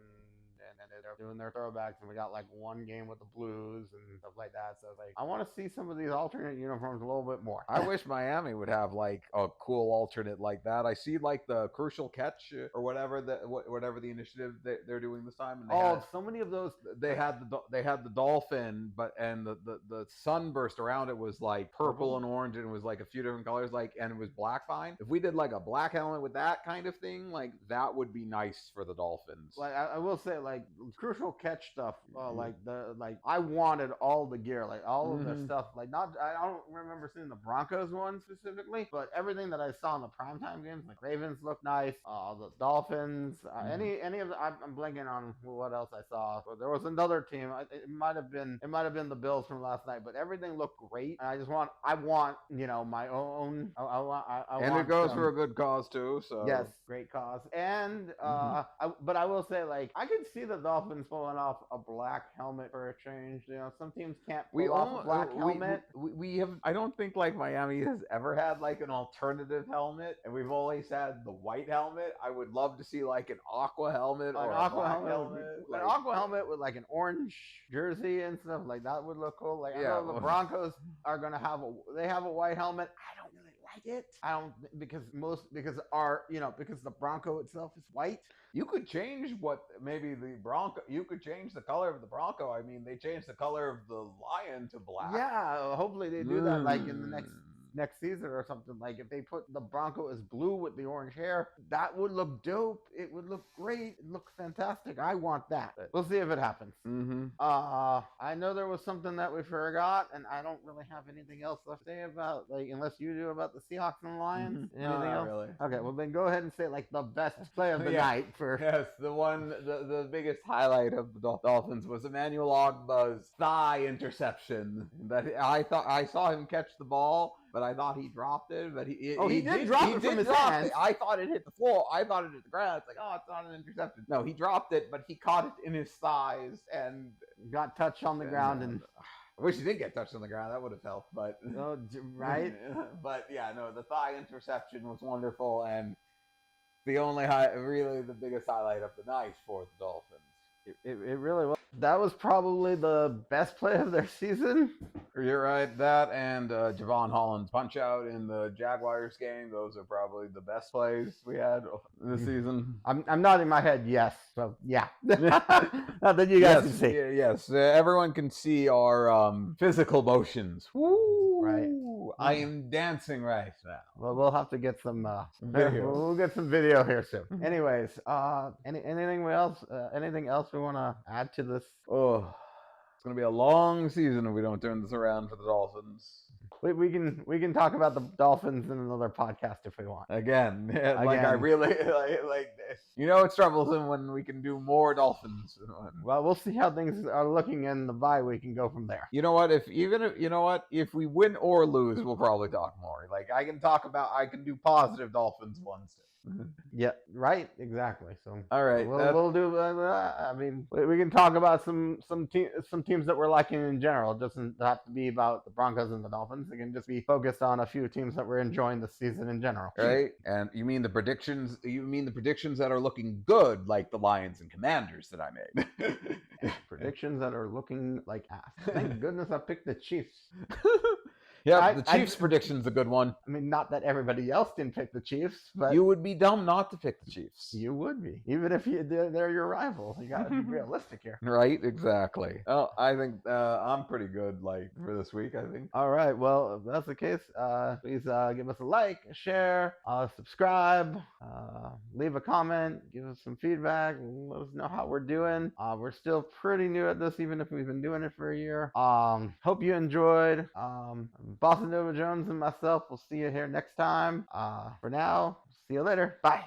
they're doing their throwbacks, and we got like one game with the Blues and stuff like that. So like, I want to see some of these alternate uniforms a little bit more. I wish Miami would have like a cool alternate like that. I see like the crucial catch or whatever the initiative they're doing this time. And so many of those. They had the dolphin, and the sunburst around it was like purple and orange, and it was like a few different colors, and it was black fine. If we did like a black helmet with that kind of thing, like that would be nice for the Dolphins. Like I will say, like crucial catch stuff, I wanted all the gear, like all of their stuff. Like I don't remember seeing the Broncos one specifically, but everything that I saw in the primetime games, like Ravens looked nice, the Dolphins, any of the, I'm blanking on what else I saw. But there was another team. It might have been the Bills from last night, but everything looked great. And I want my own. And it goes for a good cause too. So yes, great cause. And but I will say, like, I could see the Dolphins pulling off a black helmet for a change. Some teams can't pull off a black helmet. We have. I don't think like Miami has ever had like an alternative helmet, and we've always had the white helmet. I would love to see like an aqua helmet or an aqua helmet. An aqua helmet with like an orange jersey and stuff like that would look cool. Like I know the Broncos are gonna have a white helmet. I don't really like it. I don't because the Bronco itself is white. You could change you could change the color of the Bronco. I mean, they changed the color of the lion to black. Yeah, hopefully they do that like in the next season or something. Like if they put the Bronco as blue with the orange hair, that would look dope. It would look great. It looks fantastic. I want that. We'll see if it happens. Mm-hmm. I know there was something that we forgot, and I don't really have anything else left to say about, like, unless you do, about the Seahawks and Lions. Anything else? Really. Okay, well then go ahead and say like the best play of the night for. Yes, the biggest highlight of the Dolphins was Emmanuel Ogbah's thigh interception. That I saw him catch the ball, but I thought he dropped it. But he did drop it from his hands. I thought it hit the floor. I thought it hit the ground. It's like, oh, it's not an interception. No, he dropped it, but he caught it in his thighs and got touched on the ground. And I wish he did get touched on the ground. That would have helped. But right. But yeah, no, the thigh interception was wonderful, and the biggest highlight of the night for the Dolphins. It really was. That was probably the best play of their season. You're right. That and Javon Holland's punch out in the Jaguars game. Those are probably the best plays we had this season. I'm nodding my head yes. So yeah. Not that you guys can see. Yes. Everyone can see our physical motions. Woo! Right. I am dancing right now. Well, we'll have to get some video. We'll get some video here soon. Anyways, anything else? Anything else we want to add to this? Oh, going to be a long season if we don't turn this around for the Dolphins. We can talk about the Dolphins in another podcast if we want. Again, like I Again. really like it's troublesome when we can do more Dolphins. Well, we'll see how things are looking in the bye week and go from there. You know what? If we win or lose, we'll probably talk more. Like I can do positive Dolphins ones. Yeah, right. Exactly. So All right, we'll do. I mean, we can talk about some teams that we're liking in general. It doesn't have to be about the Broncos and the Dolphins. It can just be focused on a few teams that we're enjoying this season in general. Right? And you mean the predictions? You mean the predictions that are looking good, like the Lions and Commanders that I made? Predictions that are looking like ass. Thank goodness I picked the Chiefs. Yeah, the Chiefs prediction's a good one. I mean, not that everybody else didn't pick the Chiefs, but You would be dumb not to pick the Chiefs. you would be, even if they're your rival. You got to be realistic here. Right, exactly. Oh, I think I'm pretty good, like, for this week, I think. All right. Well, if that's the case, please give us a like, share, subscribe, leave a comment, give us some feedback, let us know how we're doing. We're still pretty new at this, even if we've been doing it for a year. Hope you enjoyed. Bossa Nova Jones and myself will see you here next time. For now, see you later. Bye.